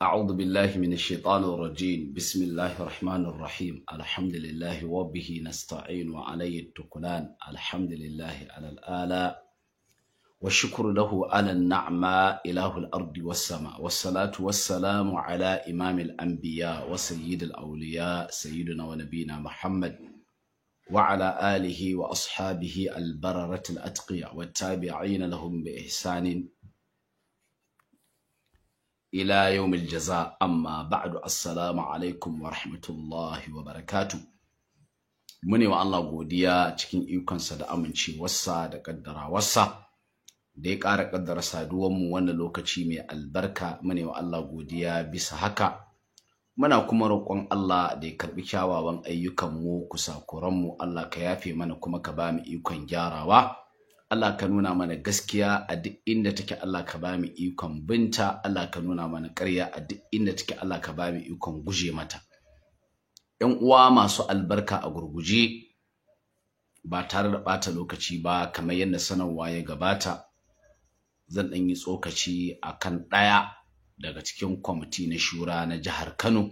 أعوذ بالله من الشيطان الرجيم بسم الله الرحمن الرحيم الحمد لله وبه نستعين وعليه التكلان الحمد لله على الآلاء والشكر له على النعمة إله الأرض والسماء والصلاة والسلام على إمام الأنبياء وسيد الأولياء سيدنا ونبينا محمد وعلى آله وأصحابه البررة الأتقياء والتابعين لهم بإحسان ila yawmil jaza amma ba'du assalamu alaikum wa rahmatullahi wa barakatuh. Mune wa Allah godiya cikin ikonsa da amincewarsa da kaddarawarsa da ya ƙara kaddara saduwar mu wannan lokaci mai albarka. Mune wa Allah godiya bisa haka, muna kuma roƙon Allah da ya karbi kyawawan ayyukan mu, kusakuran mu Allah ka yafe mana kuma ka ba mu ikon gyarawa. Allah ka nuna mana gaskiya a duk inda take, Allah ka ba mu ikon binta. Allah ka nuna mana ƙarya a duk inda take, Allah ka ba mu ikon guje mata. ‘Yan uwa masu albarka, a gurguje ba tare da ɓata lokaci ba, kamar yadda sanarwa ya gabata, zan ɗan yi tsokaci akan ɗaya daga cikin kwamiti na shura na jihar Kano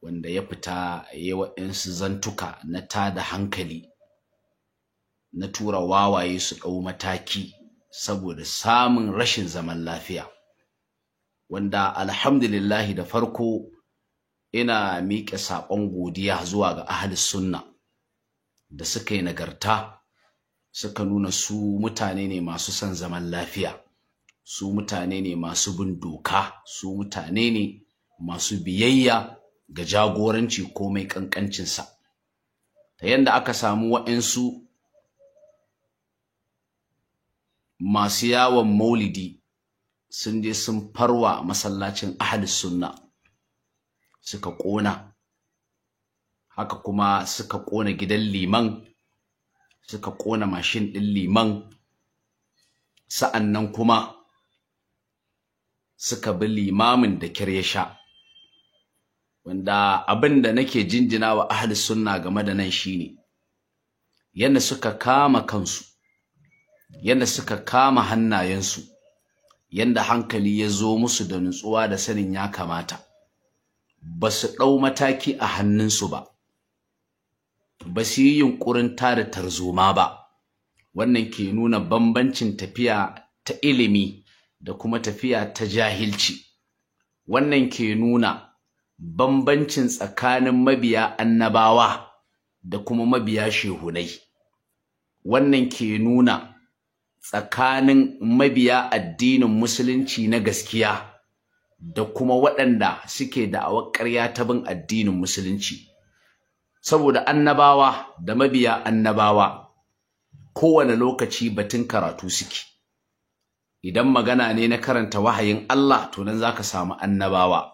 wanda ya fita yayi waɗansu zantuka na tada hankali, na tura wawaye su ɗau mataki saboda samun rashin zaman lafiya, wanda alhamdulillahi da farko ina miƙe saƙon godiya zuwa ga ahli sunna da suka yi nagarta, suka nuna su mutane ne masu son zaman lafiya, su mutane ne masu bin doka, su mutane ne masu biyayya ga jagoranci komai ƙanƙancinsa, ta yanda aka samu waɗansu masu yawon maulidi sun je sun farwa masallacin ahli sunna suka ƙona, haka kuma suka ƙona gidan liman, suka ƙona mashin ɗin liman, sa'annan kuma suka bi limamin da kyar ya sha. Wanda abin da nake jinjina wa ahli sunna game da nan shine yadda suka kama kansu, yadda suka kama hannayensu, yadda hankali ya zo musu da nutsuwa da sanin ya kamata, ba su ɗau mataki a hannunsu ba, ba su yi yunƙurin tada tarzoma ba. Wannan ke nuna bambancin tafiya ta ilimi da kuma tafiya ta jahilci. Wannan ke nuna bambancin tsakanin mabiya annabawa da kuma mabiya shehunai. Wannan ke nuna tsakanin mabiya addinin musulunci na gaskiya da kuma waɗanda suke da'awar ƙarya ta bin addinin musulunci. Saboda annabawa da mabiya annabawa kowane lokaci batun karatu suke. Idan magana ne na karanta wahayin Allah, to nan zaka samu annabawa.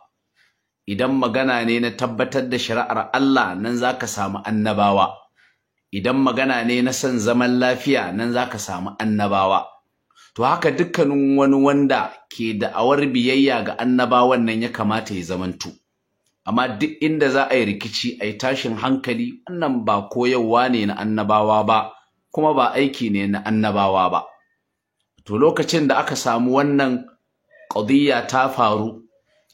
Idan magana ne na tabbatar da shari'ar Allah, nan zaka samu annabawa. Idan magana ne na son zaman lafiya, nan zaka samu annabawa. To haka dukkanin wani wanda ke da'awar biyayya ga annabawan nan ya kamata ya zamanto. Amma duk inda za a yi rikici, a yi tashin hankali, wannan ba koyarwa ne na annabawa ba, kuma ba aiki ne na annabawa ba. To lokacin da aka samu wannan ƙadiyya ta faru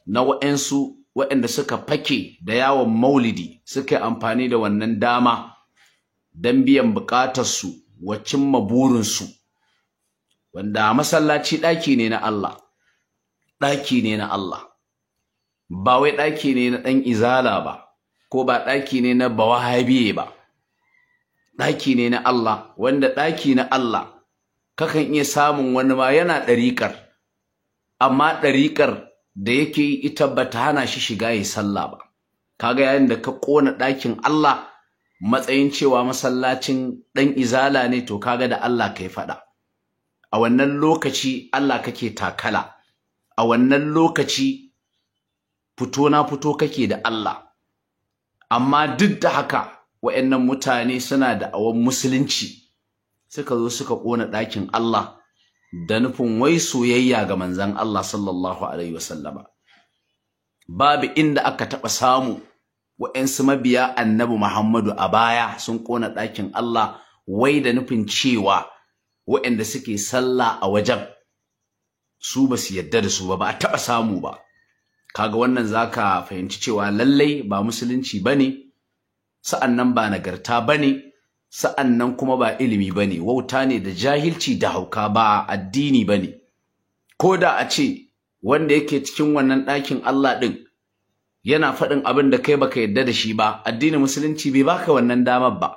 na waɗanda suka fake da yawon maulidi, suka yi amfani da wannan dama don biyan buƙatarsu wa cimma burinsu, wanda masallaci ɗaki ne na Allah, ɗaki ne na Allah, ba wai ɗaki ne na ɗan izala ba, ko ba ɗaki ne na bawahabiye ba. Ɗaki ne na Allah, wanda ɗaki na Allah kakan iya samun wani ma yana ɗariƙar, amma ɗariƙar da yake yi ita ba ta hana shi shiga ya sallah ba. Kaga yayin da ka ƙona ɗakin Allah matsayin cewa masallacin ɗan izala ne, to kaga da Allah kai faɗa. A wannan lokaci Allah kake takala, a wannan lokaci fito na fito kake da Allah. Amma duk da haka wa'annan mutane suna da awon musulunci, suka zo suka ƙona ɗakin Allah da nufin wai soyayya ga manzon Allah sallallahu alaihi wasallama. Babu inda aka taɓa samu wa'ansu mabiya annabi Muhammadu a baya sun ƙona ɗakin Allah wai da nufin cewa wa'anda suke sallah a wajen su ba su yadda da su ba, ba a taɓa samu ba. kaga wannan zaka fahimci cewa lallai ba musulunci bane, sa'annan ba nagarta bane, sa'annan kuma ba ilimi bane, wauta ne da jahilci da hauka, ba addini bane. Ko da a ce wanda yake cikin wannan ɗakin Allah ɗin yana faɗin abin da kai baka yarda da shi ba, addinin musulunci bai baka wannan damar ba.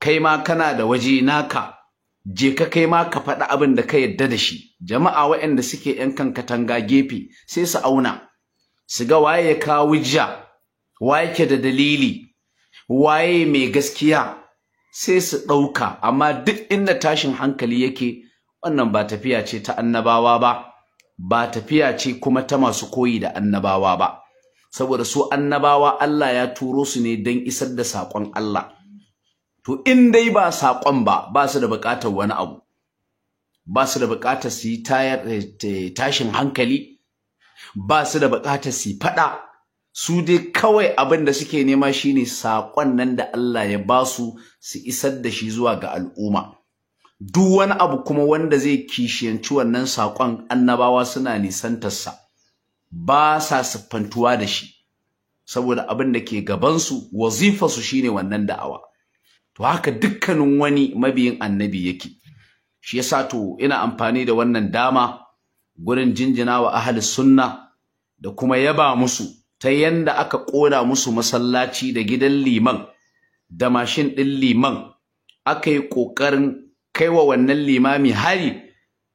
Kai ma kana da waje naka, je ka kai ma ka faɗi abin da ka yarda da shi. Jama'a waɗanda suke ‘yan kan katanga gefe sai su auna, su ga waye ya kawo hujja, waye ke da dalili, waye mai gaskiya, sai su ɗauka. Amma duk inda tashin hankali yake, wannan ba tafiya ce ta annabawa ba, ba tafiya ce kuma ta masu koyi da annabawa ba. Saboda su annabawa Allah ya turo su ne don isar da saƙon Allah. To in dai ba saƙon ba su da buƙatar wani abu, ba su da buƙatar su yi tashin hankali, ba su da buƙatar su yi faɗa. Su dai kawai abin da suke nema shine saƙon nan da Allah ya ba su isar da shi zuwa ga al'umma. Duk wani abu kuma wanda zai kishiyanci wannan saƙon, annabawa suna nisantarsa, ba sa siffantuwa da shi, saboda abin da ke gabansu wazifarsu shine wannan da'awa. To haka dukkanin wani mabiyin annabi yake. Shi yasa to ina amfani da wannan dama gurin jinjina wa ahli sunna da kuma yaba musu ta yanda aka ƙona musu masallaci da gidan liman da mashin ɗin liman, aka yi ƙoƙarin kaiwa wannan limami hari,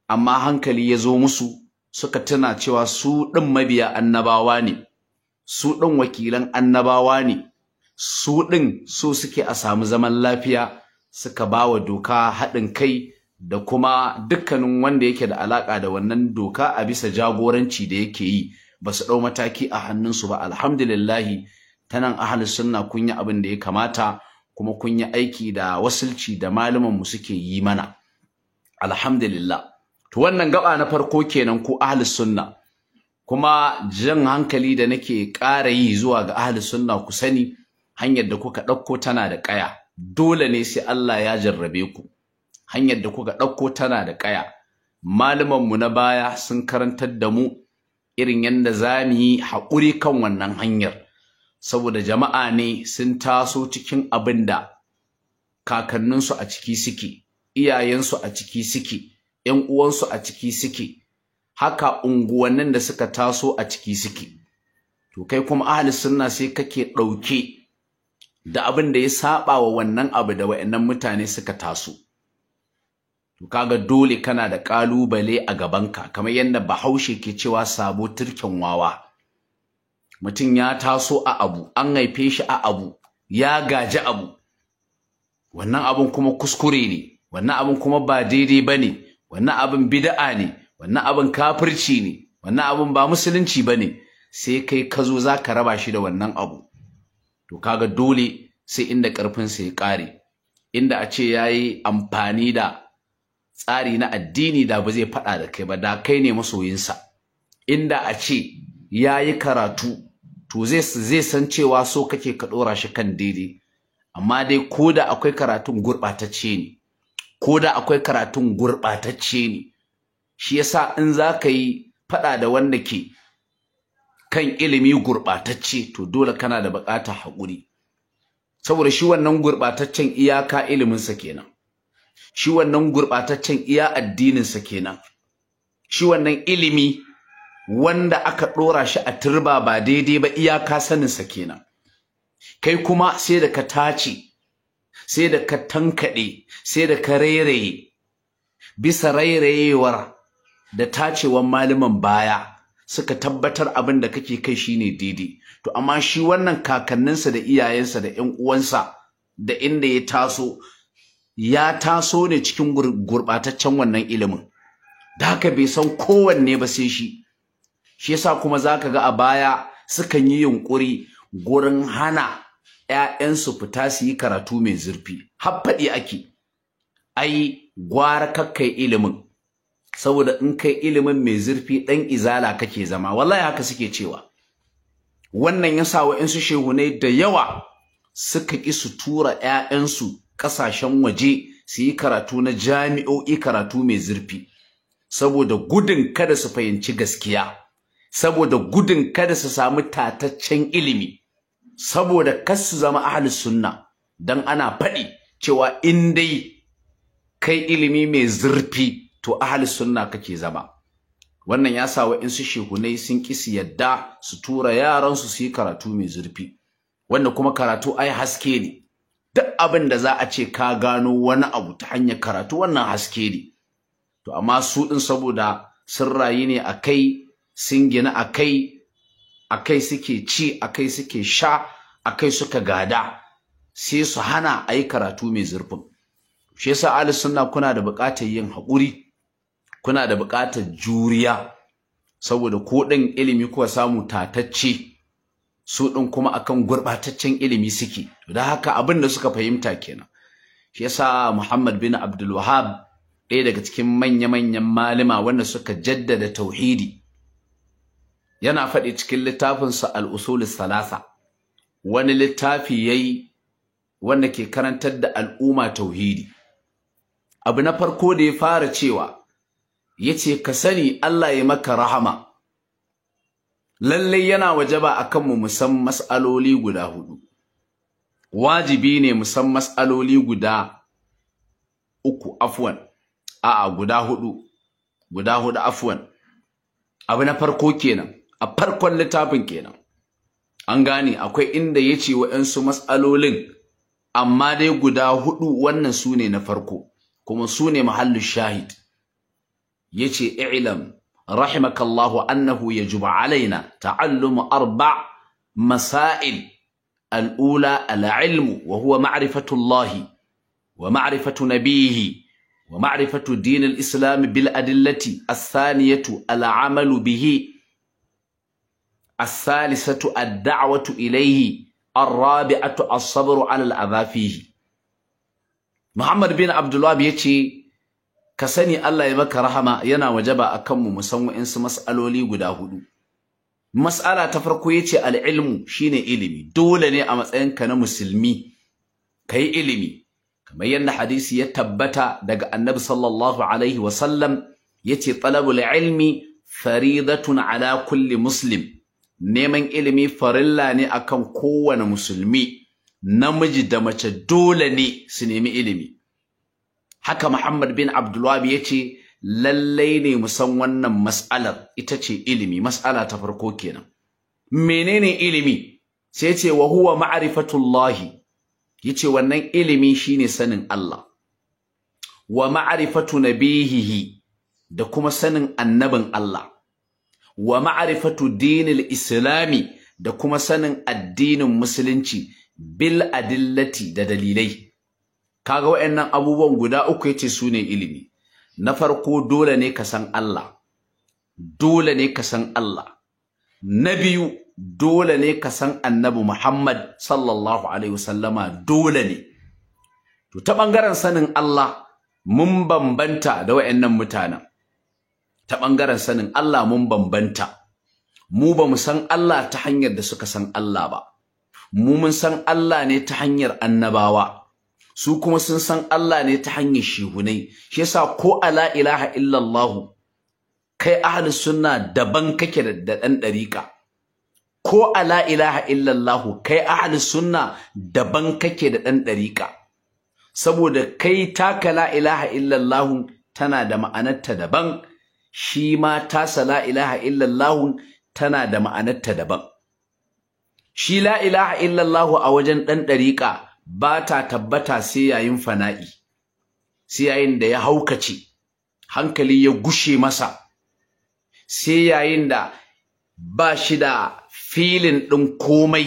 amma hankali ya zo musu, suka tuna cewa su ɗin mabiya annabawa ne, su ɗin wakilan annabawa ne, su ɗin so suke a samu zaman lafiya, suka ba wa doka haɗin kai da kuma dukkanin wanda yake da alaƙa da wannan doka a bisa jagoranci da yake yi, ba su ɗau mataki a hannunsu ba. Alhamdulillahi, ta nan ahlus sunna kun yi abin da ya kamata, kuma kun yi aiki da wasilci da malamanmu suke yi mana. Alhamdulillah. To wannan gaba na farko kenan ku ahlus sunna. Kuma jan hankali da nake ƙara yi zuwa ga ahlus sunna, ku sani hanyar da kuka ɗauko tana da ƙaya. Dole ne sai Allah ya jarrabe ku. Hanyar da kuka ɗauko tana da ƙaya. Malamanmu na baya sun karantar da mu irin yadda za mu yi haƙuri kan wannan hanyar. Saboda jama'a ne sun taso cikin abin da kakanninsu a ciki suke, iyayensu a ciki suke, ‘yan uwansu a ciki suke, haka unguwannin da suka taso a ciki suke. To kai kuma ahli sunna sai kake ɗauke da abin da ya saba wa wannan abu da wa'annan mutane suka taso. To kaga dole kana da ƙalubale a gabanka, kamar yadda Bahaushe ke cewa sabo turken wawa. Mutum ya taso a abu, an haife shi a abu, ya gaji abu, wannan abun kuma kuskure ne, wannan abun kuma ba daidai ba ne, wannan abun bid'a ne, wannan abun kafirci ne, wannan abun ba musulunci ba ne, sai kai ka zo za ka raba shi da wannan abu. To kaga dole sai inda ƙarfinsa ya ƙare, inda a ce ya yi amfani da tsari na addini da ba zai faɗa da kai ba, da kai ne masoyinsa. Inda a ce ya yi karatu, to zai san cewa so kake ka ɗora shi kan daidai. Amma dai ko da akwai karatun gurɓatacce ne, ko da akwai karatun gurɓatacce ne, shi yasa in za ka yi faɗa da wanda ke kan ilimi gurɓatacce, to dole kana da buƙatar haƙuri. Saboda shi wannan gurɓataccen iyaka iliminsa kenan, shi wannan gurɓataccen iya addininsa kenan, shi wannan ilimi wanda aka ɗora shi a turba ba daidai ba iyaka saninsa kenan. Kai kuma sai da ka tace, sai da ka tankaɗe, sai da ka rairaye, bisa rairayewar da tacewan malaman baya suka tabbatar abin da kake kai shine daidai. To amma shi wannan kakanninsa da iyayensa da ƴan uwansa da inda ya taso ne cikin gurɓataccen wannan ilimin, da haka bai san kowanne ba sai shi. Shi yasa kuma zaka ga a baya sukan yi yunƙuri gurin hana ‘ya'yansu fita su yi karatu mai zurfi. Har faɗi ake, ai gwara kakkai ilimin, saboda in kai ilimin mai zurfi ɗan izala kake zama. Wallahi haka suke cewa. Wannan yasa wa'insu shehunai da yawa suka ƙi su tura ‘ya'yansu ƙasashen waje su yi karatu na jami'o'i, karatu mai zurfi, saboda gudun kada su fahimci gaskiya, saboda gudun kada su samu tataccen ilimi, saboda kar su zama ahlus sunna, dan ana faɗi cewa in dai kai ilimi mai zurfi to ahlus sunna kake zama. Wannan ya sa wa'insu shehunai sun ƙi su yadda su tura yaransu su yi karatu mai zurfi, wanda kuma karatu ai haske ne. Duk abin da za a ce ka gano wani abu ta hanyar karatu, wannan haske ne. To amma su ɗin saboda sun rayu ne a kai, sun gina a kai suke ci, a kai suke sha, a kai suka gada, sai su hana a yi karatu mai zurfin. Shi yasa ahlus sunna kuna da buƙatar yin haƙuri, kuna da buƙatar juriya, saboda ko ɗin ilimi kuwa samu tatacce, su ɗin kuma akan gurɓataccen ilimi suke. Da haka abin da suka fahimta kenan. Shi yasa Muhammad bin Abdul Wahhab, ɗaya daga cikin manya-manyan malama wanda suka jaddada tauhidi, yana faɗi cikin littafinsa al-usul thalatha, wani littafi yayi wanda ke karantar da al'umma tauhidi. Abu na farko da ya fara cewa, yace ka sani Allah ya maka rahama, lallai yana wajaba akan mu san mas'aloli guda hudu. Wajibi ne mu san mas'aloli guda uku, afwan, guda hudu afwan. Abu na farko kenan, a farkon littafin kenan. An gane akwai inda yace wa'ansu mas'alolin, amma dai guda hudu wannan sune na farko, kuma sune mahallu shahid. Yace i'lam rahimakallahu annahu yajibu alaina ta'allumu 4 masail. al-ula al-ilmu wa huwa ma'rifatu Allah wa ma'rifatu nabiyhi wa ma'rifatu din al-islam bil adillati. الثانية al-amalu bihi. الثالثة الدعوة إليه. الرابعة الصبر على الأذى فيه. Muhammad bin Abdul Wahhab yace ka sani Allah ya maka rahama, yana wajaba akan mu san wa'insu mas'aloli guda hudu. Mas'ala ta farko yace al-ilmu shine ilimi. Dole ne a matsayinka na musulmi kai ilimi, kamar yadda hadisi ya tabbata daga Annabi sallallahu alaihi wasallam yace talabul ilmi faridatun ala kulli muslim. Neman ilimi farilla ne akan kowane musulmi, namiji da mace dole ne su nemi ilimi. Haka Muhammad bin Abdul Wahhab yace lallai ne mu san wannan mas'alar, ita ce ilimi. Mas'ala ta farko kenan. Menene ilimi? Sai yace wa huwa ma'rifatullahi. Yace wannan ilimi shine sanin Allah. Wa ma'rifatu nabihi, da kuma sanin annabin Allah. Wa ma'rifatu dinil islami, da kuma sanin addinin musulunci bil adillati, da dalilai. Kaga wayannan abubuwan guda uku yace sune ilimi. Na farko dole ne ka san Allah. Dole ne ka san Allah. Na biyu dole ne ka san Annabi Muhammad sallallahu alaihi wasallama, dole ne. To ta bangaren sanin Allah mun bambanta da wayannan mutanen. Ta bangaren sanin Allah mun bambanta. Mu ba mu san Allah ta hanyar da suka san Allah ba. Mu mun san Allah ne ta hanyar annabawa. Su kuma sun san Allah ne ta hanyar shehunai. Shi yasa ko ala ilaha illallah kai ahlus sunna daban kake da dan dariqa. Ko ala ilaha illallah kai ahlus sunna daban kake da dan dariqa. Saboda kai taka la ilaha illallah tana da ma'anarta daban, shi ma tasa la ilaha illallah tana da ma'anarta daban. Shi la ilaha illallah a wajen dan dariqa ba ta tabbata sai yayin fana'i, sai yayin da ya haukace, hankali ya gushe masa, sai yayin da ba shi da filin ɗin komai,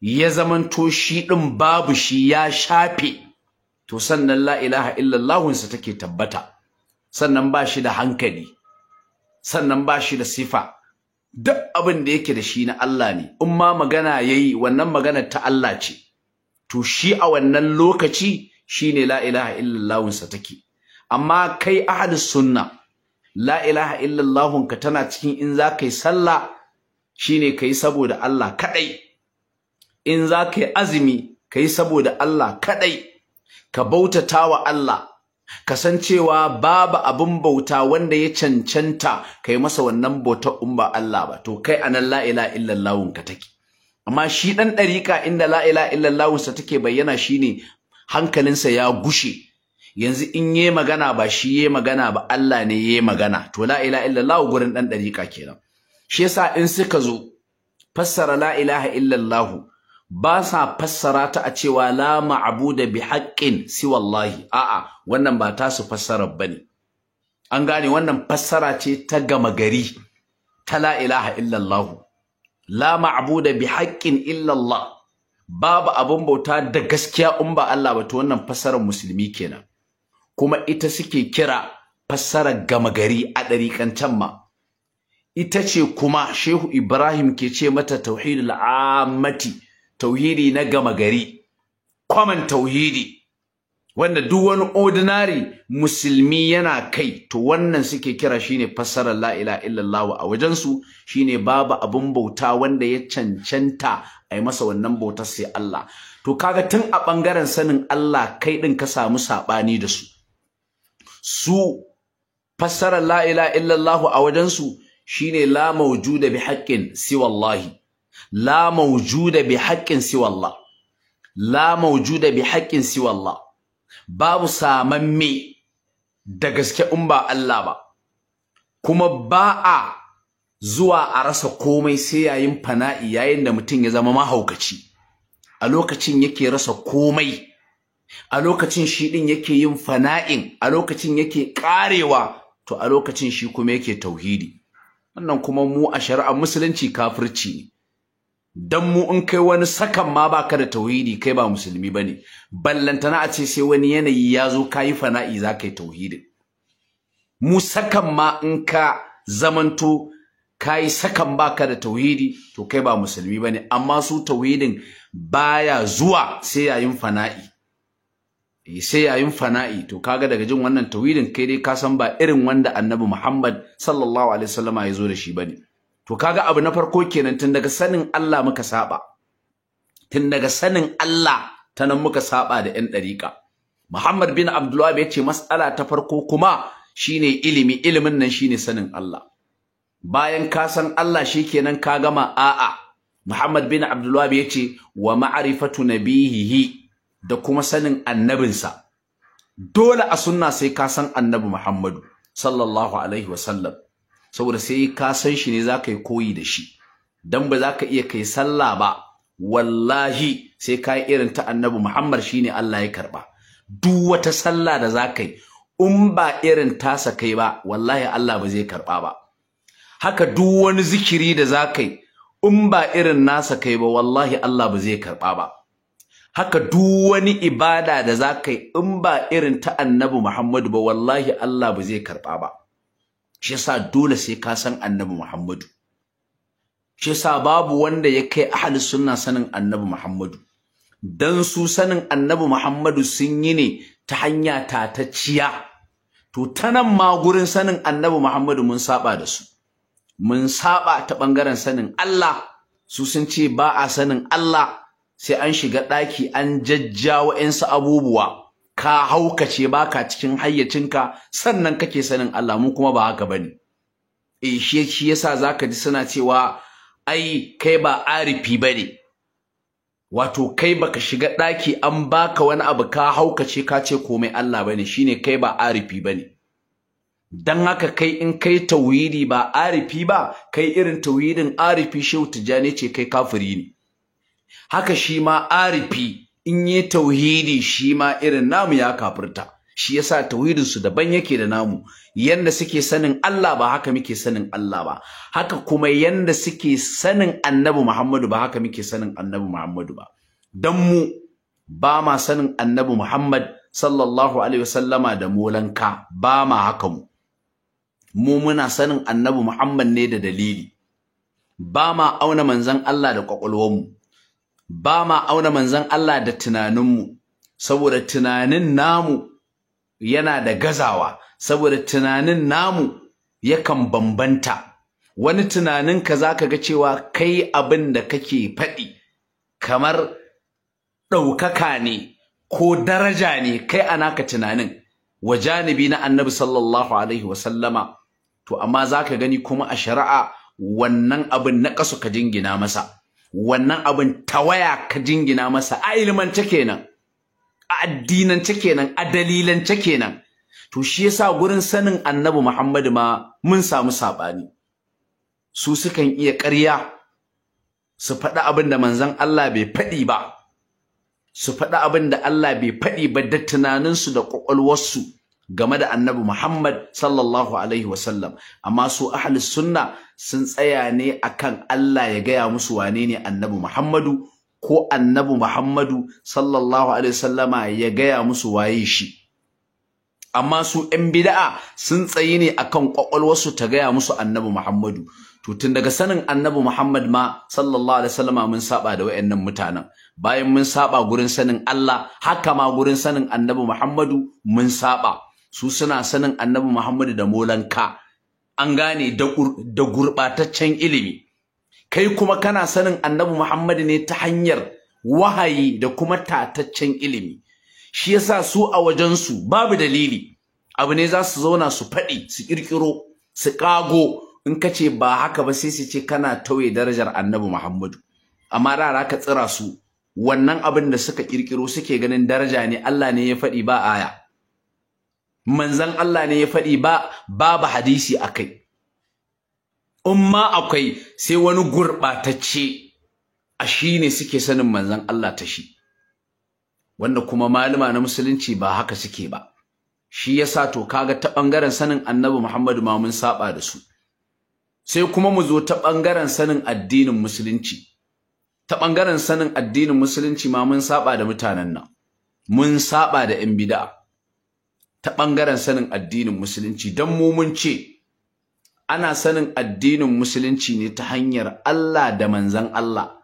ya zamanto shi ɗin babu shi ya shafe, to sannan la ilaha illallahunsa take tabbata. Sannan ba shi da hankali, sannan ba shi da sifa, duk abin da yake da shi na Allah ne. In ma magana yayi, wannan magana ta Allah ce. To shi a wannan lokaci shine la ilaha illallahunsa take. Amma kai ahlus sunna, la ilaha illallahunka tana cikin in za ka yi sallah shine ka yi saboda Allah kadai. In za ka yi azumi ka yi saboda Allah kadai. Ka bautata wa Allah kasancewa babu abin bauta wanda ya cancanta kai masa wannan bauta in ba Allah ba, to kai anan la ilaha illallah ka take. Amma shi dan dariƙa inda la ilaha illallah sa take bayyana shine hankalinsa ya gushe, yanzu in yayi magana ba shi yayi magana ba, Allah ne yayi magana, to la ilaha illallah gurin dan dariƙa kenan. Shi yasa in suka zo fassara la ilaha illallah ba sa fassara ta a cewa la ma'budu bi haqqin siwallahi, a'a wannan ba ta su fassara bane. An gane wannan fassara ce ta gama gari ta la ilaha illallah. La ma'budu bi haqqin illallah, babu abun bauta da gaskiya in ba Allah ba, to wannan fassarar musulmi kenan. Kuma ita suke kira fassarar gama gari a ɗariƙancan ma. Ita ce kuma Shehu Ibrahim ke ce mata tauhidul ammati, tauhidi na gama gari, common tauhidi, wanda duk wani ordinary musulmi yana kai, to wannan suke kira shine fassarar la ilaha illallah a wajensu, shine babu abun bauta wanda ya cancanta ai masa wannan bautar sai Allah. To kaga tun a bangaren sanin Allah kai din ka samu sabani da su. Su fassarar la ilaha illallah a wajensu shine la mawjuda bi haqqin siwallahi, la mawjuda bi haqqin siwallah, la mawjuda bi haqqin siwallah, babu samamme da gaske in ba Allah ba, kuma ba a zuwa a rasa komai sai yayin fana'i, yayin da mutum ya zama mahaukaci, a lokacin yake rasa komai, a lokacin shi din yake yin fana'in, a lokacin yake karewa, to a lokacin shi kuma yake tauhidi. Wannan kuma mu a shari'ar musulunci kafirci ne. Dan mu in kai wani sakan ma baka da tauhidi, kai ba musulmi bane. Ballantana a ce sai wani yanayi ya zo kayi fana'i za ka yi tauhidin. Mu sakan ma in ka zamanto kayi sakan baka da tauhidi, to kai ba musulmi bane. Amma su tauhidin baya zuwa sai yayin fana'i. Sai yayin fana'i, to kaga daga jin wannan tauhidin kai dai ka san ba irin wanda Annabi Muhammad sallallahu alaihi wasallama ya zo da shi bane. To kaga abu na farko kenan, tun daga sanin Allah muka saba. Tun daga sanin Allah ta nan muka saba da ƴan dariƙa. Muhammad bin Abdul Wahhab ya ce mas'ala ta farko kuma shine ilimi, ilimin nan shine sanin Allah. Bayan ka san Allah shikenan ka gama, a'a. Muhammad bin Abdul Wahhab ya ce wa ma'rifatu nabihi, da kuma sanin annabinsa. Dole a sunna sai ka san Annabi Muhammadu sallallahu alaihi wasallam, saboda sai ka san shi ne za ka yi koyi da shi. Dan ba za ka iya kai sallah ba, wallahi sai ka yi irin ta Annabi Muhammad, shine Allah ya karba. Duk wata sallah da za ka yi in ba irin tasa kai ba, wallahi Allah ba zai karba ba. Haka duk wani zikiri da za ka yi in ba irin nasa kai ba, wallahi Allah ba zai karba ba. Haka duk wani ibada da za ka yi in ba irin ta Annabi Muhammadu ba, wallahi Allah ba zai karɓa ba. Shi yasa dole sai ka san Annabi Muhammadu. Shi yasa babu wanda ya kai ahli sunna sanin Annabi Muhammadu. Dan su sanin Annabi Muhammadu sun yi ne ta hanya tatacciya. To ta nan ma gurin sanin Annabi Muhammadu mun saba da su. Mun saba ta ɓangaren sanin Allah. Su sun ce ba a sanin Allah sai an shiga ɗaki an jajja wa'insu abubuwa, ka haukace baka cikin hayyacinka sannan kake sanin Allah. Mu kuma ba haka bane. Shi yasa zaka ji suna cewa ai kai ba arifi bane, wato kai baka shiga ɗaki an baka wani abu ka haukace ka ce komai Allah bane, shine kai ba arifi bane. Dan haka kai in kai tauhidi ba arifi ba, kai irin tauhidin arifi Shehu Tijjani ce, kai kafiri ne. Haka shi ma arifi in yi tauhidi shi ma irin namu ya kafirta. Shi yasa tauhidin su daban yake da namu. Yanda suke sanin Allah ba haka muke sanin Allah ba. Haka kuma yanda suke sanin Annabi Muhammadu ba haka muke sanin Annabi Muhammadu ba. Dan mu ba ma sanin Annabi Muhammad sallallahu alaihi wasallama da molanka, ba ma haka mu. Mu muna sanin Annabi Muhammad ne da dalili. Ba ma auna manzon Allah da kwakwalwarmu. Ba ma auna manzon Allah da tunaninmu, saboda tunanin namu yana da gazawa, saboda tunanin namu yakan bambanta. Wani tunanin ka zaka ga cewa kai abin da kake faɗi kamar ɗaukaka ne ko daraja ne kai a naka tunanin. wa janibi na annabi sallallahu alaihi wasallama, to amma zaka gani kuma a shari'a wannan abin na kasu ka jingina masa, wannan abin tawaya ka jingina masa, a ilmance kenan, a addinance kenan, a dalilance kenan. To shi yasa gurin sanin annabi Muhammad ma mun samu sabani. Su sukan iya ƙarya su faɗi abin da manzon Allah bai faɗi ba, su faɗi abin da Allah bai faɗi ba da tunaninsu da ƙwaƙwalwarsu game da annabi Muhammad sallallahu alaihi wasallam. Amma su ahlus sunna sun tsaya ne akan Allah ya gaya musu wane ne annabi Muhammadu, ko annabi Muhammadu sallallahu alaihi wasallama ya gaya musu waye shi. Amma su ‘yan bida'a sun tsayi ne akan ƙwaƙwalwarsu ta gaya musu annabi Muhammadu. To tun daga sanin annabi Muhammad ma sallallahu alaihi wasallama mun saba da wayannan mutanen. Bayan mun saba gurin sanin Allah, haka ma gurin sanin annabi Muhammadu mun saba. Su suna sanin annabi Muhammadu da molanka, an gane da gurɓataccen ilimi. Kai kuma kana sanin annabi Muhammadu ne ta hanyar wahayi da kuma tataccen ilimi. Shi yasa su a wajensu babu dalili, abu ne za su zauna su faɗi, su ƙirƙiro, su ƙago. In ka ce ba haka ba sai su ce kana tauye darajar annabi Muhammadu. Amma rara ka tsira su, wannan abin da suka ƙirƙiro suke ganin daraja ne, Allah ne ya faɗi ba aya, manzon Allah ne ya faɗi ba, babu hadisi akai. In ma akwai sai wani gurɓatacce a shi ne suke sanin manzon Allah ta shi, wanda kuma malama na musulunci ba haka suke ba. Shi yasa to kaga ta ɓangaren sanin annabi Muhammadu ma mun saba da su. Sai kuma mu zo ta ɓangaren sanin addinin musulunci. Ta ɓangaren sanin addinin musulunci ma mun saba da mutanen nan, mun saba da ‘yan bid'a. Ta ɓangaren sanin addinin musulunci, don mu mun ce ana sanin addinin musulunci ne ta hanyar Allah da manzon Allah,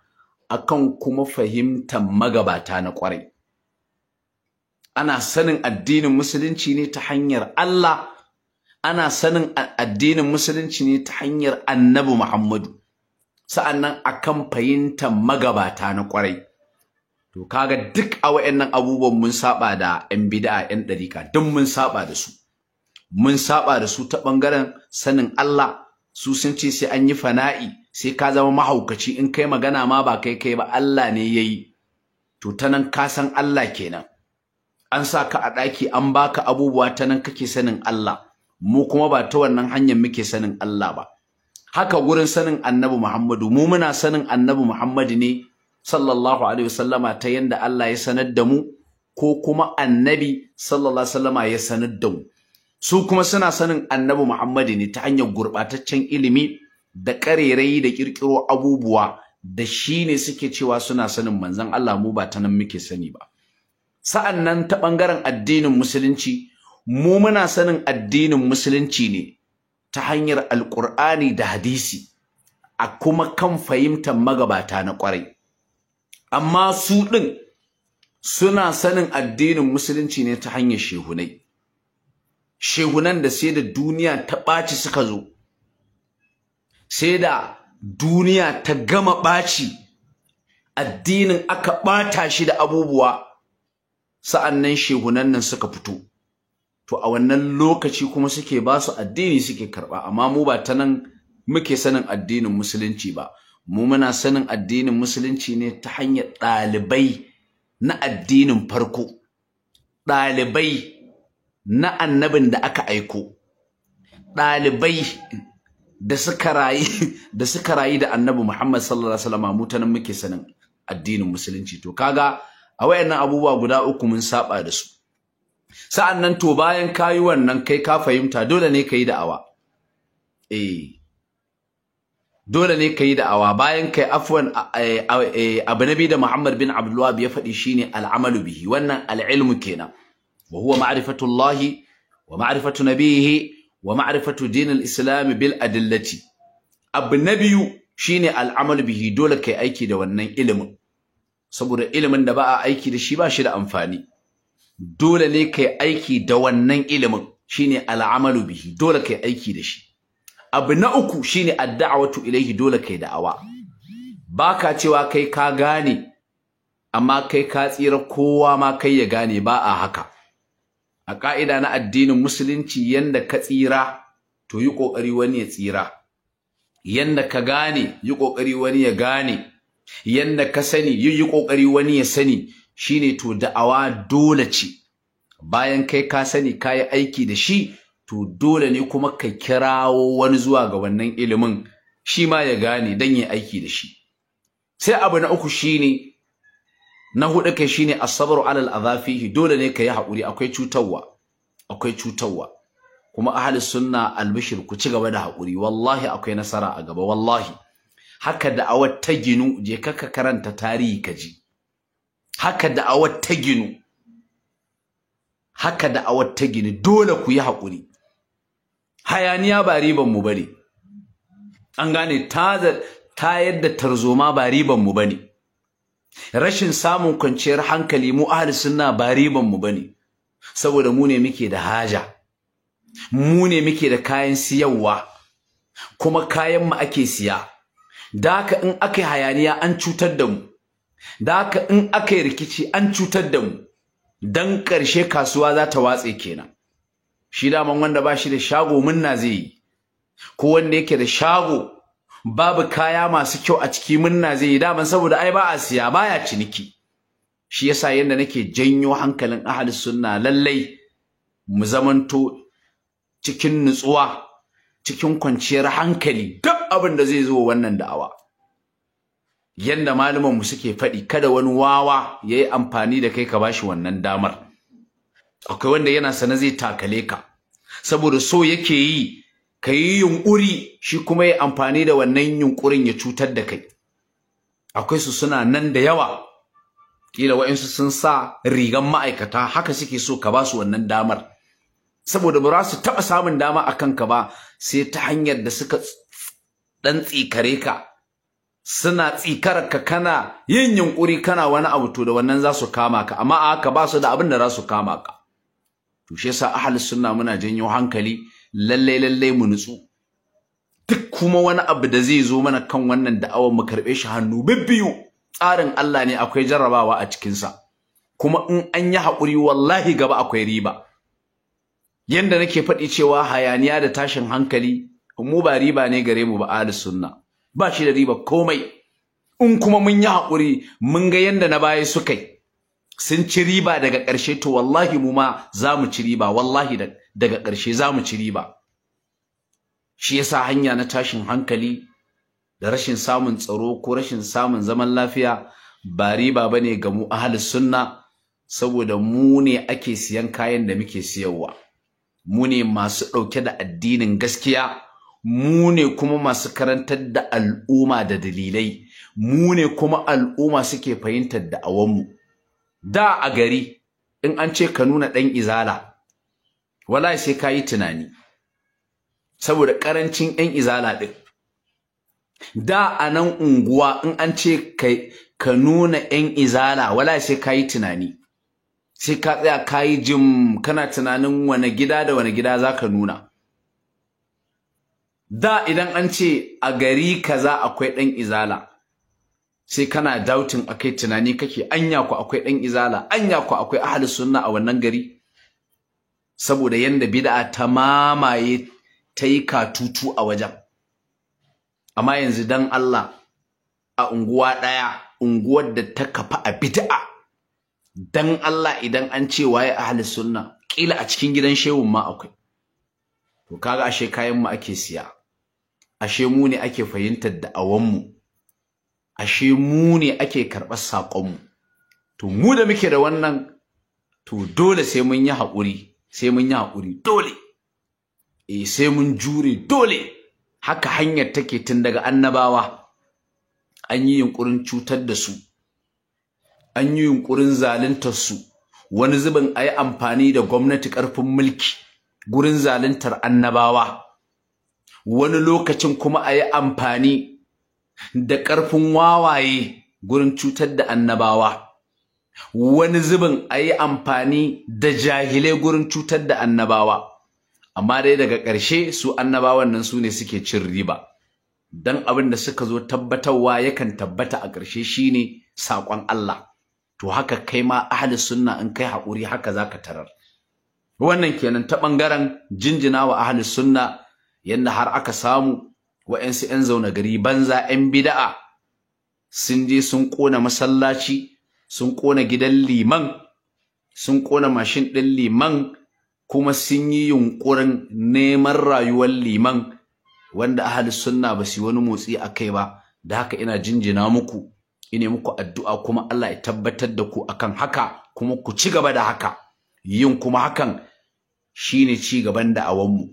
akan kuma fahimtar magabata na ƙwarai. Ana sanin addinin musulunci ne ta hanyar Allah, ana sanin addinin musulunci ne ta hanyar annabi Muhammadu, sa'annan akan fahimtar magabata na ƙwarai. To kaga duk a wayannan abubuwan mun saba da ‘yan bid'a, ‘yan ɗarika, duk mun saba da su. Mun saba da su ta ɓangaren sanin Allah. Su sun ce sai an yi fana'i, sai ka zama mahaukaci, in kai magana ma ba kai ba, Allah ne ya yi. To ta nan ka san Allah kenan. An sa ka a ɗaki an baka abubuwa, ta nan kake sanin Allah. Mu kuma ba ta wannan hanyar muke sanin Allah ba. Haka gurin sanin annabi Muhammadu, mu muna sanin annabi Muhammadu ne sallallahu alaihi wasallama ta yanda Allah ya sanar da mu, ko kuma annabi sallallahu alaihi wasallama ya sanar da mu. Su kuma suna sanin annabi Muhammadu ne ta hanyar gurɓataccen ilimi da ƙarerayi da ƙirƙiro abubuwa, da shi ne suke cewa suna sanin manzon Allah. Mu ba ta nan muke sani ba. Sa'annan ta ɓangaren addinin musulunci, mu muna sanin addinin musulunci ne ta hanyar alƙur'ani da hadisi, a kuma kan fahimtar magabata na ƙwarai. Amma su ɗin suna sanin addinin musulunci ne ta hanyar shehunai. Shehunan da sai da duniya ta ɓaci suka zo, sai da duniya ta gama ɓaci, addinin aka ɓata shi da abubuwa, sa'annan shehunan nan suka fito. To a wannan lokaci kuma suke ba su addini suke karɓa. Amma mu ba ta nan muke sanin addinin musulunci ba. Mu muna sanin addinin musulunci ne ta hanyar ɗalibai na addinin farko, ɗalibai na annabin da aka aiko, ɗalibai da suka rayu da annabi Muhammad sallallahu alaihi wasallam. Mu ta nan muke sanin addinin musulunci. To kaga a wayannan abubuwa guda uku mun saba da su. Sa'annan to bayan kayi wannan, kai ka fahimta, dole ne kayi da'awa. Dole ne kayi da'awa. Bayan kai afwan abu nabi da Muhammad bin Abdul Wahhab ya faɗi shine al'amalu bihi. Wannan al'ilmu kenan. Wa huwa ma'rifatullahi wa ma'rifatu nabiyhi wa ma'rifatu dinil islam bil adillati. Abu na biyu shine al'amalu bihi. Dole kai aiki da wannan ilimin, saboda ilimin da ba a aiki da shi ba shi da amfani. Dole ne kai aiki da wannan ilimin, shine al'amalu bihi. Dole kai aiki da shi. Abu na uku shine ad-da'watu ilayhi. Dole kai da'awa. Baka cewa kai ka gane amma kai ka tsira, kowa ma kai ya gane, ba a haka. a ƙa'ida na addinin musulunci yanda ka tsira to yi ƙoƙari wani ya tsira, yanda ka gane yi ƙoƙari wani ya gane, yanda ka sani yi ƙoƙari wani ya sani. Shine to da'awa dole ce, bayan kai ka sani ka yi aiki da shi, to dole ne kuma ka kirawo wani zuwa ga wannan ilimin shi ma ya gane don ya aiki da shi. Sai abu na uku shine, na huɗu kai shine as-sabru alal adhafihi, dole ne ka yi haƙuri, akwai cutarwa kuma ahlus sunna albishir ku ci gaba da haƙuri, wallahi akwai nasara a gaba, wallahi. Haka da'awar ta ginu, je ka karanta tarihi ka ji. Haka da'awar ta ginu, dole ku yi haƙuri. Hayaniya ba riban mu bane, an gane, ta yadda tarzoma ba riban mu bane, rashin samun kwanciyar hankali mu ahlus sunna ba riban mu bane, saboda mu ne muke da haja, mu ne muke da kayan siyarwa, kuma kayan mu ake siya. Da haka in aka yi hayaniya an cutar da mu, da haka in aka yi rikici an cutar da mu, dan ƙarshe kasuwa za ta watse kenan. Shi daman wanda ba shi da shago munna zai yi, ko wanda yake da shago babu kaya masu kyau a ciki munna zai yi, daman saboda ai ba a siya, baya ciniki. Shi yasa yanda nake janyo hankalin ahlus sunna, lallai mu zamanto cikin nutsuwa, cikin kwanciyar hankali duk abin da zai zo wannan da'awa. Yanda malaman mu suke faɗi, kada wani wawa yayi amfani da kai ka bashi wannan damar. Akwai wanda yana sana zai takale ka, saboda so yake yi ka yi yunƙuri, shi kuma ya amfani da wannan yunƙurin ya cutar da kai. Akwai su suna nan da yawa, kila wa'insu sun sa rigan ma'aikata, haka suke so ka ba su wannan damar, saboda ba za su taɓa samun dama a kanka ba sai ta hanyar da suka ɗan tsikare ka, suna tsikarar ka kana yin yunƙuri kana wani abu, to da wannan za su kama ka, amma a haka ba su da abin da za su kama ka. To shi yasa ahlus sunna muna janyo hankali, lallai mu nutsu. Duk kuma wani abu da zai zo mana kan wannan da'awar mu karɓe shi hannu bibbiyu. Tsarin Allah ne, akwai jarrabawa a cikinsa, kuma in an yi haƙuri wallahi gaba akwai riba. Yanda nake faɗi cewa hayaniya da tashin hankali mu ba riba ne gare mu ba, ahlus sunna ba shi da riba komai. In kuma mun yi haƙuri mun ga yanda na baya suka yi, sun ci riba daga ƙarshe, to wallahi mu ma za mu ci riba, wallahi daga ƙarshe za mu ci riba. Shi yasa hanya na tashin hankali da rashin samun tsaro ko rashin samun zaman lafiya ba riba bane ga mu ahlus sunna, saboda mu ne ake siyan kayan da muke siyarwa, mu ne masu ɗauke da addinin gaskiya, mu ne kuma masu karantar da al'umma da dalilai, mu ne kuma al'umma suke fahimtar da'awanmu. Da a gari in an ce ka nuna ɗan izala, wallahi sai ka yi tunani, saboda ƙarancin ‘yan izala ɗin. Da a nan unguwa in an ce ka nuna ‘yan izala, wallahi sai ka yi tunani, sai ka tsaya ka yi jim kana tunanin wane gida da wane gida za ka nuna. Da idan an ce a gari kaza akwai ɗan izala, sai kana doubting akai, tunani kake anya ku akwai ɗan izala, anya ku akwai ahlus sunna a wannan gari, saboda yanda bid'a ta mamaye ta yi katutu a wajen. Amma yanzu dan Allah, a unguwa ɗaya, unguwar da ta kafa a bid'a, dan Allah idan an ce waye ahlus sunna, kila a cikin gidan shehun ma akwai. To kaga ashe kayan mu ake siya, ashe mu ne ake fahimtar da'awan mu, ashe mu ne ake karɓar saƙon mu. To mu da muke da wannan, to dole sai mun yi haƙuri, dole. Sai mun jure, dole. Haka hanyar take tun daga annabawa, an yi yunƙurin cutar da su, an yi yunƙurin zaluntar su, wani zubin a yi amfani da gwamnati ƙarfin mulki gurin zaluntar annabawa, wani lokacin kuma a yi amfani da ƙarfin wawaye gurin cutar da annabawa, wani zubin a yi amfani da jahilai gurin cutar da annabawa. Amma dai daga ƙarshe su annabawan nan su ne suke cin riba, dan abin da suka zo tabbatarwa yakan tabbata a ƙarshe shine saƙon Allah. To haka kai ma ahlus sunna in kai haƙuri haka zaka tarar. wannan kenan ta ɓangaren jinjina wa ahli sunna yanda har aka samu wa'yansu 'yan zaune gari banza 'yan bida'a sun je sun ƙona masallaci, sun ƙona gidan liman, sun ƙona mashin ɗin liman, kuma sun yi yunƙurin neman rayuwar liman wanda ahli sunna ba su yi wani motsi a kai ba. Da haka ina jinjina muku, ina muku addu'a kuma Allah ya tabbatar da ku akan haka, kuma ku ci gaba da haka. Yin kuma hakan shine ci gaban da'awanmu,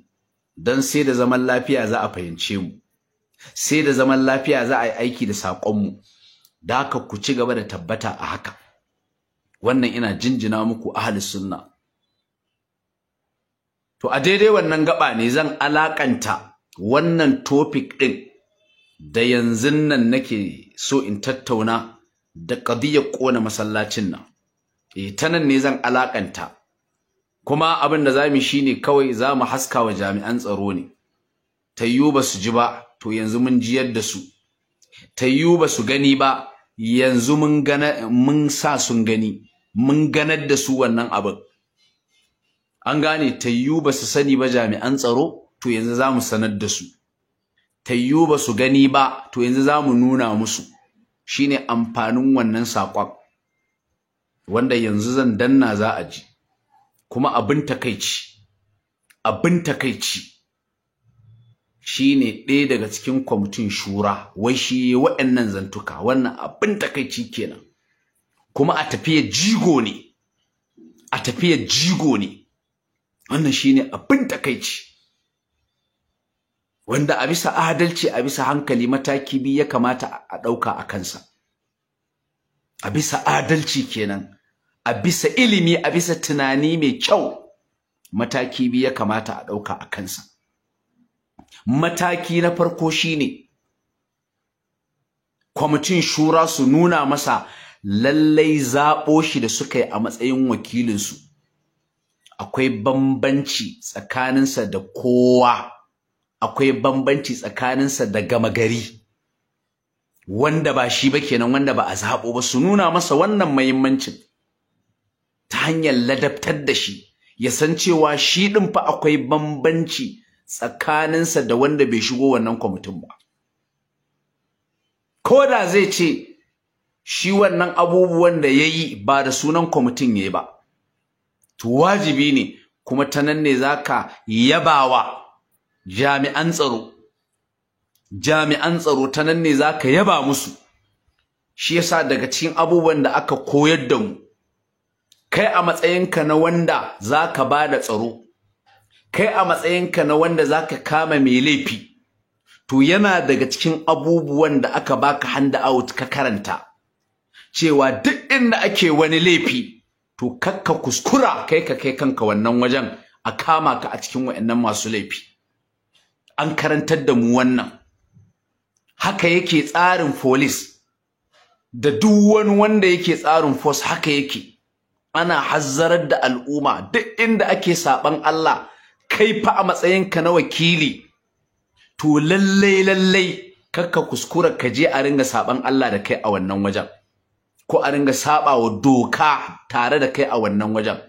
don sai da zaman lafiya za a fahimce mu, sai da zaman lafiya za a yi aiki da saƙonmu. Da haka ku ci gaba da tabbata a haka. Wannan ina jinjina muku ahli sunna. To a daidai wannan gaba ne zan alakanta wannan topic ɗin da yanzu nan nake so in tattauna da qadiyar ƙona masallacin nan. Ta nan ne zan alakanta. Kuma abin da zamu shine kawai zamu haska wa jami'an tsaro ne. Tayyu ba su ji ba, to yanzu mun jiyar da su. Tayyu ba su gani ba, yanzu mun sa sun gani, mun ganar da su wannan abin. An gane, tayyu ba su sani ba jami'an tsaro, to yanzu zamu sanar da su. Tayyu ba su gani ba, to yanzu zamu nuna musu. Shine amfanin wannan saƙon, wanda yanzu zan danna za a ji. Kuma abin takaici shine ɗaya daga cikin kwamitin shura wai shi waɗannan zantuka, wannan abin takaici kenan. Kuma a tafiyar jigo ne, wannan shine abin takaici, wanda a bisa adalci, a bisa hankali mataki biyu ya kamata a ɗauka a kansa. A bisa adalci kenan, a bisa ilimi, a bisa tunani mai kyau, mataki biyu ya kamata a ɗauka a kansa. Mataki na farko shine kwamitin shura su nuna masa lallai zaɓo shi da suka yi a matsayin wakilinsu akwai bambanci tsakaninsa da kowa, akwai bambanci tsakaninsa da gama gari wanda ba shi ba kenan, wanda ba a zaɓo ba. Su nuna masa wannan muhimmancin ta hanyar ladabtar da shi, ya san cewa shi ɗin fa akwai bambanci tsakaninsa da wanda bai shigo wannan kwamitin ba. Ko da zai ce shi wannan abubuwan da ya yi ba da sunan kwamitin ya yi ba, to wajibi ne kuma ta nan ne za ka yabawa jami'an tsaro. Jami'an tsaro ta nan ne za ka yaba musu. Shi yasa daga cikin abubuwan da aka koyar da mu, kai a matsayinka na wanda za ka ba da tsaro, kai a matsayinka na wanda za ka kama mai laifi, to yana daga cikin abubuwan da aka baka hand out ka karanta cewa duk inda ake wani laifi, to kakka kuskura kai kanka wannan wajen a kama ka a cikin wayannan masu laifi. An karantar da mu wannan. Haka yake tsarin police da duk wani wanda yake tsarin force, haka yake. Ana hazzarar da al'umma duk inda ake saban Allah, kai fa a matsayinka na wakili, to lallai kakka kuskura ka je a ringa saban Allah da kai a wannan wajen, ko a ringa sabawa doka tare da kai a wannan wajen.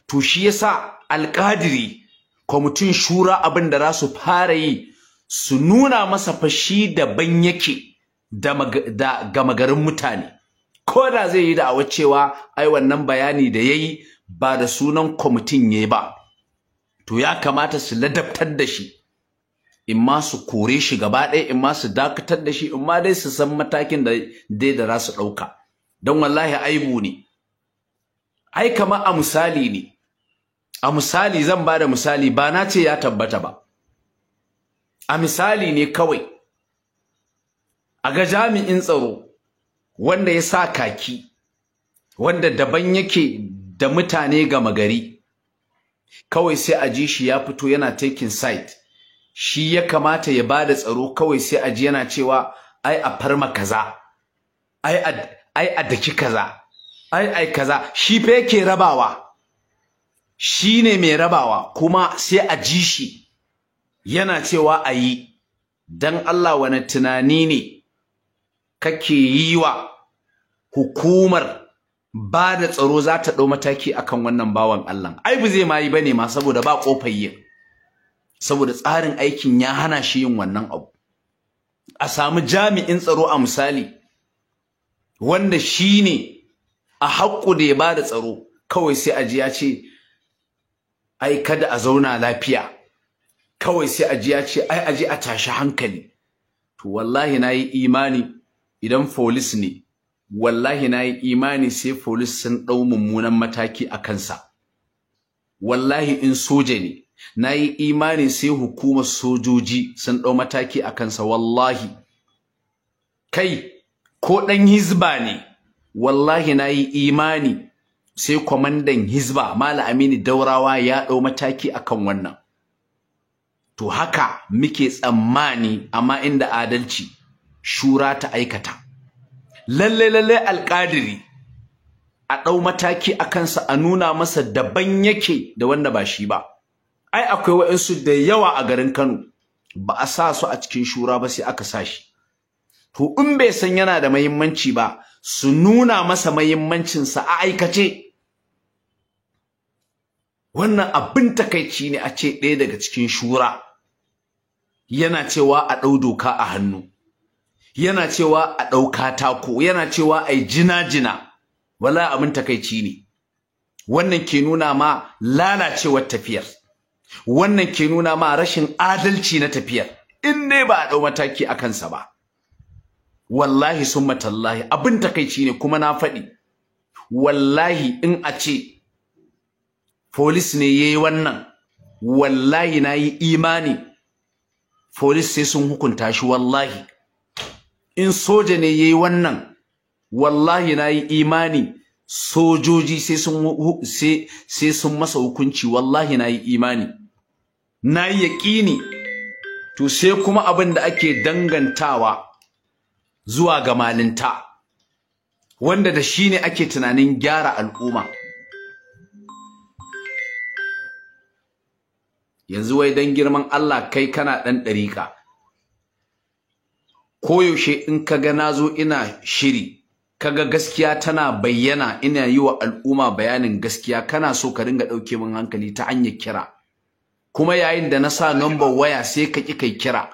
To shi yasa alƙadiri, kwamitin shura, abin da za su fara yi, su nuna masa fashi daban yake da gama garin mutane. Ko da zai yi da'awar cewa ai wannan bayani da yayi ba da sunan kwamitin yayi ba, to ya kamata su ladabtar da shi, in ma su kore shi gaba ɗaya, in ma su dakatar da shi, in ma dai su san matakin da za su ɗauka. Don wallahi aibu ne. Ai kamar a misali ne. A misali, zan ba da misali, ba na ce ya tabbata ba. A misali ne kawai. A ga jami'in tsaro wanda ya sa kaki, wanda daban yake da mutane gama gari, kawai sai a ji shi ya fito yana taking side. Shi ya kamata ya bada tsaro, kawai sai a ji yana cewa ai a farma kaza, ai a daki kaza, ai kaza. Shi fa yake rabawa, shi ne mai rabawa, kuma sai a ji shi yana cewa a yi. Dan Allah, wani tunani ne kake yi wa hukumar ba da tsaro za ta ɗau mataki akan wannan bawan Allah. Ai ba zai ma yi bane ma saboda ba ƙofar yin. Saboda tsarin aikin ya hana shi yin wannan abu. A samu jami'in tsaro a misali wanda shi ne a haƙƙo da ya ba da tsaro, kawai sai a ji ya ce ai kada a zauna lafiya, kawai sai a ji ya ce ai aje a tashi hankali. To wallahi na yi imani idan folis ne, wallahi na yi imani sai folis sun ɗau mummunan mataki a kansa. Wallahi in soja ne, na yi imani sai hukumar sojoji sun ɗau mataki a kansa. Wallahi kai ko ɗan hizba ne, wallahi na yi imani sai kwamandan hizba Malam Aminu Daurawa ya ɗau mataki akan wannan. To haka muke tsammani, amma inda adalci shura ta aikata. Lalle alƙadiri a ɗau mataki a kansa, a nuna masa daban yake da wanda ba shi ba. Ai akwai waɗansu da yawa a garin Kano ba a sa su a cikin shura ba sai aka sa shi. To in bai san yana da muhimmanci ba, su nuna masa muhimmancinsa a aikace. Wannan abin takaici ne a ce ɗaya daga cikin shura yana cewa a ɗau doka a hannu, yana cewa a ɗau katako, yana cewa a yi jina-jina. Wallahi abin takaici ne. Wannan ke nuna ma lalacewar tafiyar. Wannan ke nuna ma rashin adalci na tafiyar. In ne ba a ɗau mataki a kansa ba. Wallahi summa tallahi abin takaici ne, kuma na faɗi. Wallahi in a ce police ne yayi wannan, wallahi na yi imani police sai sun hukunta shi. Wallahi in soja ne yayi wannan, wallahi na yi imani sojoji sai sun masa hukunci. Wallahi na yi imani, na yi yaƙini. To sai kuma abin da ake dangantawa zuwa ga malinta, wanda da shi ne ake tunanin gyara al'umma. Yanzu wai dan girman Allah, kai kana ɗan ɗariƙa, koyaushe in kaga nazo ina shiri, kaga gaskiya tana bayyana, ina yi wa al'umma bayanin gaskiya, kana so ka dinga ɗauke min hankali ta hanyar kira, kuma yayin da na sa number waya sai ka ƙi kai kira.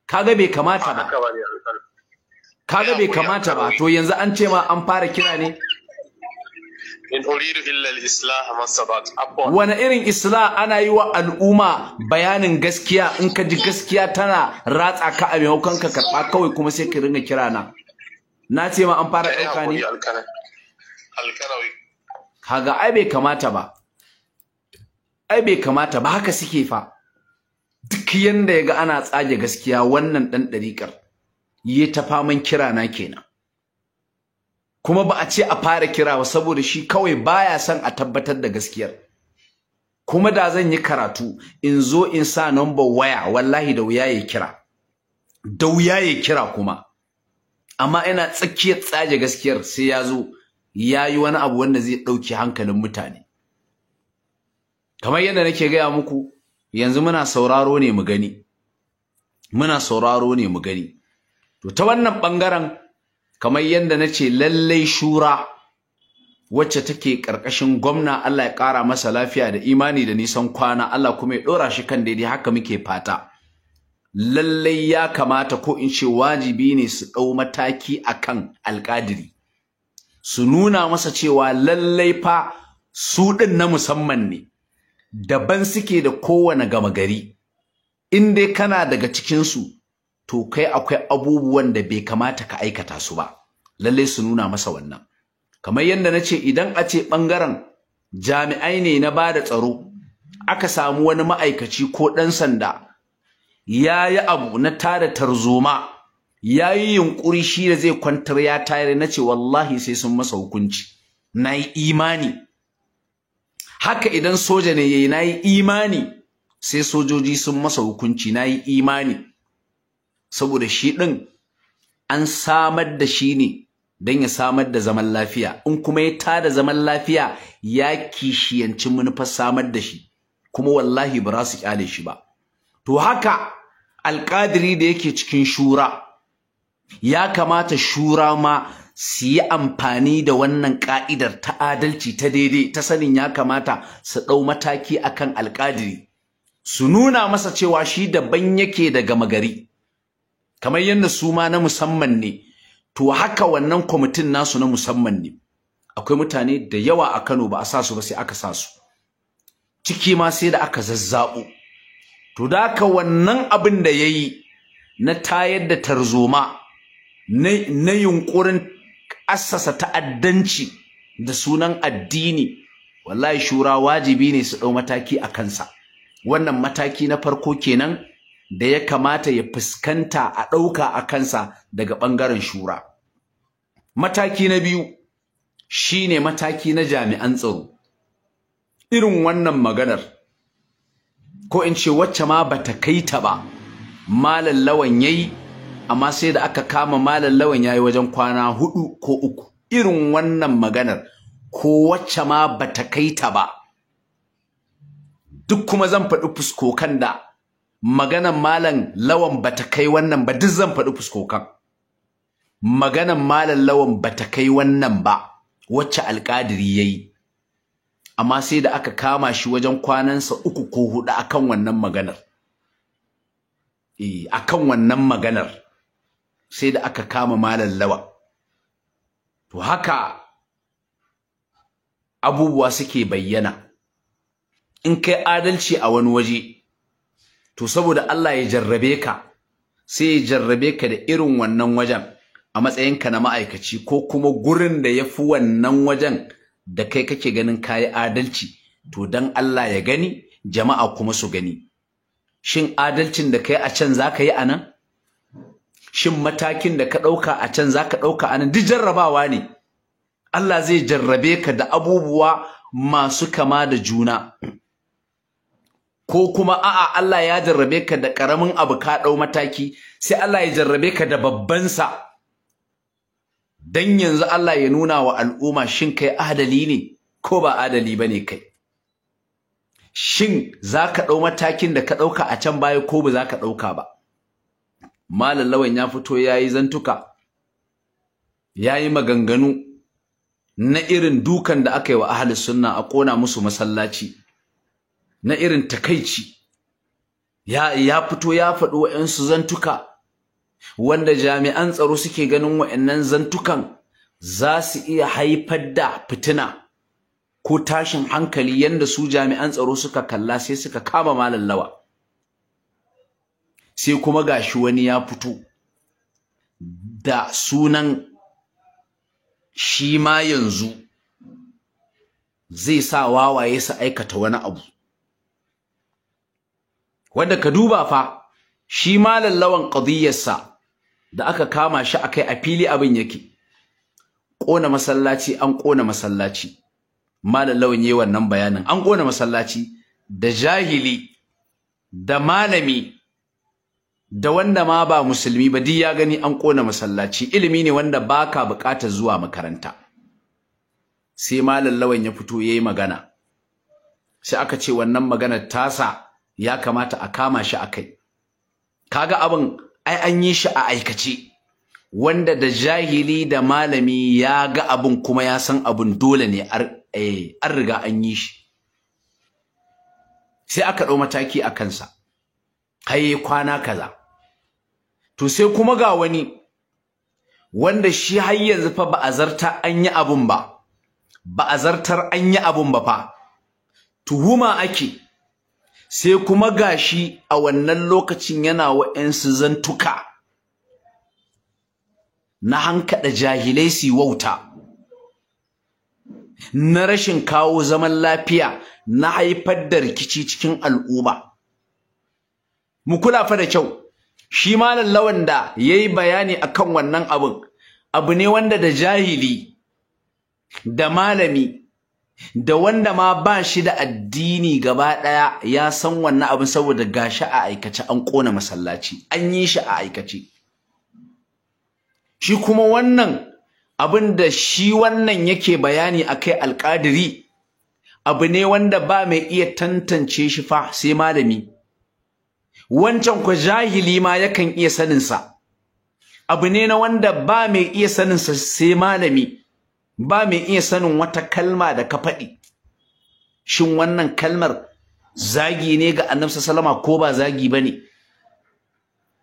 Kaga bai kamata ba. Kaga bai kamata ba. To yanzu an ce ma an fara kira ne. In uridu illa al-islah masabat. Wani irin islah? Ana yi wa al'umma bayanin gaskiya, in ka ji gaskiya tana ratsa ka a maimakon ka karɓa kawai kuma sai ka ringa kira na. Na ce ma an fara ɗauka ne. Kaga ai bai kamata ba. Ai bai kamata ba, haka suke fa. Duk yanda ya ga ana tsage gaskiya, wannan ɗan ɗariƙar yi ta faman kira na kenan. Kuma ba a ce a fara kira ba, saboda shi kawai baya son a tabbatar da gaskiyar. Kuma da zan yi karatu in zo in sa number waya, wallahi da wuya ya kira. Da wuya ya kira kuma. Amma ina tsakiyar tsaje gaskiyar sai ya zo ya yi wani abu wanda zai ɗauki hankalin mutane. Kamar yadda nake gaya muku, yanzu muna sauraro ne mu gani. Muna sauraro ne mu gani. To ta wannan ɓangaren, kamar yadda na ce, lallai shura wacce take ƙarƙashin gwamna, Allah ya ƙara masa lafiya da imani da nisan kwana, Allah kuma ya ɗora shi kan daidai, haka muke fata. Lallai ya kamata, ko in ce wajibi ne, su ɗau mataki akan alƙadiri, su nuna masa cewa lallai fa su ɗin na musamman ne, daban suke da kowane gama gari. In dai kana daga cikinsu, to kai akwai abubuwan da bai kamata ka aikata su ba. Lallai su nuna masa wannan. Kamar yadda na ce, idan a ce ɓangaren jami'ai ne na ba da tsaro, aka samu wani ma'aikaci ko ɗan sanda ya yi abu na tada tarzoma, ya yi yunƙuri shi da zai kwantar ya tayar, na ce wallahi sai sun masa hukunci. Na yi imani. Haka idan soja ne ya yi, na yi imani sai sojoji sun masa hukunci. Na yi imani. Saboda shi ɗin an samar da shi ne don ya samar da zaman lafiya. In kuma ya tada zaman lafiya, ya kishiyanci manufar samar da shi, kuma wallahi ba za su kyale shi ba. To haka alƙadiri da yake cikin shura, ya kamata shura ma su yi amfani da wannan ka'idar ta adalci ta daidai ta sanin ya kamata su ɗau mataki akan alƙadiri, su nuna masa cewa shi daban yake daga magari kamar yadda su ma na musamman ne. To haka wannan kwamitin nasu na musamman ne. Akwai mutane da yawa a Kano ba a sa su ba sai aka sa su, ciki ma sai da aka zazzabo. To da haka wannan abin da yayi na tayar da tarzoma na yunkurin assasa ta'addanci da sunan addini, wallahi shura wajibi ne su ɗau mataki a kansa. Wannan mataki na farko kenan da ya kamata ya fuskanta a ɗauka a kansa daga ɓangaren shura. Mataki na biyu shine mataki na jami'an tsaro. Irin wannan maganar, ko in ce wacce ma bata kai ta ba, Malam Lawan yayi, amma sai da aka kama Malam Lawan yayi wajen kwana 4 ko 3. Irin wannan maganar ko wacce ma bata kai ta ba, duk kuma zan faɗi fuskokan da maganar Malam Lawan bata kai wannan ba, duk zan faɗi fuskokan. Maganar Malam Lawan bata kai wannan ba wacce alƙadiri yayi, amma sai da aka kama shi wajen kwanansa 3 ko 4 akan wannan maganar. Akan wannan maganar sai da aka kama Malam Lawan. To haka abubuwa suke bayyana. In kai adalci a wani waje, to saboda Allah ya jarrabe ka, sai ya jarrabe ka da irin wannan wajen a matsayinka na ma'aikaci, ko kuma gurin da yafi wannan wajen da kai kake ganin kayi adalci, to dan Allah ya gani, jama'a kuma su gani. Shin adalcin da kai a can zaka yi anan? Shin matakin da ka ɗauka a can zaka ɗauka anan? Duk jarrabawa ne. Allah zai jarrabe ka da abubuwa masu kama da juna. Ko kuma a'a, Allah ya jarrabe ka da ƙaramin abu ka ɗau mataki, sai Allah ya jarrabe ka da babban sa. Dan yanzu Allah ya nuna wa al'umma shin kai adali ne ko ba adali bane kai. Shin zaka ɗau matakin da ka ɗauka a can baya ko ba zaka ɗauka ba. Malam Lawan ya fito yayi zantuka, yayi maganganu na irin dukan da aka yi wa ahli sunna a ƙona musu masallaci, na irin takaici. Ya fito ya faɗi wa'ansu zantuka wanda jami'an tsaro suke ganin wa'annan zantukan za su iya haifar da fitina ko tashin hankali, yanda su jami'an tsaro suka kalla sai suka kama Malam Lawan. Sai kuma gashi wani ya fito da sunan shi ma yanzu zai sa wawaye su aikata wani abu, wanda ka duba fa shi Malam Lawan qadiyarsa da aka kama shi akai a fili abin yake. Ƙona masallaci, an ƙona masallaci. Malam Lawan yayi wannan bayanin, an ƙona masallaci, da jahili da malami da wanda ma ba musulmi ba duk ya gani an ƙona masallaci. Ilimi ne wanda baka buƙatar zuwa makaranta. Sai Malam Lawan ya fito yayi magana, sai aka ce wannan maganar tasa ya kamata a kama shi akai. Kaga abin ai an yi shi a aikace, wanda da jahili da malami ya ga abin kuma ya san abin dole ne, an riga an yi shi. Sai aka ɗau mataki a kansa, haye kwana kaza. To sai kuma ga wani wanda shi har yanzu fa ba a zartar an yi abun ba, ba a zartar an yi abun ba fa, tuhuma ake. Sai kuma gashi a wannan lokacin yana wa'ansu zantuka na hankada jahilai su wauta, na rashin kawo zaman lafiya, na haifar da rikici cikin al'umma. Mu kula fa da kyau, shi Malam Lawan da yayi bayani akan wannan abun, abu ne wanda da jahili da malami da wanda ma ba shi da addini gaba ɗaya ya san wannan abin, saboda gashi a aikace an ƙona masallaci, an yi shi a aikace. Shi kuma wannan abin da shi wannan yake bayani akai alƙadiri, abu ne wanda ba mai iya tantance shi fa sai malami. Wancan kwa jahili ma yakan iya sanin sa, abu ne na wanda ba mai iya sanin sa sai malami, ba mai iya sanin wata kalma da ka faɗi shin wannan kalmar zagi ne ga Annabi sallama ko ba zagi bane,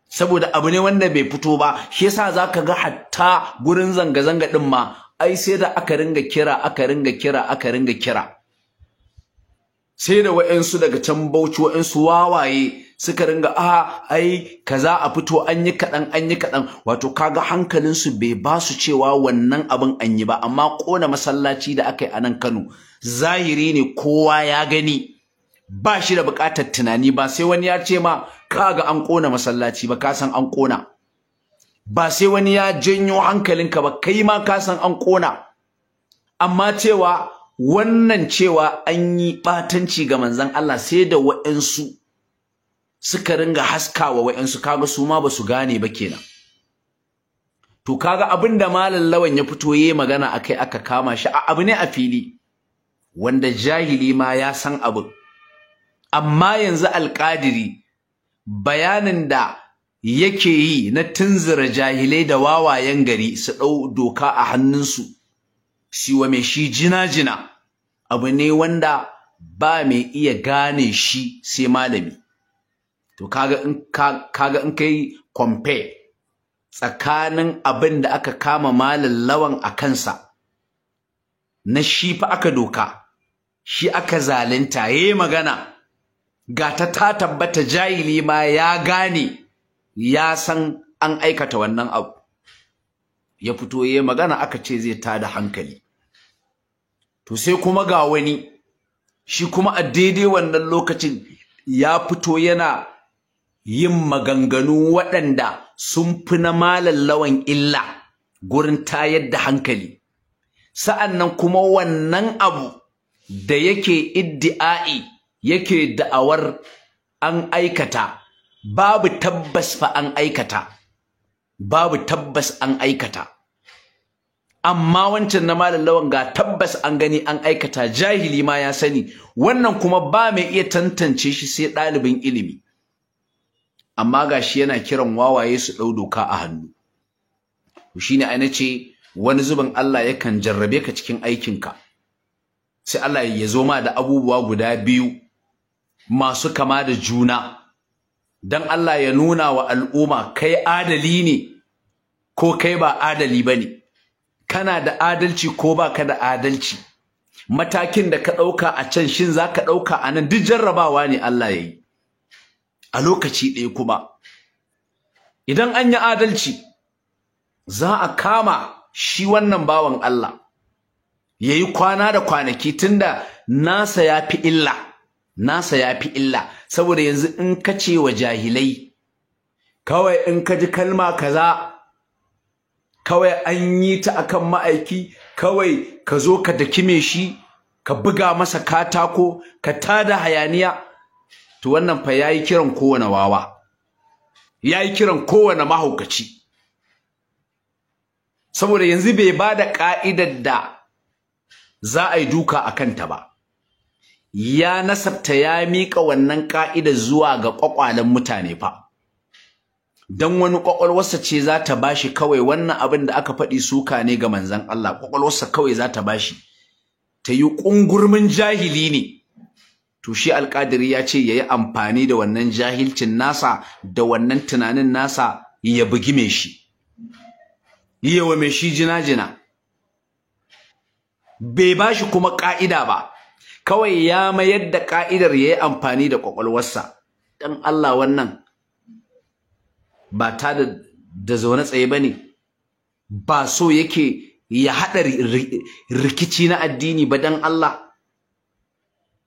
saboda abu ne wanda bai fito ba. Shi yasa zaka ga hatta gurin zanga-zanga din ma ai sai da aka ringa kira sai da wa'ansu daga can Bauchi wa'ansu wawaye suka ringa ai kaza a fito an yi kaɗan. Wato kaga hankalinsu bai ba su cewa wannan abin an yi ba, amma ƙona masallaci da aka yi a nan Kano zahiri ne, kowa ya gani, ba shi da buƙatar tunani. Ba sai wani ya ce ma kaga an ƙona masallaci ba, ka san an ƙona. Ba sai wani ya janyo hankalinka ba, kai ma ka san an ƙona. Amma cewa wannan cewa an yi ɓatanci ga manzon Allah sai da wa'ansu suka ringa haskawa wa'ansu, kaga su ma ba su gane ba kenan. To kaga abin da Malam Lawan ya fito yayi magana akai aka kama shi, abu ne a fili wanda jahili ma ya san abin. Amma yanzu Alƙadiri bayanin da yake yi na tunzura jahilai da wawayen gari su ɗau doka a hannunsu, siwa mai shi jina-jina, abu ne wanda ba mai iya gane shi sai malami. To kaga in kai compare tsakanin abin da aka kama Malam Lawan a kansa, na shi fa aka doka, shi aka zalunta, yayi magana ga ta tabbata jahili ma ya gane, ya san an aikata wannan abu, ya fito yayi magana aka ce zai tada hankali. To sai kuma ga wani shi kuma a daidai wannan lokacin ya fito yana yin maganganu waɗanda sun fi na Malam Lawan illa gurin tayar da hankali. Sa'annan kuma wannan abu da yake iddi'ai, yake da'awar an aikata, babu tabbas fa an aikata, babu tabbas an aikata. Amma wancan na Malam Lawan ga tabbas an gani an aikata, jahili ma ya sani, wannan kuma ba mai iya tantance shi sai ɗalibin ilimi. Amma gashi yana kiran wawaye su ɗau doka a hannu. To shine ai nace wani zubin Allah yakan jarrabe ka cikin aikinka, sai Allah ya zo ma da abubuwa guda biyu masu kama da juna, dan Allah ya nuna wa al'umma kai adali ne ko kai ba adali bane, kana da adalci ko baka da adalci, matakin da ka ɗauka a can shin zaka ɗauka a nan, duk jarrabawa ne Allah ya yi a lokaci ɗaya. Kuma idan an yi adalci za a kama shi wannan bawan Allah ya yi kwana da kwanaki, tunda nasa ya fi illa, saboda yanzu in ka ce wa jahilai kawai in ka ji kalma kaza kawai an yi ta akan ma'aiki, kawai ka zo ka dakime shi, ka buga masa katako, ka tada hayaniya, to wannan fa yayi kiran kowane wawa, yayi kiran kowane mahaukaci, saboda yanzu bai bada ka'idar da za a yi duka a kanta ba, ya nasabta ya miƙa wannan ka'idar zuwa ga ƙwaƙwalen mutane fa. Dan wani kwakwalwarsa ce za ta bashi kawai wannan abin da aka faɗi suka ne ga manzon Allah, kwakwalwarsa kawai za ta bashi, ta yi ƙungurmin jahili ne. To shi Alƙadiri ya ce yayi amfani da wannan jahilcin nasa da wannan tunanin nasa ya bugi me shi, yawa me shi jina-jina. Bai bashi kuma ƙa'ida ba, kawai ya mayar da ƙa'idar yayi amfani da kwakwalwarsa. Dan Allah wannan ba ta da zaune tsaye bane, ba so yake ya haɗa rikici na addini ba dan Allah.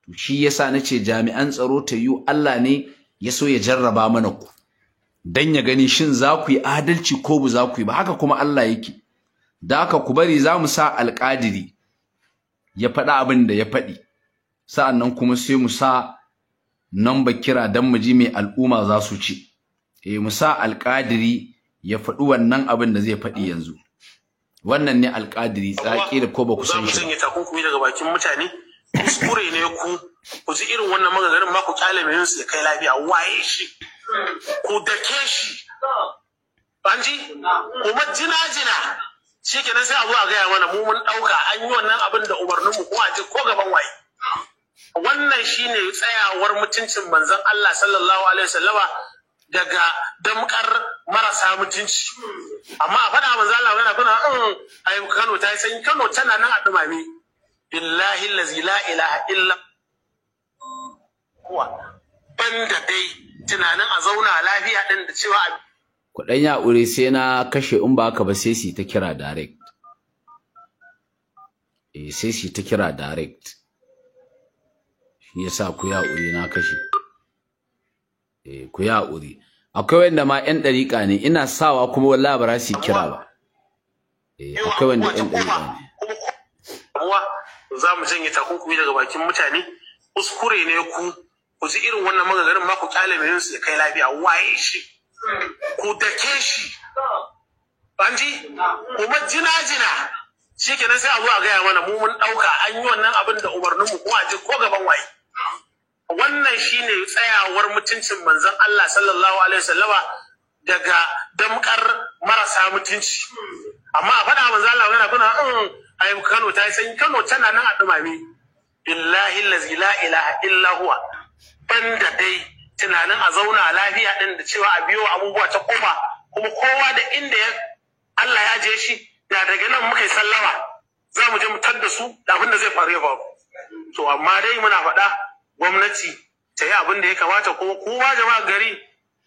To shi yasa nace jami'an tsaro ta yi Allah ne ya so ya jarraba mana ku, dan ya gani shin za ku yi adalci ko ba za ku yi ba. Haka kuma Allah yake. Da haka ku bari za mu sa Alƙadiri ya faɗa abin da ya faɗi, sa'annan kuma sai mu sa number kira dan mu ji me al'umma za su ce. Mu sa Alƙadiri ya faɗi wannan abin da zai faɗi yanzu. Wannan ne Alƙadiri, tsaki da ko ba ku san shi. Za mu sanya takunkumi daga bakin mutane, kuskure ne ku ji irin wannan maganganun ma ku kyale mai su ya kai lafiya, waye shi, ku dake shi, an ji kuma jina shikenan sai a zo a gaya mana mu mun dauka an yi wannan abin da umarnin mu ko a je ko gaban waye. Wannan shine tsayawar mutuncin manzon Allah sallallahu alaihi wasallama daga damkar marasa mutunci. Amma a faɗa manzon Allah yana kuna ai Kano ta yi sanyi, Kano tana nan a dumame. Billahi allazi la ilaha illa huwa. Banda dai tunanin a zauna lafiya din da cewa kuɗan yaƙuri sai na kashe, in ba haka ba sai su ta kira direct. Sai su ta kira direct. Shi yasa ku yaƙuri na kashe. Ku yaƙuri. Akwai wanda ma ƴan ɗariƙa ne, ina sawa kuma wallahi ba za su kira ba. Akwai wanda ƴan ɗariƙa ne. Kuma za mu janye takunkumi daga bakin mutane, kuskure ne ku ji irin wannan magagarin ma ku kyale mai yin su ya kai lafiya, waye shi. Ku dake shi, an ji kuma jina shi kenan sai a zo a gaya mana mu mun ɗauka an yi wannan abin da umarninmu ko a je ko gaban waye. Wannan shine tsayawar mutuncin manzon Allah sallallahu alaihi wasallama daga damkar marasa mutunci. Amma a faɗa manzon Allah yana kuna ai Kano ta yi sanyi, Kano tana nan a dumame. Billahi allazi la ilaha illa huwa. Banda dai tunanin a zauna lafiya din da cewa a biyo abubuwa ta kofa, kuma kowa da inda Allah ya je shi, da daga nan muka yi sallama za mu je mu tadda su da abin da zai faru ya faru. To amma dai muna faɗa gwamnati ta yi abin da ya kamata, kuma kowa jama'a gari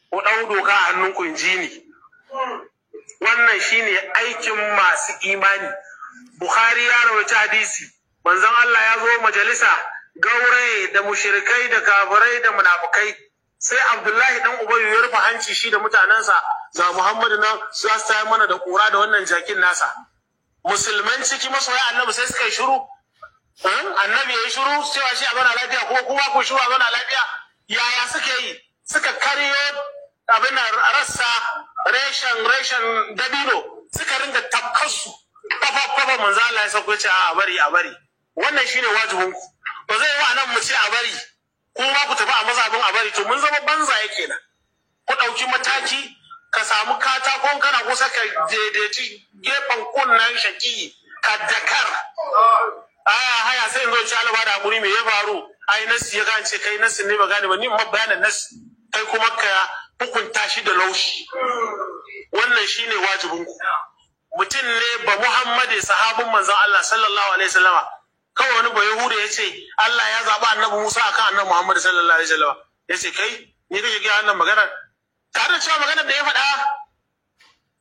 ko ɗau doka a hannunku in ji ni. Wannan shine aikin masu imani. Bukhari ya rawaita hadisi, manzon Allah ya zo majalisa gauraye da mushrikai da kafirai da munafukai, sai Abdullahi dan Ubayyu ya rufe hanci shi da mutanensa, ga Muhammadu nan za su tayar mana da kura da wannan jakin nasa. Musulman ciki masoya annabi sai suka yi shiru. Annabi ya yi shiru cewa shi a zauna lafiya, kuma kuma ku shiru a zauna lafiya. Yaya suka yi? Suka karyo abin rassa reshen dabino, suka ringa tafkarsu. Kafa manzo Allah ya sauko ce a bari. Wannan shine wajibinku. Ba zai yi nan mu ce a bari, kuma ku tafi a mazhabin a bari, to mun zama banzaye kenan. Ku ɗauki mataki, ka samu katakon kana kusa ka daidaici gefen kunnen shaki ka dakar. Haya sai in zo ci alaba da hakuri me ya faru? Ai nasi ya gane ce kai nasi ne ba gane ba, ni ma bayanan nasi kai kuma ka hukunta shi da laushi. Wannan shine wajibinku. Mutum ne ba Muhammadu sahabin manzon Allah sallallahu alaihi wasallama, kawai wani ba Yahuda ya ce Allah ya zaɓi annabi Musa akan annabi Muhammad sallallahu alaihi wasallama. Ya ce kai ni kake ga wannan maganar? Tare da cewa maganar da ya faɗa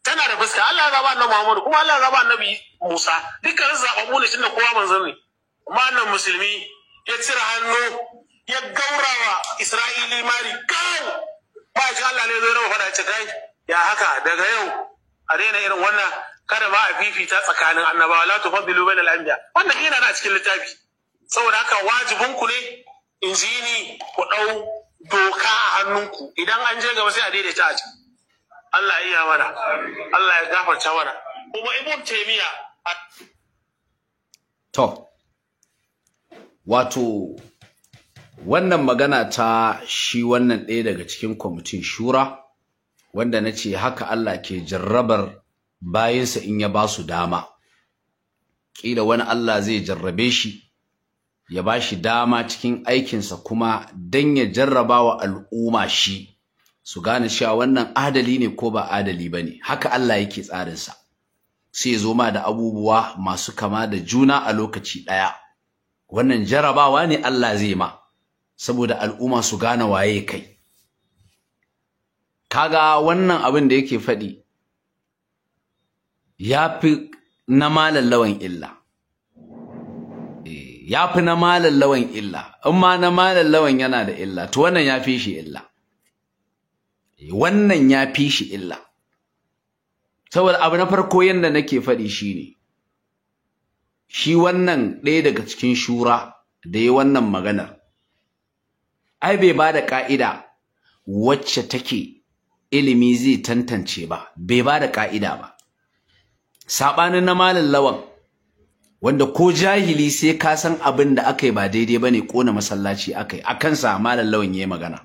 tana da fuska. Allah ya zaɓi annabi Muhammad kuma Allah ya zaɓi annabi Musa. Dukkan zaɓaɓɓu ne tunda kowa manzon ne. Amma annan musulmi ya cire hannu ya gaurawa Isra'ili mari gawo. Ba shi Allah ne zai raba faɗa ce kai ya haka daga yau a daina irin wannan, kada ma a fifita tsakanin annabawa, la tufaddilu bainal anbiya. Wannan yana na cikin littafi. Saboda haka wajibin ku ne in ji ni ku dau doka a hannunku, idan an je gaba sai a daidaita a ciki. Allah ya iya mana, Allah ya gafarta mana. Kuma Ibn Taymiyyah to wato wannan magana ta shi wannan ɗaya daga cikin kwamitin shura, wanda na ce haka Allah ke jarrabar bayansa in ya ba su dama. Ƙila wani Allah zai jarrabe shi, ya ba shi dama cikin aikinsa kuma don ya jarraba wa al'umma shi, su gane cewa wannan adali ne ko ba adali ba ne. Haka Allah yake tsarinsa. Sai zo ma da abubuwa masu kama da juna a lokaci ɗaya. Wannan jarrabawa ne Allah zai ma, saboda al'umma su gane waye kai. Kaga wannan abin da yake faɗi ya fi na malam lawan illa. Ya fi na malam lawan illa. In ma na malam lawan yana da illa, to wannan ya fi shi illa. Wannan ya fi shi illa. Saboda abu na farko yanda nake faɗi shine, shi wannan ɗaya daga cikin shura da ya wannan maganar, ai bai ba da ƙa'ida wacce take ilimi zai tantance ba, bai ba da ƙa'ida ba. Saɓanin na malam lawan, wanda ko jahili sai ka san abin da aka yi ba daidai ba ne, ƙona masallaci aka yi, a kansa malam lawan ya yi magana.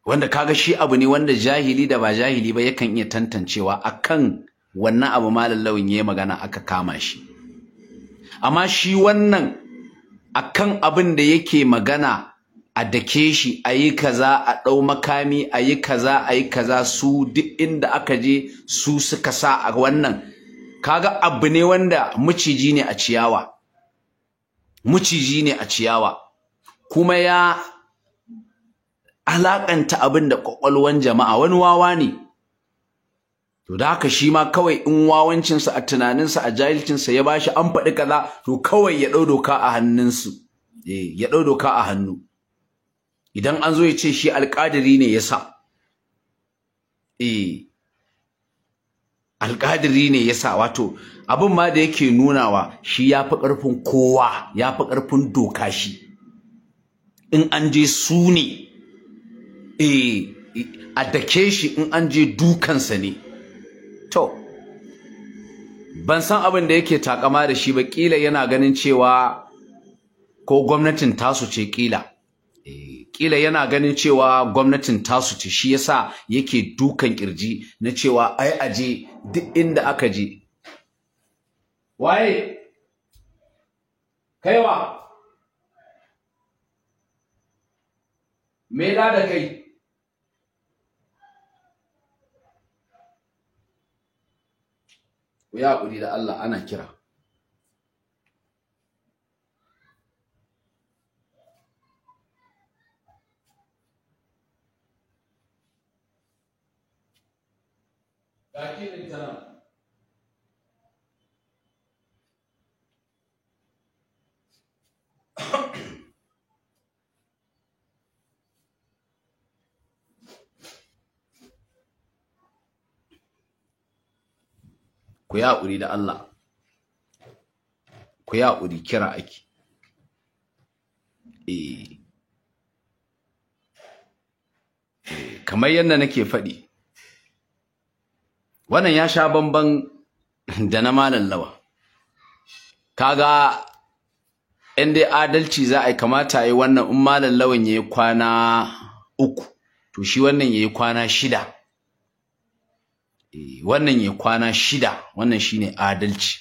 wanda kaga shi abu ne wanda jahili da ba jahili ba yakan iya tantancewa akan wannan abu malam lawan yayi magana aka kama shi. Amma shi wannan akan abin da yake magana a dake shi, a yi kaza, a ɗau makami, a yi kaza, su duk inda aka je su suka sa a wannan. Kaga abu ne wanda maciji ne a ciyawa. Maciji ne a ciyawa. Kuma ya alakanta abin da kwakwalwan jama'a, wani wawa ne. To da haka shi ma kawai in wawancinsa a tunaninsa a jahilcinsa ya bashi an faɗi kaza, to kawai ya ɗau doka a hannunsu. Ya ɗau doka a hannu. Idan an zo ya ce shi alƙadiri ne ya sa. Alƙadiri ne ya sa, wato abin ma da yake nunawa shi ya fi ƙarfin kowa, ya fi ƙarfin doka shi. In an je su ne, a dake shi in an je dukansa ne. To, ban san abin da yake takama da shi ba, ƙila yana ganin cewa ko gwamnatin tasu ce ƙila. Ƙila yana ganin cewa gwamnatin tasu ce, shi yasa yake dukan kirji na cewa ai aje duk inda aka je. Waye? Kaiwa? Me da kai? Ku yi haƙuri da Allah, ana kira. Ga kiɗin ta nan. Ku yi haƙuri da Allah, ku yi haƙuri, kira ake. Kamar yadda nake faɗi, wannan ya sha bamban da na malam lawa. Kaga in dai adalci za a yi, kamata yi wannan in malam lawan ya yi kwana 3, to shi wannan ya yi kwana 6. Wannan ya kwana 6, wannan shine adalci.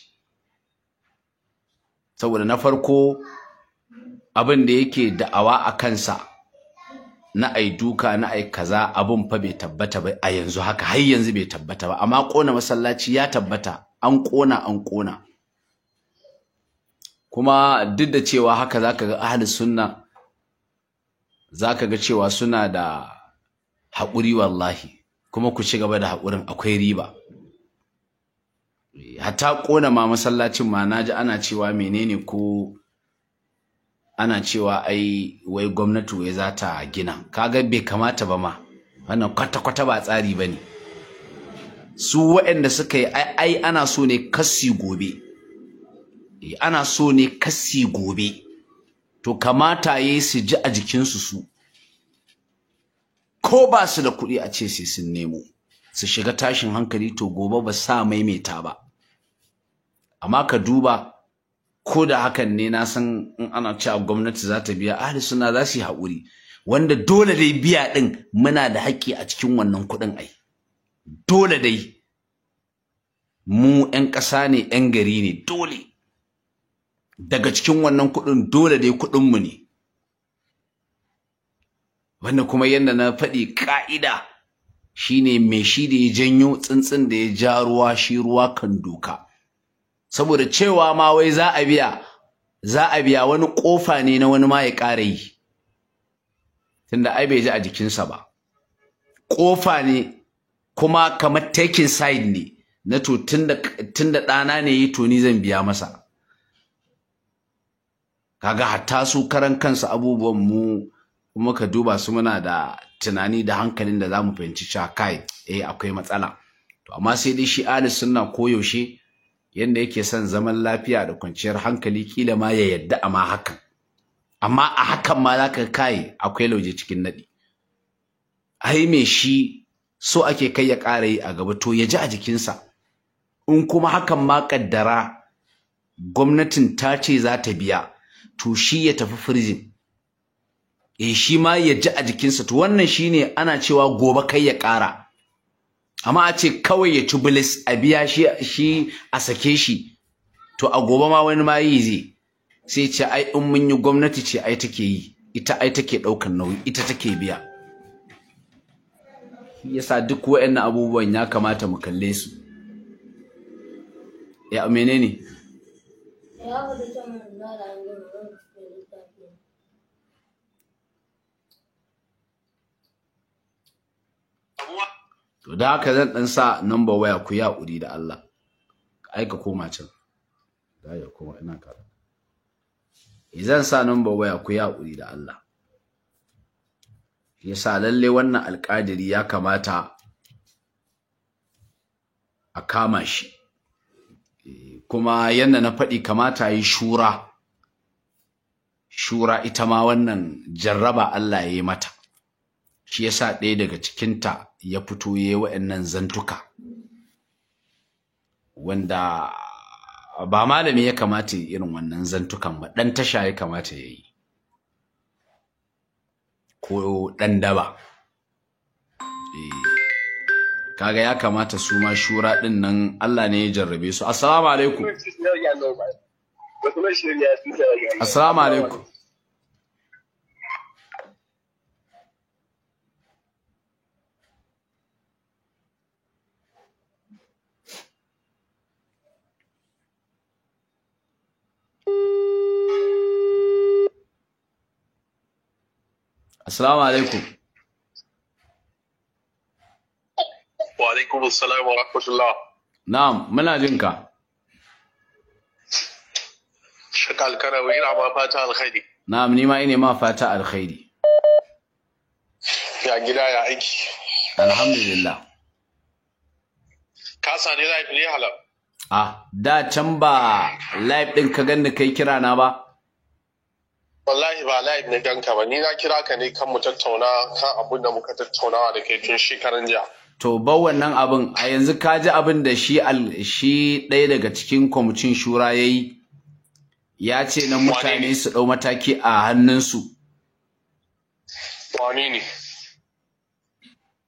Saboda na farko abin da yake da'awa a kansa na ai duka na ai kaza, abin fa bai tabbata ba a yanzu haka, har yanzu bai tabbata ba. Amma kona masallaci ya tabbata, an kona. Kuma duk da cewa haka zaka ga ahli sunna, zaka ga cewa suna da haƙuri wallahi. Kuma ku ci gaba da haƙurin, akwai riba. Hatta ƙona ma masallacin ma naji ana cewa menene, ko ana cewa ai wai gwamnati wai za ta gina. Kaga bai kamata ba ma, wannan kwata-kwata ba tsari ba ne. Su waɗanda suka yi ai ana so ne kasi gobe. Ana so ne kasi gobe. To kamata yayi su ji a jikinsu su. Ko ba su da kuɗi a ce sai sun nemo, su shiga tashin hankali, to gobe ba sa maimaita ba. Amma ka duba, ko da hakan ne na san in ana cewa gwamnati za ta biya, ahli sunna za su yi haƙuri, wanda dole dai biya ɗin muna da haƙƙi a cikin wannan kuɗin ai. Dole dai mu 'yan ƙasa ne, 'yan gari ne, dole daga cikin wannan kuɗin dole dai kuɗinmu ne. Wannan kuma yadda na faɗi ƙa'ida shine mai shi da ya janyo tsuntsun da ya ja ruwa, shi ruwa kan doka. Saboda cewa ma wai za a biya wani ƙofa ne na wani ma ya ƙara yi, tunda ai bai ji a jikinsa ba. Ƙofa ne kuma kamar taking side ne na to tunda ɗana ne yi, to ni zan biya masa. Kaga hatta su karan kansu abubuwan mu kuma ka duba su, muna da tunani da hankalin da zamu fahimci cewa kai akwai matsala. To amma sai dai shi ahli sunna koyaushe yanda yake son zaman lafiya da kwanciyar hankali, kila ma ya yadda a ma hakan. Amma a hakan ma zaka kai akwai lauje cikin nadi. Ai me shi so ake kai ya ƙara yi a gaba, to ya ji a jikinsa. In kuma hakan ma kaddara gwamnatin ta ce za ta biya, to shi ya tafi firjin. shi ma ya ji a jikinsa, to wannan shine ana cewa gobe kai ya ƙara. Amma a ce kawai ya ci bilis a biya shi a sake shi, to a gobe ma wani ma yi zai sai ce ai in mun yi gwamnati ce ai take yi, ita ai take ɗaukar nauyi, ita take biya. Yasa duk waɗannan abubuwan ya kamata mu kalle su. Ya menene? To da haka zan dan sa number waya ku ya uri da Allah. Ai ka koma can. Da ya koma ina ka. Zan sa number waya ku ya uri da Allah. Yasa lalle wannan alƙadiri ya kamata a kama shi. Kuma yanda na faɗi kamata yi shura. Shura ita ma wannan jarraba Allah ya yi mata. Shi yasa ɗaya daga cikinta ya fito yayi waɗannan zantuka wanda ba malami ya kamata irin wannan zantukan ba, dan tasha ya kamata yayi ko dan daba. Kaga ya kamata su ma shura din nan Allah ne ya jarrabe su. Assalamu alaikum. Assalamu alaikum. Assalamu alaikum. Wa alaikum assalam wa rahmatullah. Na'am, muna jin ka. Shakal Karawi ina ma fata alkhairi. Na'am, ni ma ina ma fata alkhairi. Ya gida ya aiki. Alhamdulillah. Ka sani live ne halal. Da can ba live din ka ganni kai kira na ba? Wallahi ba live ne ganka ba, ni na kira ka ne kan mu tattauna kan abin da muka tattaunawa da kai tun shekaran jiya. To ba wannan abin a yanzu ka ji abin da shi ɗaya daga cikin kwamitin shura yayi, ya ce na mutane su ɗau mataki a hannunsu. Wani ne?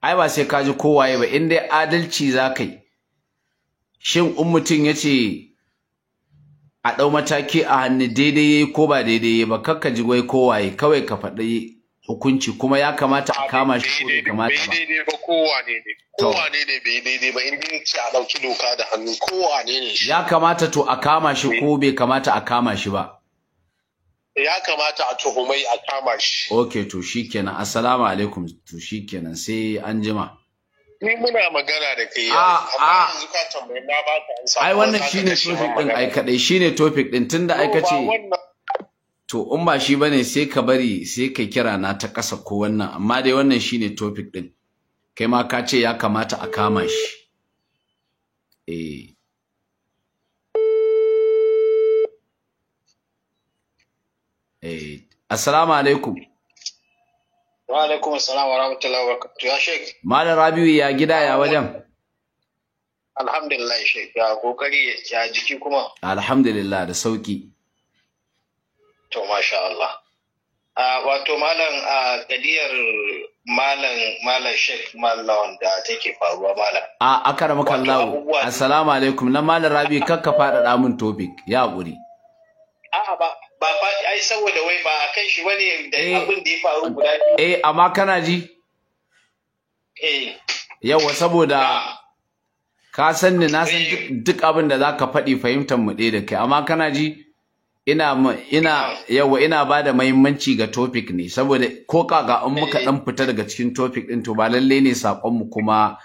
Ai ba sai ka ji kowaye ba, in dai adalci za ka yi. Shin in mutum ya ce a ɗau mataki a hannu daidai yayi ko ba daidai yayi ba, kakka ji wai kowaye, kawai ka faɗi hukunci, kuma ya kamata a kama shi ko bai kamata ba. Daidai ba kowane ne. Kowane ne bai daidai ba, in dai ce a ɗauki doka da hannu kowane ne shi. Ya kamata to a kama shi ko bai kamata a kama shi ba? Ya kamata a tuhumai a kama shi. Okay, to shikenan. Assalamu alaikum. To shikenan sai an jima. Ni muna magana da kai amma yanzu ka tambayi na ba ka ansa. Ai wannan shine topic din ai kadai, shine topic din tunda ai kace. To in ba shi bane sai ka bari sai ka kira na ta kasa ko wannan, amma dai wannan shine topic din. Kai ma ka ce ya kamata a kama shi. Assalamu alaikum. Wa alaikum assalam wa rahmatullahi wa barakatuh. Ya Sheikh. Malam Rabiu ya gida ya wajen? Alhamdulillah Sheikh. Ya kokari ya jiki kuma? Alhamdulillah da sauki. To masha Allah. Wato malam kadiyar malam Sheikh Mallawan da take faruwa malam. Akaramaka Allah. Assalamu alaikum. Na Malam Rabiu kakka faɗaɗa min topic. Ya haƙuri. Ba ai saboda wai ba a kan shi bane da abin da ya faru guda biyu. Amma kana ji? Yawa saboda ka san ni na san duk abin da zaka faɗi fahimtar mu ɗaya da kai, amma kana ji ina ba da muhimmanci ga topic ne, saboda ko kaga in muka dan fita daga cikin topic din to ba lalle ne sakon mu kuma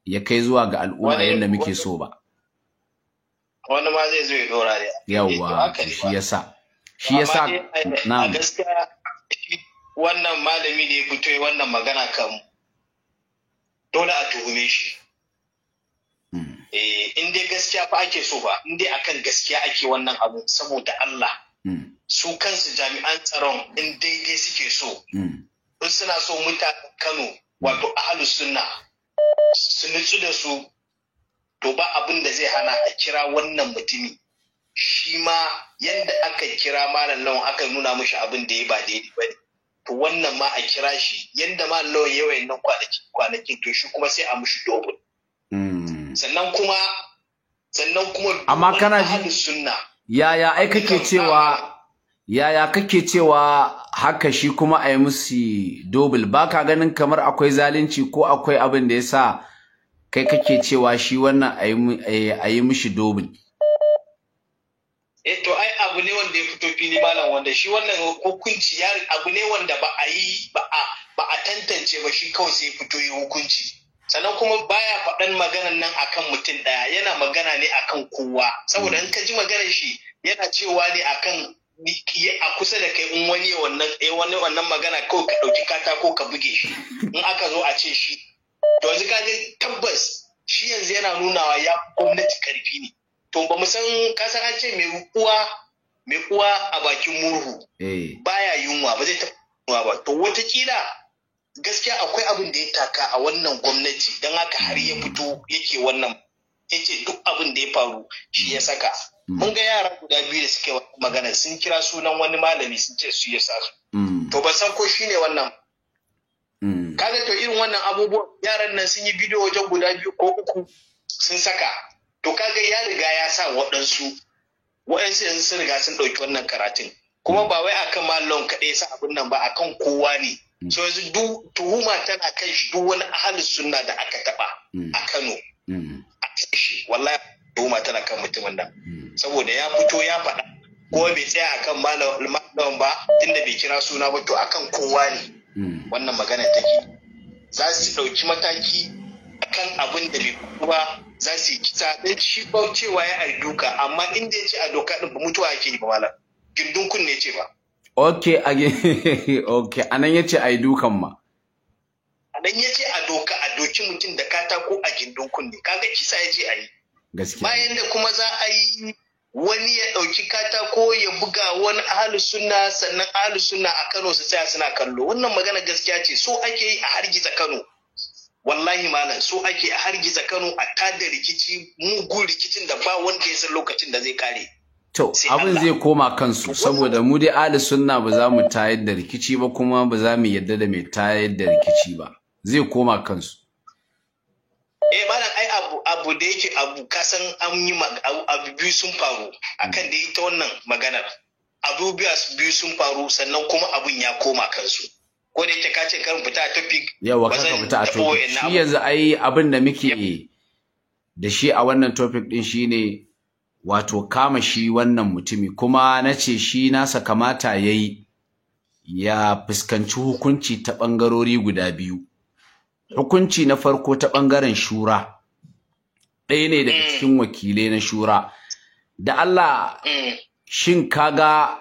ya kai zuwa ga al'umma yadda muke so ba. Wani ma zai zo ya dora da. Yawa shi yasa na'am. Gaskiya wannan malami da ya fito wannan magana kan dole a tuhume shi. In dai gaskiya fa ake so ba, in dai akan gaskiya ake wannan abu saboda Allah. Su kansu jami'an tsaron in daidai suke so. In suna so mutanen Kano wato ahlus sunna su nutsu da su, to ba abin da zai hana a kira wannan mutumi. Shi ma yanda aka kira Malam Lawan aka nuna mishi abin da ya ba daidai ba ne. to wannan ma a kira shi yanda ma lawan yawan nan kwanakin to shi kuma sai a mushi double. Sannan kuma amma kana ji sunna yaya kake cewa haka shi kuma a yi musu double, baka ganin kamar akwai zalunci ko akwai abin da yasa kai kake cewa shi wannan a yi mishi double? To ai abu ne wanda ya fito fili malam, wanda shi wannan hukunci abu ne wanda ba a tantance ba, shi kawai sai ya fito yi hukunci. Sannan kuma baya faɗan maganan nan akan mutum ɗaya, yana magana ne akan kowa. Saboda in ka ji maganar shi yana cewa ne akan a kusa da kai, in wani wannan magana kawai ka ɗauki katako ka buge shi. In aka zo a ce shi, to yanzu ka ga tabbas shi yanzu yana nunawa ya gwamnati karfi ne. To ba mu san, ka san an ce mai uwa a bakin murhu baya yunwa, ba zai taɓa yunwa ba. To watakila gaskiya akwai abin da ya taka a wannan gwamnati, don haka har ya fito yake wannan, yace duk abin da ya faru shi ya saka. Mun ga yara guda biyu da suke magana sun kira sunan wani malami sun ce su ya sa su. To ban san ko shine wannan. Kaga to irin wannan abubuwan yaran nan sun yi bidiyo wajen guda biyu ko uku sun saka. To kaga ya riga ya sa waɗansu yanzu sun riga sun ɗauki wannan karatun. Kuma ba wai akan malon kaɗai sa abin nan ba, akan kowa ne. So yanzu tuhuma tana kan shi, duk wani ahalin sunna da aka taɓa a Kano. A kan shi wallahi tuhuma tana kan mutumin nan. Saboda ya fito ya faɗa, ko bai tsaya akan malon ba tunda bai kira suna ba, to akan kowa ne wannan magana take. Za su ɗauki mataki akan abin da bai ba, za su yi kisa ɗin shi ba cewa ya ai duka, amma inda ya ce a doka ɗin ba mutuwa ake yi ba malam, gindin kunne ce ba. Okay, anan ya ce ai dukan ma. Anan ya ce a doka a doki mutum da katako a gindin kunne, kaga kisa ya ce a yi. Gaskiya. Bayan da kuma za a yi wani ya ɗauki katako ya buga wani ahlus sunna, sannan ahlus sunna a Kano su tsaya suna kallo. Wannan magana gaskiya ce, so ake yi a hargitsa Kano. Wallahi malam, so ake a hargitsa Kano, a tada rikici, mugun rikicin da ba wanda ya san lokacin da zai kare. To abin zai koma kansu, saboda mu dai ahlus sunna ba za mu tayar da rikici ba, kuma ba za mu yadda da mai tayar da rikici ba. Zai koma kansu. Malam ai abu da yake abu kasan an yi abu biyu sun faru akan da ita wannan maganar. Abu biyu sun faru, sannan kuma abun ya koma kansu. Ko da yake ka ce kan fita a topic. Yawa ka fita a topic. Shi yanzu ai abin da muke da shi a wannan topic din shine wato kama shi wannan mutumi, kuma nace shi nasa kamata yayi ya fuskanci hukunci ta bangarori guda biyu. Hukunci na farko ta ɓangaren shura, ɗaya ne daga cikin wakilai na shura. Da Allah, shin kaga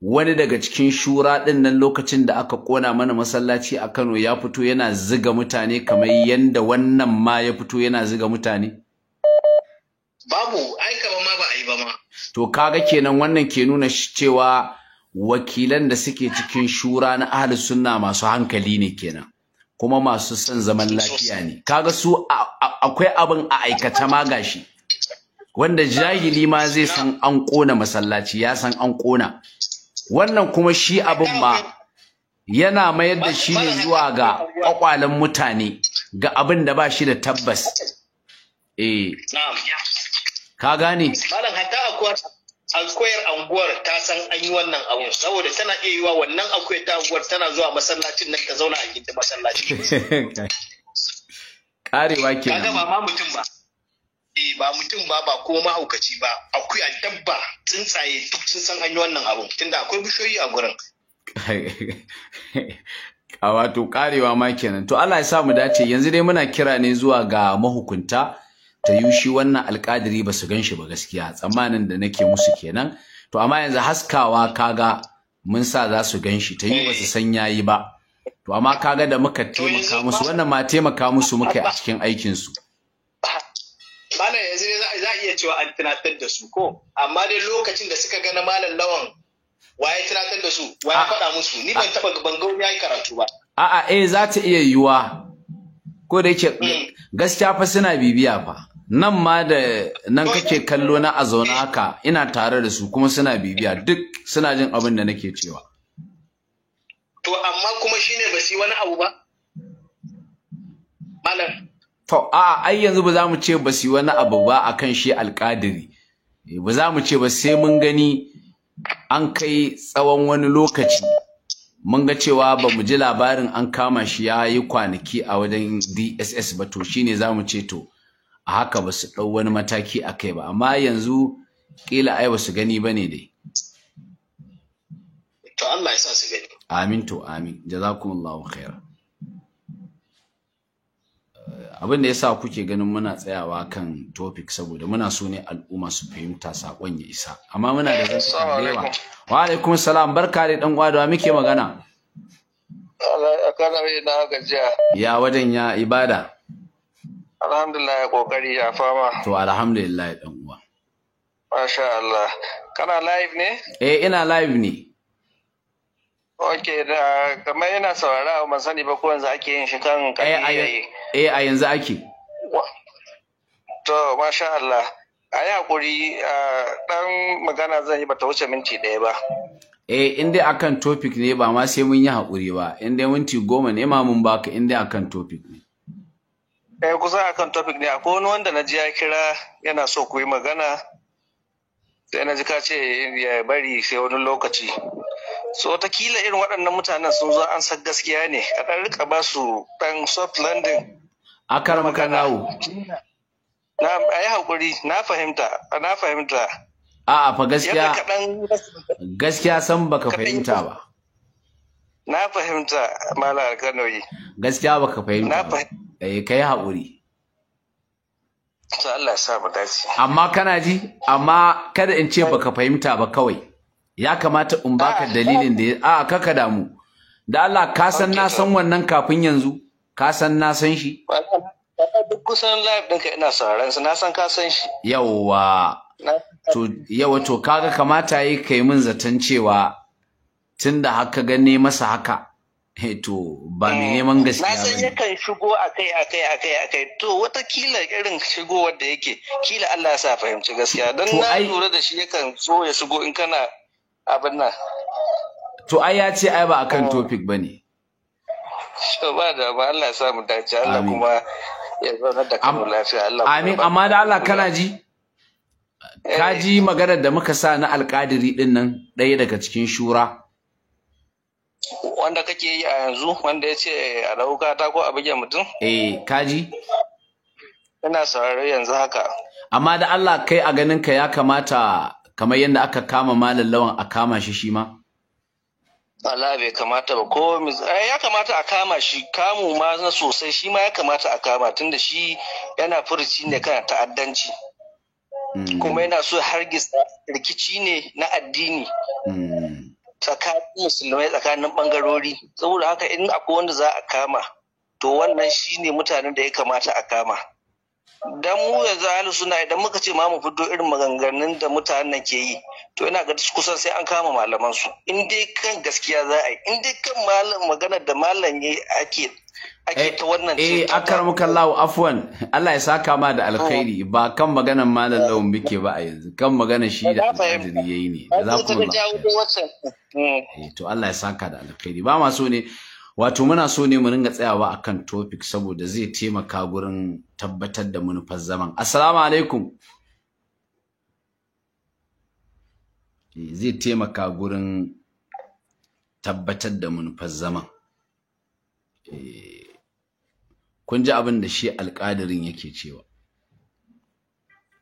wani daga cikin shura ɗin nan lokacin da aka ƙona mana masallaci a Kano ya fito yana ziga mutane kamar yanda wannan ma ya fito yana ziga mutane? Babu, ai kama ma ba a yi ba ma. To kaga kenan wannan ke nuna cewa wakilan da suke cikin shura na ahlus sunna masu hankali ne kenan. Kuma masu son zaman lafiya ne. Kaga su akwai abin a aikata ma gashi, wanda jahili ma zai san an ƙona masallaci, ya san an ƙona. Wannan kuma shi abin ma yana mayar da shi ne zuwa ga ƙwaƙwalen mutane, ga abin da ba shi da tabbas. Ka gane? Malam hatta akwayar anguwar ta san an yi wannan abun, saboda tana iya yiwa wannan akwai ta anguwar tana zuwa masallacin nan ta zauna a gindin masallaci. Karewa ke kaga ba ma mutum ba. Ba mutum ba kuma mahaukaci ba, akwai a dabba, tsuntsaye duk sun san an yi wannan abun, tunda akwai bishiyoyi a gurin. A wato karewa ma kenan. To Allah ya sa mu dace. Yanzu dai muna kira ne zuwa ga mahukunta, ta yi shi wannan alƙadiri ba su gan shi ba gaskiya, tsammanin da nake musu kenan. To amma yanzu haskawa kaga mun sa za su gan shi, ta yi ba su san yayi ba. To amma kaga da muka taimaka musu, wannan ma taimaka musu muka a cikin aikinsu. Malam yanzu za a iya cewa an tunatar da su ko, amma dai lokacin da suka gana Malam Lawan waye tunatar da su, waye faɗa musu, ni ban taɓa bangon ya yi karatu ba. A'a za ta iya yiwuwa, ko da yake gaskiya fa suna bibiya fa. Nan ma da nan kake kallo na a zaune haka ina tare da su kuma suna bibiya, duk suna jin abin da nake cewa. To amma kuma shine ba su yi wani abu ba? Malam. To ai yanzu ba za mu ce ba su yi wani abu ba akan shi alƙadiri. Ba za mu ce ba sai mun gani an kai tsawon wani lokaci. Mun ga cewa ba mu ji labarin an kama shi ya yi kwanaki a wajen DSS ba, to shine za mu ce to a haka ba su ɗau wani mataki a kai ba. Amma yanzu ƙila ai ba su gani ba ne dai. To Allah ya sa su gani. Amin to amin. Jazakumullahu khaira. Abin da yasa kuke ganin muna tsayawa kan topic saboda muna so ne al'umma su fahimta sakon ya isa. Amma muna da zan da yawa. Wa alaikum salam, barka da dan uwa da muke magana. Allah kana na gajiya. Ya wajen ya ibada. Alhamdulillah ya kokari ya fama. To alhamdulillah dan uwa. Masha Allah. Kana live ne? Ina live ne. Okay, da kamar yana saurara ban sani ba ko yanzu ake yin shi kan kadiyayi. A yanzu ake. To masha Allah. Ayi hakuri dan magana zan yi bata wuce minti 1 ba. In dai akan topic ne ba ma sai mun yi hakuri ba. In dai minti 10 ne ma mun baka in dai akan topic ne. Kusa akan topic ne akwai wani wanda na ji ya kira yana so ku yi magana. Sai na ji ka ce ya bari sai wani lokaci. So watakila irin waɗannan mutanen sun zo an san gaskiya ne, a ɗan rika ba su ɗan soft landing. A karmaka nawo. A yi haƙuri, na fahimta. A'a fa gaskiya san baka fahimta ba. Na fahimta Malam Alkanoyi. Gaskiya baka fahimta ba. Kai haƙuri. To Allah ya sa mu dace. Amma kana ji? Amma kada in ce baka fahimta ba kawai. Ya kamata in baka dalilin da kaka damu. Da Allah ka san na san wannan kafin yanzu? Ka san na san shi? Duk kusan live ɗinka ina sauraron sa, na san ka san shi. Yawwa. To kaga kamata yi kai min zaton cewa tunda haka gane masa haka. To ba mai neman gaskiya ba. Na san yakan shigo akai. To watakila irin shigowar da yake, kila Allah ya sa fahimci gaskiya. Don na lura da shi yakan so ya shigo in kana abin nan. To ai ya ce ai ba akan topic bane. Ba da ba, Allah ya sa mu dace, Allah kuma ya zauna da kanu lafiya, Allah. Amin. Amma da Allah kana ji? Ka ji maganar da muka sa na alƙadiri din nan ɗaya daga cikin shura? Wanda kake yi a yanzu, wanda ya ce a ɗauka ta ko a buge mutum? Ka ji? Ina saurari yanzu haka. Amma da Allah kai a ganin ka ya kamata kamar yadda aka kama Malam Lawan a kama shi ma? Allah bai kamata ba, ko ya kamata a kama shi, kamu ma na sosai, shi ma ya kamata a kama tunda shi yana furuci ne kan ta'addanci. Kuma yana so hargitsa rikici ne na addini tsakanin musulmai, tsakanin bangarori. Saboda haka in akwai wanda za a kama, to wannan shine mutanen da ya kamata a kama. Dan mu yanzu ahlus sunna idan muka ce ma mu fito irin maganganun da mutanen ke yi, to ina ga kusan sai an kama malaman su. In dai kan gaskiya za a yi, in dai kan maganar da malam yayi ake ta wannan akarmukallahu afwan, Allah ya saka ma da alkhairi, ba kan maganar Malam Lawan muke ba a yanzu, kan maganar shi da alƙadiri yayi ne. To Allah ya saka da alkhairi. Ba ma so ne, wato muna so ne mu ringa tsayawa akan topic saboda zai taimaka gurin tabbatar da manufar zaman. Assalamu alaikum. Zai taimaka gurin tabbatar da manufar zaman. Kun ji abin da shi alƙadirin yake cewa.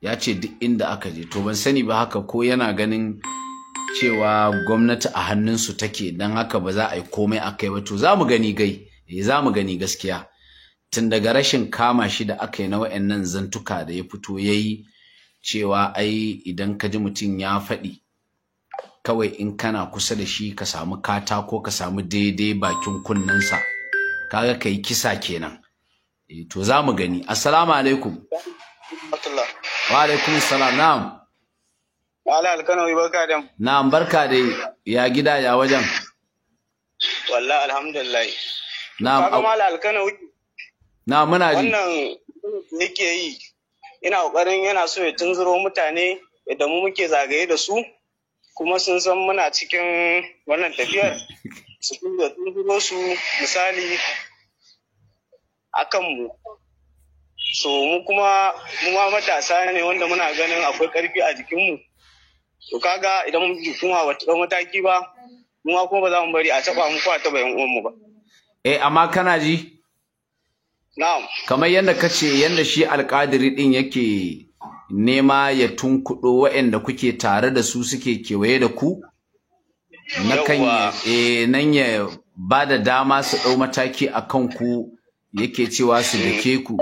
Ya ce duk inda aka je, to ban sani ba haka ko yana ganin cewa gwamnati a hannunsu take, don haka ba za a yi komai a kai ba. To za mu gani za mu gani gaskiya. Tun daga rashin kama shi da aka yi na wa'annan zantuka da ya fito ya yi cewa ai idan ka ji mutum ya faɗi, kawai in kana kusa da shi ka samu katako ka samu daidai bakin kunnensa, kaga ka yi kisa kenan. To za mu gani. Assalamu alaikum. Wa alaikum salam. Na'am. Malam Alkanoyi, barka da. Na'am, barka dai. Ya gida ya wajen? Wallahi alhamdulillah. Na'am. Kaga Malam Alkanoyi. Na'am, muna ji. Wannan yake yi, ina kokarin yana so ya tunzuro mutane idan mu muke zagaye da su, kuma sun san muna cikin wannan tafiyar. su dinga tunzuro su misali akan mu. So mu ma matasa ne wanda muna ganin akwai karfi a jikinmu. To kaga idan hukuma ba ta mataki ba, mu ma kuma ba za mu bari a taba mu ko a taba yan uwanmu ba. Amma kana ji? Na'am. Kamar yadda kace yadda shi alƙadiri din yake nema ya tunkuɗo waɗanda kuke tare da su suke kewaye da ku? Nan ya ba da dama su ɗau mataki a kan ku yake cewa su dake ku.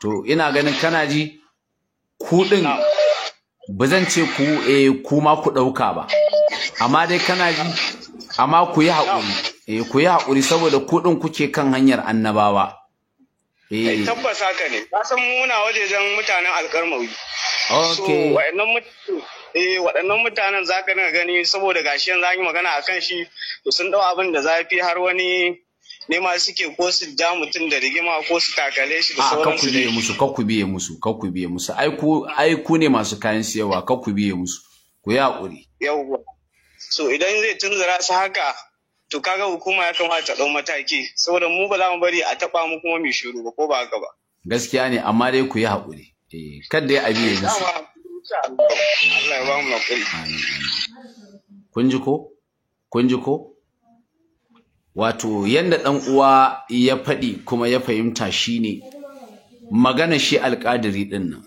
To ina ganin kana ji ku ɗin ba zan ce ku ma ku ɗauka ba. Amma dai kana ji, amma ku yi haƙuri. Ku yi haƙuri saboda ku ɗin kuke kan hanyar annabawa. Tabbas haka ne. Ka san muna wajejen mutanen alƙarmawi. Okay. So waɗannan mutanen za ka gani saboda gashi yanzu an yi magana a kan shi to sun ɗau abin da zafi har wani nema suke ko su ja mutum da rigima ko su takale shi da sauransu. Kakku biye musu. Ai ku ne masu kayan siyarwa, kakku biye musu. Ku yi haƙuri. Yawwa. So idan zai tunzura su haka to kaga hukuma ya kamata ta ɗau mataki saboda mu ba za mu bari a taɓa mu kuma mu shiru ba ko ba haka ba. Gaskiya ne amma dai ku yi haƙuri. Kada ya abi ya musu. Allah ya ba mu haƙuri. Kun ji ko? Wato yanda ɗan uwa ya faɗi kuma ya fahimta shine magana shi alƙadiri ɗin nan.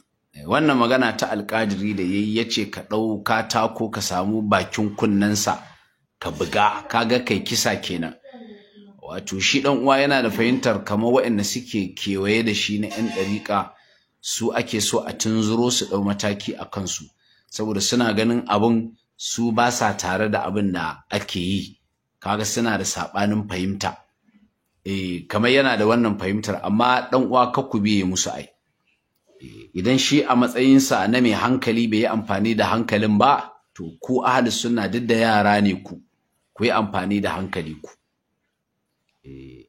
Wannan magana ta alƙadiri da yayi yace ka ɗau katako ka samu bakin kunnensa ka buga kaga kai kisa kenan. Wato shi ɗan uwa yana da fahimtar kamar waɗanda suke kewaye da shi na 'yan ɗariƙa su ake so a tunzuro su ɗau mataki a kansu saboda suna ganin abin su ba sa tare da abin da ake yi. Kaga suna da saɓanin fahimta. Kamar yana da wannan fahimtar amma ɗan uwa kakku biye musu ai. Idan shi a matsayinsa na mai hankali bai yi amfani da hankalin ba to ku ahlus sunna duk da yara ne ku yi amfani da hankali ku.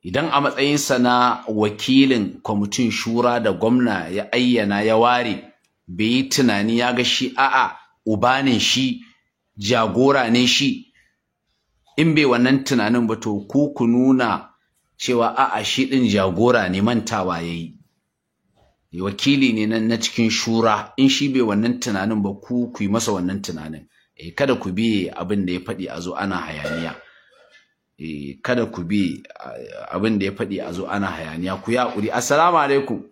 Idan a matsayinsa na wakilin kwamitin shura da gwamna ya ayyana ya ware bai yi tunani ya ga shi a'a uba ne shi jagora ne shi in bai wannan tunanin ba to ku nuna cewa a'a shi din jagora ne mantawa yayi wakili ne na cikin shura in shi bai wannan tunanin ba ku yi masa wannan tunanin kada ku biye abin da ya faɗi a zo ana hayaniya kada ku bi abin da ya faɗi a zo ana hayaniya ku yi haƙuri. Assalamu alaikum.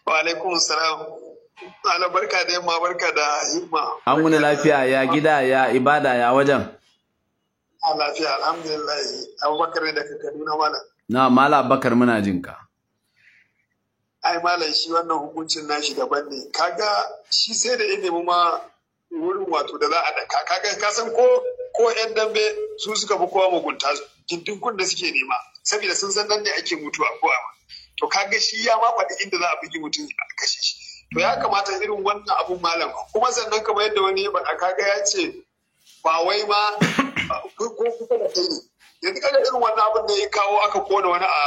Wa alaikum salam. Ala barka da yamma barka da himma. An wuni lafiya ya gida ya ibada ya wajen. A lafiya alhamdulillah. Abubakar ne daga Kaduna malam. Na Malam Abubakar muna jin ka. Ai malam shi wannan hukuncin nashi daban ne. Kaga shi sai da ya nemi ma wurin wato da za a daka. Kaga ka san ko yan dambe su suka fi kowa mugunta gindin da suke nema saboda sun san nan ne ake mutuwa ko a to kaga shi ya ma faɗi inda za a bugi mutum a kashe shi to ya kamata irin wannan abun malam kuma sannan kamar yadda wani ya faɗa kaga ya ce ba wai ma ko kuka da kai ne yanzu kaga irin wannan abun da ya kawo aka kona wani a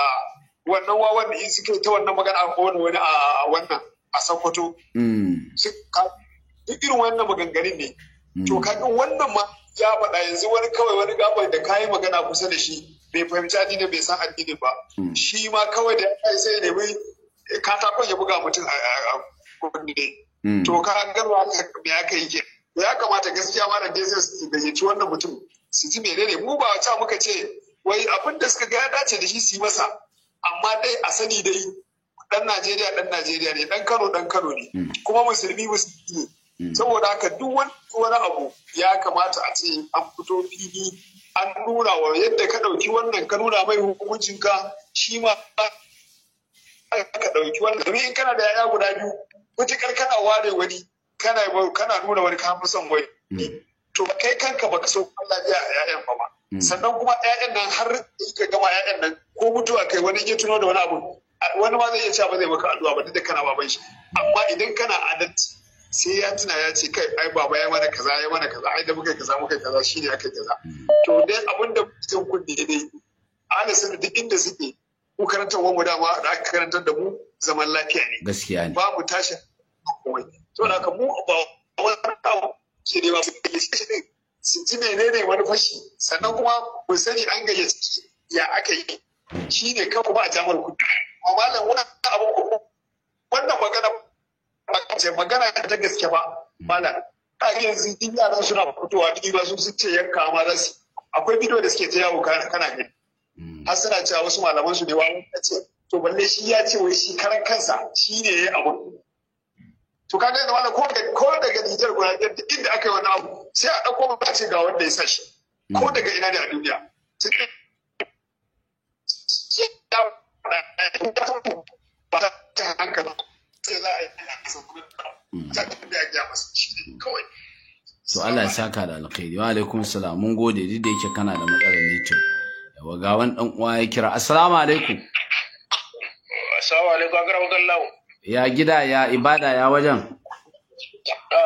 wannan wawan da suke ta wannan magana aka kona wani a wannan a Sokoto duk irin wannan maganganun ne to kaga wannan ma ya faɗa yanzu wani kawai wani gabar da kayi magana kusa da shi bai fahimci addini bai san addini ba shi ma kawai da ya sai ne wai katakon ya buga mutum a kunne to ka garwa me aka yi ke ya kamata gaskiya ma da dai su gayyaci wannan mutum su ji menene mu ba wata muka ce wai abin da suka ga ya dace da shi su yi masa amma dai a sani dai dan Najeriya ne dan Kano ne kuma musulmi ne saboda haka duk wani abu ya kamata a ce an fito fili an nuna wa yadda ka ɗauki wannan ka nuna mai hukuncinka shi ma ka ɗauki wannan domin in kana da yaya guda biyu mutukar kana ware wani kana nuna wani ka fi son wani to kai kanka baka so lafiya a yayan ba sannan kuma yayan nan har ka gama yayan nan ko mutuwa kai wani ya tuno da wani abu wani ma zai iya cewa ba zai maka addu'a ba duk da kana baban shi amma idan kana adalci sai ya tuna ya ce kai ai baba ya mana kaza ai da muka kaza shine aka kaza to dai abin da mutum kunne dai ana sanin duk inda suke mu karantar mu dama da aka karantar da mu zaman lafiya ne gaskiya ne babu tashin komai to da haka mu ba wani abu ke ne ba su shi ne su ji menene wani fashi sannan kuma mu sani an gayyaci ya aka yi shi ne kawai ba a jamar kudu amma malam wannan magana ta gaske ba malam a yanzu din yaran suna fitowa duk ba su ce yanka ma za su akwai bidiyo da suke ta yawo kana gani har suna cewa wasu malaman su ne wani ce to balle shi ya ce wai shi karan kansa shi ne ya yi abu to kaga yanzu malam ko daga Nijar guda biyar duk inda aka yi wani abu sai a ɗauko ba ce ga wanda ya sa shi ko daga ina ne a duniya ba ta hankali sai za a yi kawai. To Allah ya saka da alkhairi. Wa alaikum salam. Mun gode duk da yake kana da matsalar network. Yawa ga wani dan uwa ya kira. Assalamu alaikum. Assalamu alaikum akramakallahu. Ya gida ya ibada ya wajen.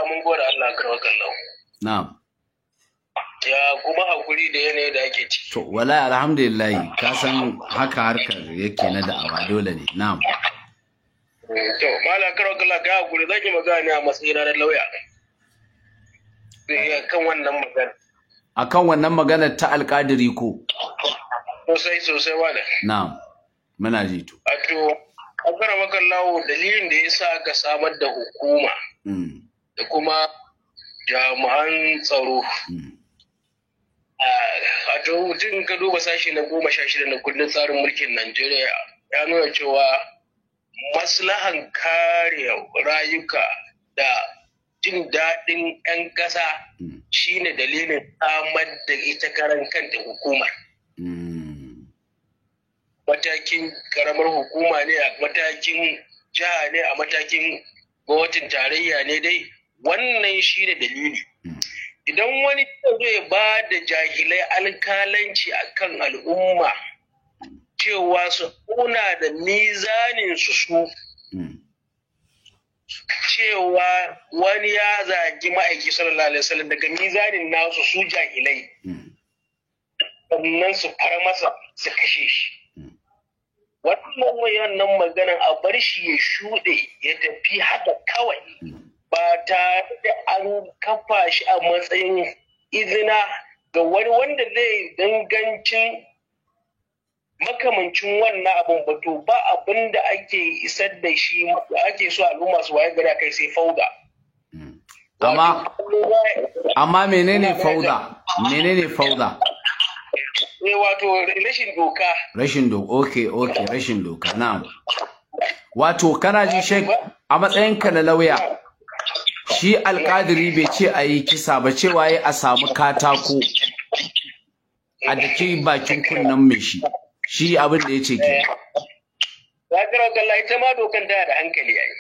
Mun gode Allah akramakallahu. Na'am. Ya kuma hakuri da yanayi da ake ciki. To wallahi alhamdulillah ka san haka harkar yake na da'awa dole ne. Na'am. To malam akramakallahu ka hakuri zan yi magana ne a matsayin na lauya. Kan wannan magana. Akan wannan magana ta alƙadiri ko? Sosai wala. Na'am. Muna ji to. Wato akramakallahu dalilin da yasa aka samar da hukuma da kuma jami'an tsaro. Wato mutum ka duba sashi na 16 na kundin tsarin mulkin Najeriya ya nuna cewa maslahan kare rayuka da jin daɗin 'yan ƙasa shine dalilin samar da ita karan kanta hukumar. Matakin karamar hukuma ne a matakin jiha ne a matakin gwamnatin tarayya ne dai wannan shine dalili. Idan wani zai ba da jahilai alkalanci a kan al'umma cewa su kuna da mizanin su cewa wani ya zagi ma'aiki sallallahu alaihi wasallam daga mizanin nasu su jahilai sannan su fara masa su kashe shi. Wannan maganan a bar shi ya shuɗe ya tafi haka kawai ba tare da an kafa shi a matsayin izina ga wani wanda zai dangancin makamancin wannan abin ba to ba abin da ake isar da shi ake so al'umma su waye gari kai sai fauda. Amma menene fauda? Menene fauda? Wato rashin doka. Rashin doka, okay, rashin doka, na'am. Wato kana ji shek a matsayinka na lauya, shi alƙadiri bai ce a yi kisa ba cewa ya a samu katako a dake bakin kunnen mai shi abin da ya ce ke. Ya kira kalla ita ma dokan tana da hankali ya yi.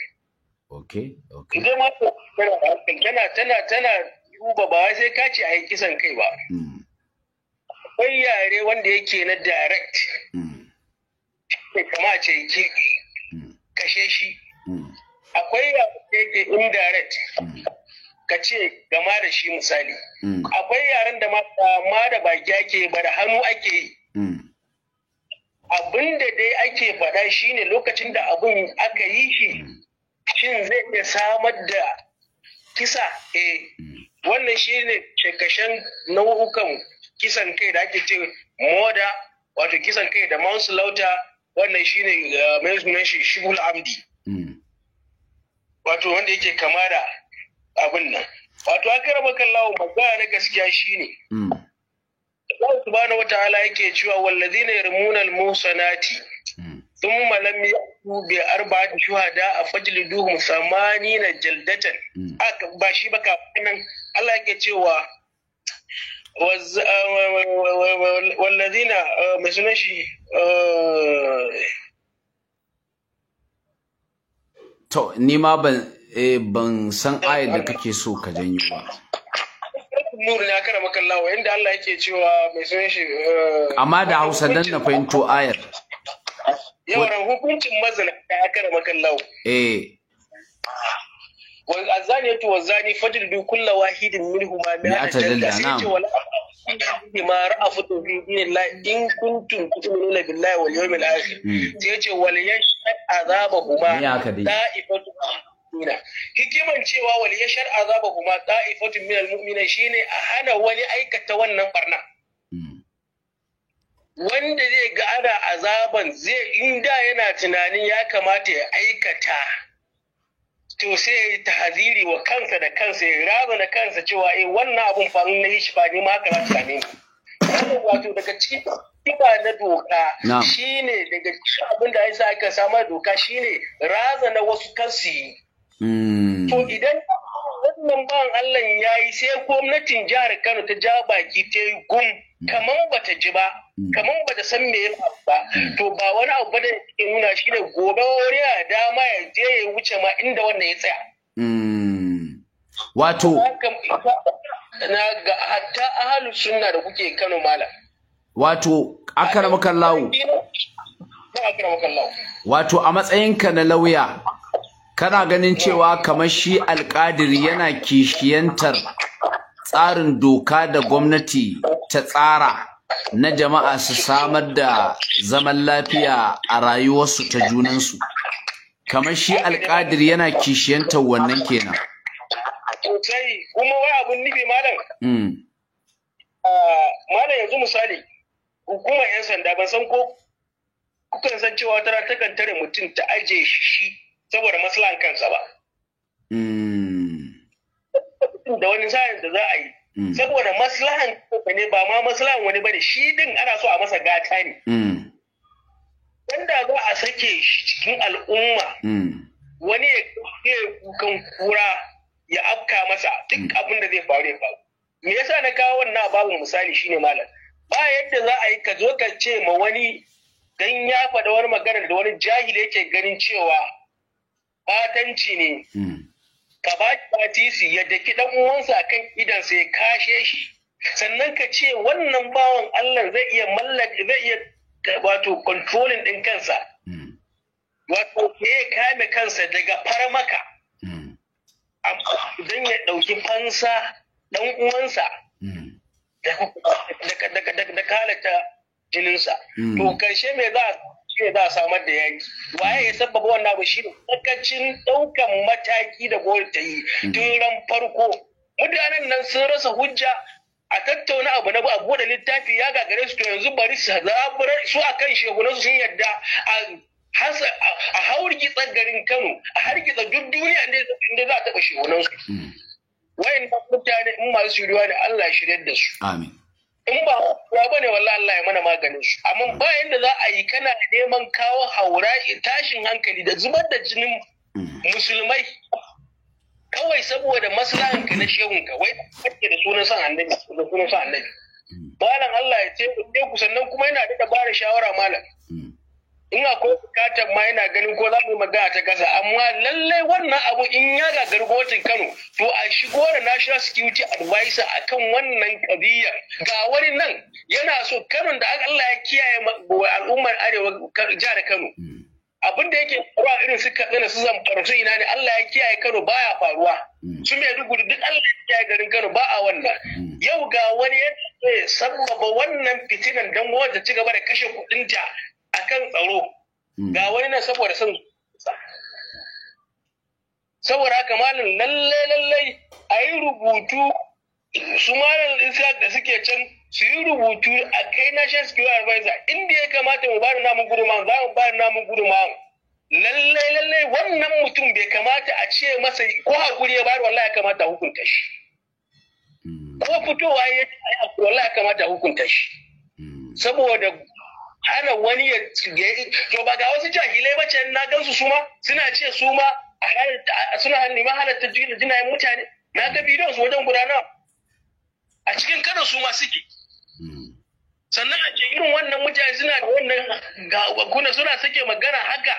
Okay. Ita ma tana duba ba sai ka ce a yi kisan kai ba. Akwai yare wanda yake na direct. Kama ce kashe shi. Akwai yare da yake indirect. Ka ce gama da shi misali. Akwai yaren da ma da baki ake ba da hannu ake yi. Abin da dai ake faɗa shine lokacin da abin aka yi shi shin zai iya samar da kisa wannan shine kashen nau'ukan kisan kai da ake ce moda wato kisan kai da manslaughter wannan shine mai sunan shi shibul amdi wato wanda yake kama da abin nan wato akrama kallahu magana na gaskiya shine Allah subhanahu wataala yake cewa walladhina yarmuna al-musanati thumma lam yatu bi arba'ati shuhada fajliduhum 80 jaldatan ba shi ba kafin Allah yake cewa والذين مسنشي to ni ma ban san ayar da kake so ka janyo ba. Nuru ne aka rama kallawa inda Allah yake cewa mai sunan shi amma da Hausa dan na fahimto ayar. Yawan hukuncin mazina da aka rama kallawa. والزانية والزاني فجلدوا كل واحد منهما 100 جلدة ما رأفتم في دين الله إن كنتم تؤمنون بالله واليوم الآخر سيأتي وليشهد عذابهما hikiman cewa wal yashar azabahuma ta'ifatun minal mu'minin shine a hana wani aikata wannan barna wanda zai ga ana azaban zai inda yana tunanin ya kamata ya aikata to sai ya yi tahaziri wa kansa da kansa ya raza da kansa cewa wannan abun fa na yi shi ba ni ma haka za ta same ni wato daga cikin kiba na doka shine daga cikin abin da yasa aka samar doka shine raza na wasu kansu yi to idan wannan ban Allah ya yi sai gwamnatin jihar Kano ta ja baki ta yi gum kaman bata ji ba kaman bata san me ya faru ba to ba wani abu da yake nuna shi ne gobe wani a dama ya je ya wuce ma inda wannan ya tsaya wato na ga hatta ahlus sunna da kuke Kano malam wato akramakan lawo wato a matsayinka na lauya kana ganin cewa kamar shi alƙadiri yana kishiyantar tsarin doka da gwamnati ta tsara na jama'a su samar da zaman lafiya a rayuwarsu ta junansu kamar shi alƙadiri yana kishiyantar wannan kenan sosai kuma wai abun nufi malam malam yanzu misali hukumar 'yan sanda ban san ko kukan san cewa wata takan tare mutum ta aje shi saboda maslahan kansa ba. Da wani sa'in da za a yi. Saboda maslahan kansa ne ba ma maslahan wani bane shi din ana so a masa gata ne. Wanda za a sake shi cikin al'umma wani ya kukan kura ya afka masa duk abin da zai faru ya faru. Me yasa na kawo wannan babin misali shine malam. Ba yadda za a yi ka zo ka ce ma wani dan ya faɗa wani magana da wani jahili yake ganin cewa batanci ne ka ba shi batisi ya daki dan uwansa akan idan sai kashe shi sannan ka ce wannan bawan Allah zai iya wato controlling din kansa wato ya kame kansa daga farmaka dan ya dauki fansa dan uwansa da kalata jininsa to karshe me za a samar da yaki waye ya sababa wannan abu shine sakacin daukan mataki da gwamnati ta yi tun ran farko mutanen nan sun rasa hujja a tattauna abu na abu da littafi ya gagare su to yanzu bari su zabura su akan shehunan su sun yadda a haurgitsa garin Kano a hargitsa duk duniya inda za a taɓa shehunan su wayan mutane in masu shiriwa ne Allah ya shiryar da su amin in ba ya bane wallahi Allah ya mana maganin su amma ba yanda za a yi kana neman kawo haura tashin hankali da zubar da jinin musulmai kawai saboda maslahanka na shehunka wai kake da sunan san annabi da sunan san annabi malam Allah ya ce ku sannan kuma yana da dabara shawara malam in akwai bukatar ma yana ganin ko za mu magana ta kasa amma lallai wannan abu in ya gagari gwamnatin Kano to a shigo da National Security Advisor akan wannan kadiyar ga wani nan yana so Kano da Allah ya kiyaye al'ummar arewa jihar Kano abin da yake faruwa irin su Katsina su Zamfara su ina ne Allah ya kiyaye Kano baya faruwa su Maiduguri duk Allah ya kiyaye garin Kano ba a wannan yau ga wani ya sababa wannan fitinan dan wanda ci gaba da kashe kuɗinta akan tsaro ga wani nan saboda son saboda haka malam lallai a yi rubutu su malam Isa da suke can su yi rubutu a kai National Security Advisor inda ya kamata mu bada namun gudunmawa za mu bada namun gudunmawa lallai wannan mutum bai kamata a ce masa ko hakuri ya bada wallahi ya kamata a hukunta shi ko fitowa ya wallahi ya kamata a hukunta shi saboda hana wani ya to ba ga wasu jahilai ba ce na gansu su ma suna ce su ma suna neman halatta jinayen mutane na ga bidiyon su wajen gudanar a cikin Kano su ma suke sannan a ce irin wannan mutane suna da wannan kuna suna sake magana haka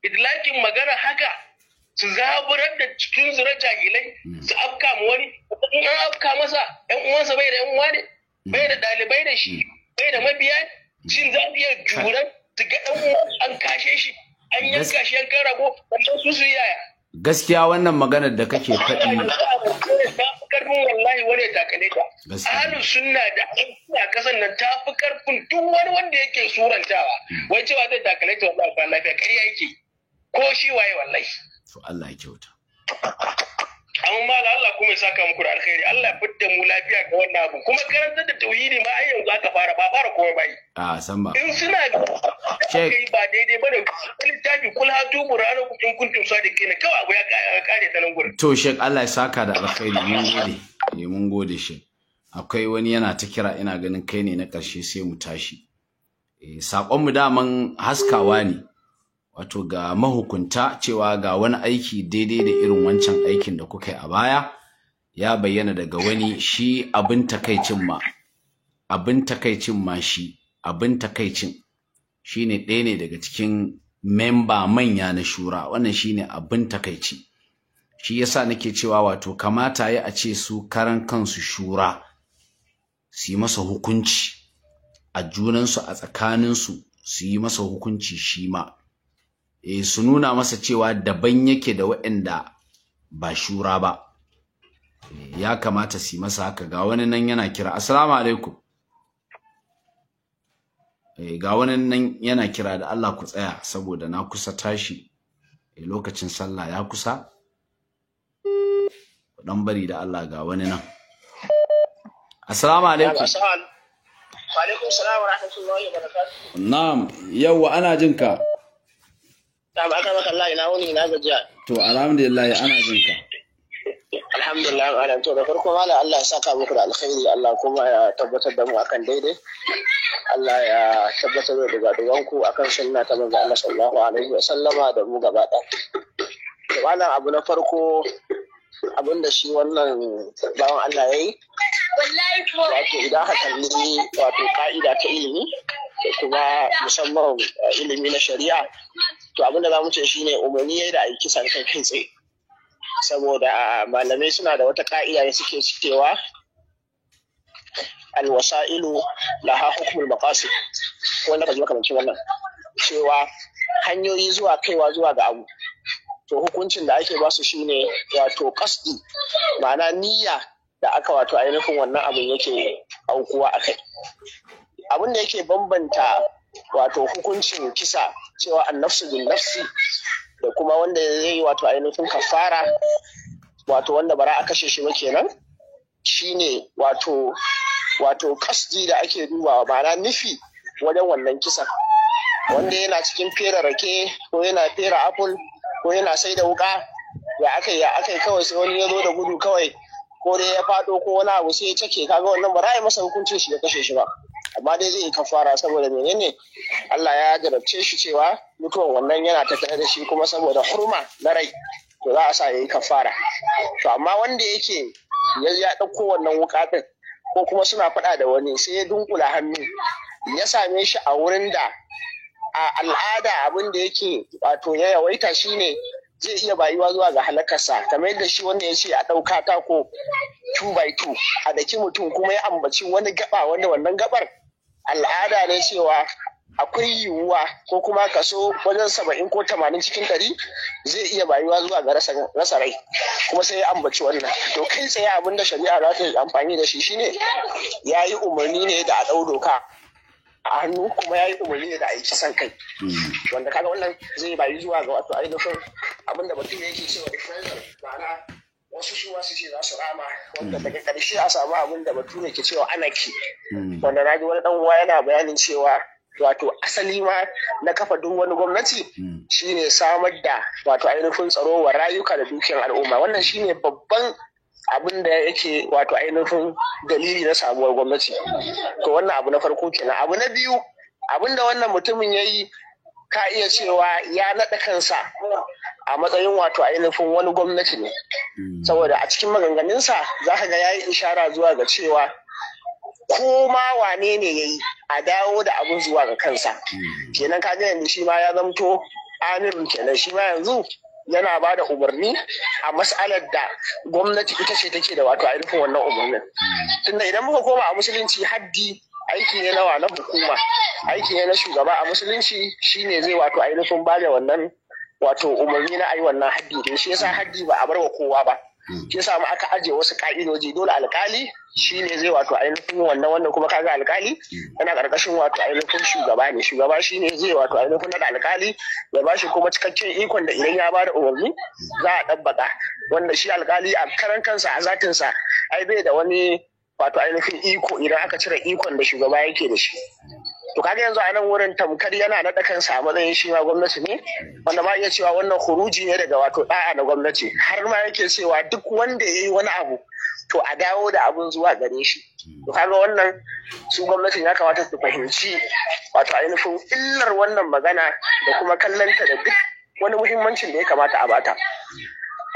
idlakin magana haka su zaburar da cikin zura jahilai su afka mu wani in an afka masa yan uwansa bai da yan uwa ne bai da ɗalibai da shi bai da mabiya shin za a iya juran su ga ɗan an kashe shi an yanka shi yankan rago wannan su yaya gaskiya wannan maganar da kake faɗi karfin wallahi wani takale ta ahlus sunna da a kasan nan ta fi karfin duk wani wanda yake surantawa wai cewa zai takale ta wallahi ba lafiya ƙarya yake ko shi waye wallahi to Allah ya kyauta amma Allah kuma ya saka muku da alkhairi, Allah ya fitta mu lafiya ga wannan abu, kuma karantar da tauhidi ma ai yanzu aka fara komai bai san ba in suna kai ba daidai bane littafi kul hatu burana kun kuntum sadiqin kawai abu ya kare ta nan gurin. To Sheikh, Allah ya saka da alkhairi, mun gode Sheikh. Akwai wani yana ta kira, ina ganin kai ne na ƙarshe sai mu tashi. Saƙonmu daman haskawa ne, wato ga mahukunta cewa ga wani aiki daidai da irin wancan aikin da kuka yi a baya ya bayyana daga wani, shi abin takaicin shine ɗaya ne daga cikin memba manya na shura. Wannan shine abin takaici. Shi yasa nake cewa wato kamata ya a ce su karan kansu shura su yi masa hukunci a junansu, a tsakaninsu su yi masa hukunci shi ma. Su nuna masa cewa daban yake da waɗanda ba shura ba. Ya kamata su yi masa haka. Ga wani nan yana kira. Assalamu alaikum. Ga wani nan yana kira, da Allah ku tsaya saboda na kusa tashi. Lokacin sallah ya kusa. Dan bari da Allah, ga wani nan. Assalamu alaikum. Wa alaikum salam wa rahmatullahi wa barakatuh. Na'am, yawa ana jin ka. Na'am, aka maka Allah, ina wuni, ina gajiya. To alhamdulillah ana jin ka. Alhamdulillah, ana to da farko mallam Allah ya saka muku da alkhairi, Allah kuma ya tabbatar da mu akan daidai. Allah ya tabbatar da dugaduganku akan sunna ta manzo Allah sallallahu alaihi wa sallama da mu gaba ɗaya. To wannan abu na farko, abinda shi wannan bawan Allah yayi, wato idan aka kalli wato ka'ida ta ilimi kuma musamman ilimi na shari'a, to abinda za mu ce shine umarni yayi da aiki san kai tsaye, saboda malamai suna da wata ka'ida da suke cewa alwasailu laha hukmul maqasid, wanda kaji makamancin wannan, cewa hanyoyi kaiwa zuwa ga abu, to hukuncin da ake basu shine wato qasdi, ma'ana niyya da aka wato ainihin wannan abin yake aukuwa akai. Abin da yake bambanta wato hukuncin kisa, cewa annafsu bin nafsi, da kuma wanda zai yi wato ainihin kafara, wato wanda bara a kashe shi ba kenan, shine wato kasdi da ake dubawa, ma'ana nufi wajen wannan kisa. Wanda yana cikin fera rake ko yana fera apple ko yana sai da wuka, ya akai kawai sai wani ya zo da gudu kawai, ko dai ya fado ko wani abu sai ya cake, kaga wannan ba ra'ayi masa hukuncin shi ya kashe shi ba, amma dai zai yi kafara saboda menene Allah ya jarabce shi cewa mutuwan wannan yana tattare da shi, kuma saboda hurma na rai to za a sa yayi kafara. To amma wanda yake ya dauko wannan wuka din, ko kuma suna faɗa da wani sai ya dunkula hannu ya same shi a wurin da a al'ada abin da yake wato ya yawaita shine zai iya bayuwa zuwa ga halakarsa, kamar yadda shi wanda ya ce a ɗauka tako 2x2 a daki mutum, kuma ya ambaci wani gaba wanda wannan gabar al'ada ne cewa akwai yiwuwa ko kuma kaso wajen 70 ko 80 cikin 100 zai iya bayuwa zuwa ga rasa rai, kuma sai ya ambaci wannan. To kai tsaye abin da shari'a za ta yi amfani da shi shine ya yi umarni ne da a ɗau doka a hannu, kuma ya yi umarni ne da a yi kisan kai, wanda kaga wannan zai bayi zuwa ga wato ainihin abin da mutum yake cewa differential, ma'ana wasu shi wasu ce za su rama, wanda daga ƙarshe a samu abin da bature ke cewa anarchy, wanda na ji wani ɗan uwa yana bayanin cewa wato asali ma na kafa duk wani gwamnati shine samar da wato ainihin tsaro wa rayuka da dukiyar al'umma. Wannan shine babban abin da yake wato ainihin dalili na samuwar gwamnati. To wannan abu na farko kenan. Abu na biyu, abin da wannan mutumin ya yi, ka iya cewa ya naɗa kansa a matsayin wato ainihin wani gwamnati ne, saboda a cikin maganganunsa za ka ga ya yi ishara zuwa ga cewa ko ma wane ne ya yi a dawo da abin zuwa ga kansa. Kenan ka ga yanzu shi ma ya zamto amirin kenan, shi ma yanzu yana ba da umarni a mas'alar da gwamnati ita ce take da wato ainihin wannan umarnin. Tunda idan muka koma a musulunci, haddi aiki ne nawa na hukuma, aiki ne na shugaba a musulunci, shine zai wato ainihin ba da wannan wato umarni na ayi wannan haddi. Da shi yasa haddi ba a bar wa kowa ba, shi yasa ma aka ajiye wasu ka'idoji dole alkali shine zai wato ainihin wannan kuma kaga alkali yana karkashin wato ainihin shugaba ne, shugaba shine zai wato ainihin da alkali ya bashi kuma cikakken ikon da idan ya bada umarni za a dabbaka, wanda shi alkali a karan kansa a zatin sa ai bai da wani wato ainihin iko idan aka cire ikon da shugaba yake da shi. To kaga yanzu a nan wurin tamkar yana naɗa kansa a matsayin shi ma gwamnati ne, wanda ma iya cewa wannan huruji ne daga wato ɗa'a na gwamnati, har ma yake cewa duk wanda ya yi wani abu to a dawo da abun zuwa gare shi. To kaga wannan su gwamnatin ya kamata su fahimci wato ainihin illar wannan magana da kuma kallanta da duk wani muhimmancin da ya kamata a bata.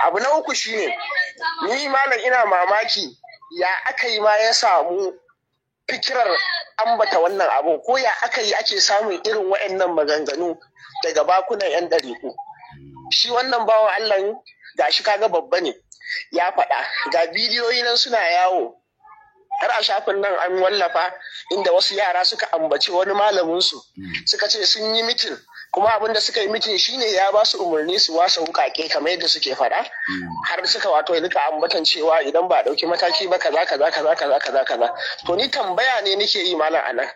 Abu na uku shine ni malam ina mamaki ya aka yi ma ya samu fikirar ambata wannan abu, ko ya aka yi ake samun irin waɗannan maganganu daga bakunan 'yan ɗariƙu. Shi wannan bawan Allah ga shi kaga babba ne ya faɗa, ga bidiyoyi nan suna yawo har a shafin nan an wallafa inda wasu yara suka ambaci wani malaminsu suka ce sun yi mitin, kuma abin da suka yi mitin shine ya ba su umarni su wasa wukake kamar yadda suke faɗa, har suka wato rika ambatan cewa idan ba a ɗauki mataki ba kaza. To ni tambaya ne nake yi malam anan,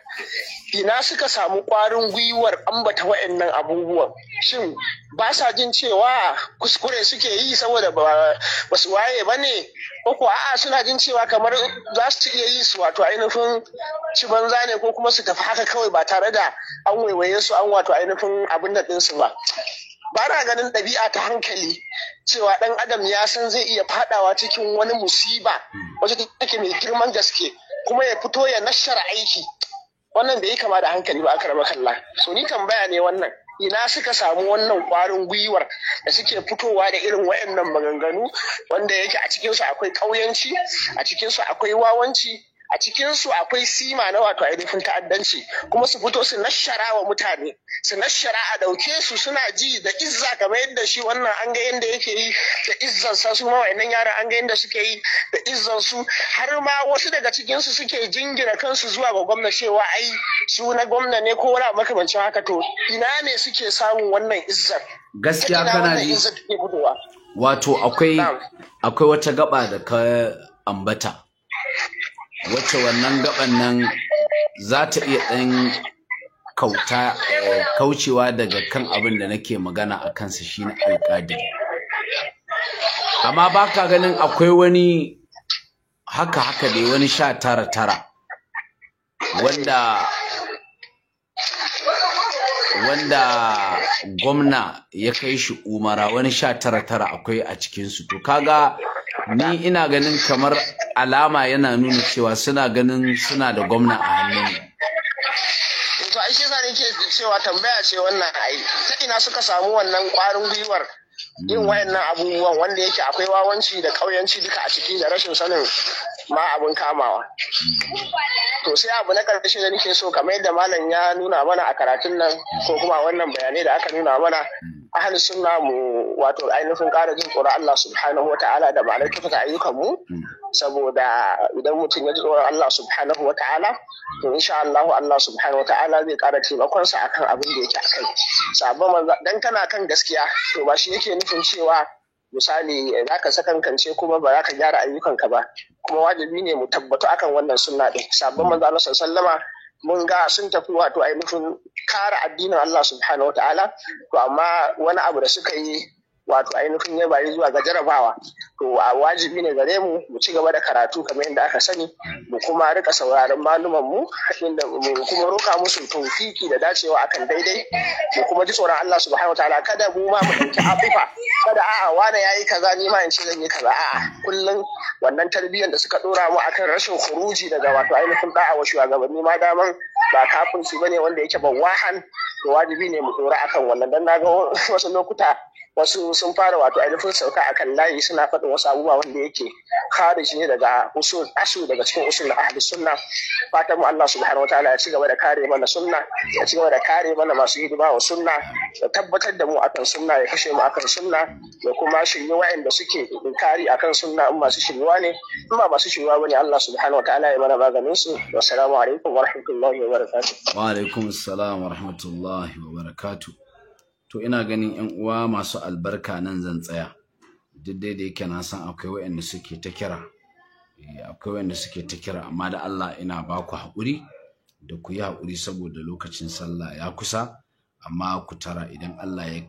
ina suka samu ƙwarin gwiwar ambata wa'annan abubuwan? Shin ba sa jin cewa kuskure suke yi saboda ba su waye ba ne, ko ko a'a suna jin cewa kamar za su iya yi su wato ainihin ci banza ne, ko kuma su tafi haka kawai ba tare da an waiwaye su an wato ainihin abin da ɗinsu ba. Ba na ganin ɗabi'a ta hankali cewa ɗan adam ya san zai iya faɗawa cikin wani musiba wacce take mai girman gaske kuma ya fito ya nashara aiki. Wannan bai yi kama da hankali ba, aka raba kalla. So ni tambaya ne wannan, ina suka samu wannan ƙwarin gwiwar da suke fitowa da irin waɗannan maganganu wanda yake a cikinsu akwai ƙauyanci, a cikinsu akwai wawanci, a cikinsu akwai sima na wato ainihin ta'addanci, kuma su fito su nashara wa mutane, su nashara a ɗauke su suna ji da izza kamar yadda shi wannan an ga yadda yake yi da izzansa, su ma wa'annan yaran an ga yadda suke yi da izzansu, har ma wasu daga cikinsu suke jingina kansu zuwa ga gwamna cewa ai su na gwamna ne ko wani makamancin haka. To ina ne suke samun wannan izzar? Gaskiya kana ji wato akwai wata gaba da ka ambata wacce wannan gaban nan za ta iya ɗan kaucewa daga kan abin da nake magana a kansa shi na alƙadiri, amma ba ka ganin akwai wani haka dai wani 19 wanda gwamna ya kai shi umara, wani 19 akwai a cikinsu. To kaga ni ina ganin kamar alama yana nuna cewa suna ganin suna da gwamna a hannun. To ai shi zan ke cewa tambaya ce wannan, ai ta ina suka samu wannan ƙwarin gwiwar yin wayannan abubuwan wanda yake akwai wawanci da ƙauyanci duka a ciki da rashin sanin ma abin kamawa. To sai abu na ƙarshe da nake so, kamar yadda malam ya nuna mana a karatun nan ko kuma wannan bayanai da aka nuna mana, ahli sunna mu wato ainihin ƙara jin tsoron Allah subhanahu wa ta'ala da ma'anar kyautata ayyukan mu, saboda idan mutum ya ji tsoron Allah subhanahu wa ta'ala to insha Allah subhanahu wa ta'ala zai ƙara taimakon sa akan abin da yake akai. Sabon manzo dan kana kan gaskiya to ba shi yake nufin cewa misali za ka sakankance kuma ba za ka gyara ayyukanka ba, kuma wajibi ne mu tabbatu akan wannan sunna ɗin. Sabon manzo Allah sallallahu alaihi mun ga sun tafi wato ainihin kare addinin Allah subhanahu wataala, to amma wani abu da suka yi wato ainihin ya bayi zuwa ga jarabawa. To a wajibi ne gare mu ci gaba da karatu kamar yadda aka sani, mu kuma rika sauraron maluman mu, inda mu kuma roka musu tawfiki da dacewa akan daidai, mu kuma ji tsoron Allah subhanahu wataala. Kada mu ma mu dauki afifa, kada a'a wani yayi kaza ni ma in ce zan yi kaza, a'a kullum wannan tarbiyyar da suka dora mu akan rashin khuruji daga wato ainihin da'a wa shugabanni ma daman ba kafirci bane wanda yake bawahan, to wajibi ne mu dora akan wannan. Dan naga wasu lokuta wasu sun fara wato ainihin sauka akan layi suna faɗin wasu abubuwa wanda yake kharij ne daga asu daga cikin usul na ahli sunna. Fatan mu Allah subhanahu wataala ya ci gaba da kare mana sunna, ya ci gaba da kare mana masu hidima wa sunna, ya tabbatar da mu akan sunna, ya kashe mu akan sunna, ya kuma shirye wa'anda suke inkari akan sunna in masu shiryuwa ne, in ba masu shiryuwa bane Allah subhanahu wataala ya mana maganin su. Wassalamu alaikum wa rahmatullahi wa barakatuh. Wa alaikum assalam wa rahmatullahi wa barakatuh. To ina ganin ƴan uwa masu albarka nan zan tsaya, duk dai da yake na san akwai waɗanda suke ta kira amma da Allah ina ba ku haƙuri da ku yi haƙuri saboda lokacin sallah ya kusa, amma ku tara idan Allah ya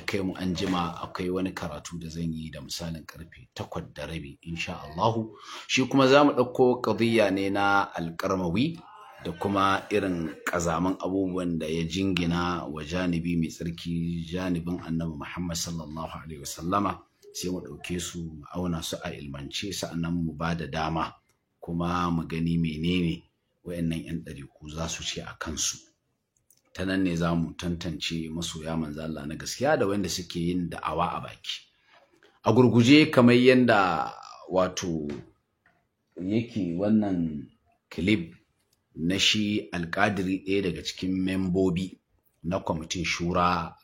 kai mu an jima akwai wani karatu da zan yi da misalin karfe 8:30 insha Allahu. Shi kuma za mu ɗauko ƙadiyya ne na alƙarmawi da kuma irin ƙazaman abubuwan da ya jingina wa janibi mai tsarki, janibin annabi Muhammad sallallahu alaihi wasallama, sai mu ɗauke su mu auna su a ilmance, sa'annan mu ba da dama kuma mu gani menene wayannan 'yan ɗariku za su ce a kansu. Ta nan ne za mu tantance masoya manzo Allah na gaskiya da wanda suke yin da'awa a baki. A gurguje kamar yanda wato yake wannan clip na shi alƙadiri, ɗaya daga cikin membobi na kwamitin shura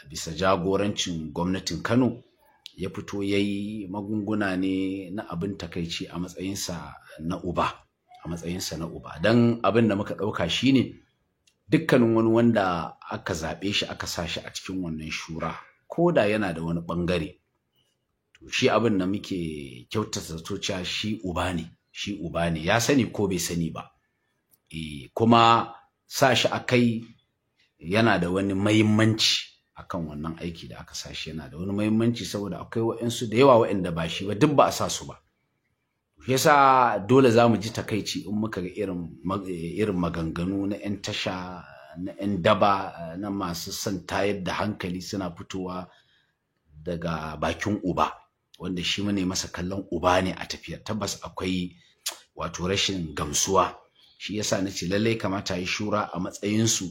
bisa jagorancin gwamnatin Kano, ya fito ya yi magunguna ne na abin takaici a matsayinsa na uba. Don abin da muka ɗauka shi ne dukkanin wani wanda aka zaɓe shi aka sa shi a cikin wannan shura, ko da yana da wani ɓangare, to shi abin da muke kyautata zato cewa shi uba ne, ya sani ko bai sani ba. Kuma sa shi a kai yana da wani mahimmanci akan wannan aiki da aka sa shi, yana da wani mahimmanci saboda akwai waɗansu da yawa waɗanda ba shi ba duk ba a sa su ba. Yasa dole za mu ji takaici in muka ga irin maganganu na 'yan tasha, na 'yan daba, na masu son tayar da hankali suna fitowa daga bakin uba, wanda shi ne masa kallon uba ne a tafiya. Tabbas akwai wato rashin gamsuwa. Shi yasa na ce lallai kamata yi shura a matsayinsu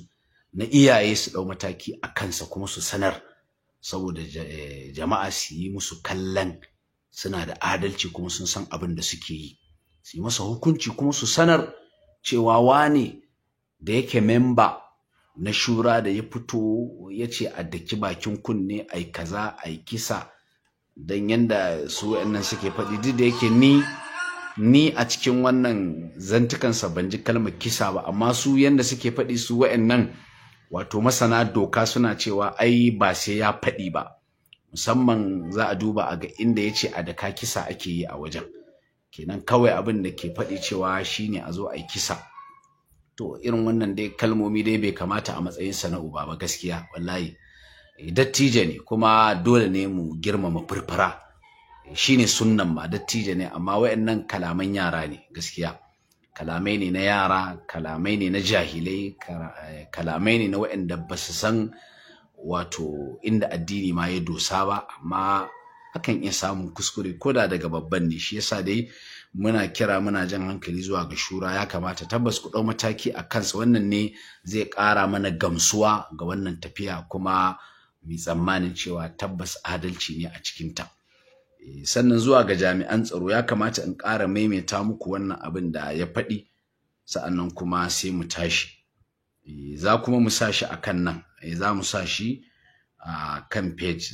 na iyaye su ɗau mataki a kansa kuma su sanar, saboda jama'a su yi musu kallon suna da adalci kuma sun san abin da suke yi, su yi masa hukunci kuma su sanar cewa wane da yake memba na shura da ya fito ya ce a daki bakin kunne ai kaza ai kisa, don yanda su wa'annan suke faɗi, duk da yake ni a cikin wannan zantukansa ban ji kalmar kisa ba, amma su yanda suke faɗi su wa'annan wato masana doka suna cewa ai ba sai ya faɗi ba, musamman za a duba a ga inda ya ce a daka kisa ake yi a wajen, kenan kawai abin da ke faɗi cewa shine a zo a yi kisa. To irin wannan dai kalmomi dai bai kamata a matsayinsa na uba ba gaskiya, wallahi dattijo ne kuma dole ne mu girmama furfura, shine sunnan ma, dattijo ne, amma wayannan kalaman yara ne gaskiya, kalamai ne na yara, kalamai ne na jahilai, kalamai ne na wayanda ba su san wato inda addini ma ya dosa ba, amma hakan iya samun kuskure koda daga babban ne. Shi yasa dai muna jan hankali zuwa ga shura, ya kamata tabbas ku ɗau mataki a kansa. Wannan ne zai ƙara mana gamsuwa ga wannan tafiya, kuma mai tsammanin cewa tabbas adalci ne a cikinta. Sannan zuwa ga jami'an tsaro, ya kamata in ƙara maimaita muku wannan abin da ya faɗi, sa'annan kuma sai mu tashi. Za kuma mu sa shi a kan nan, za mu sa shi a kan page,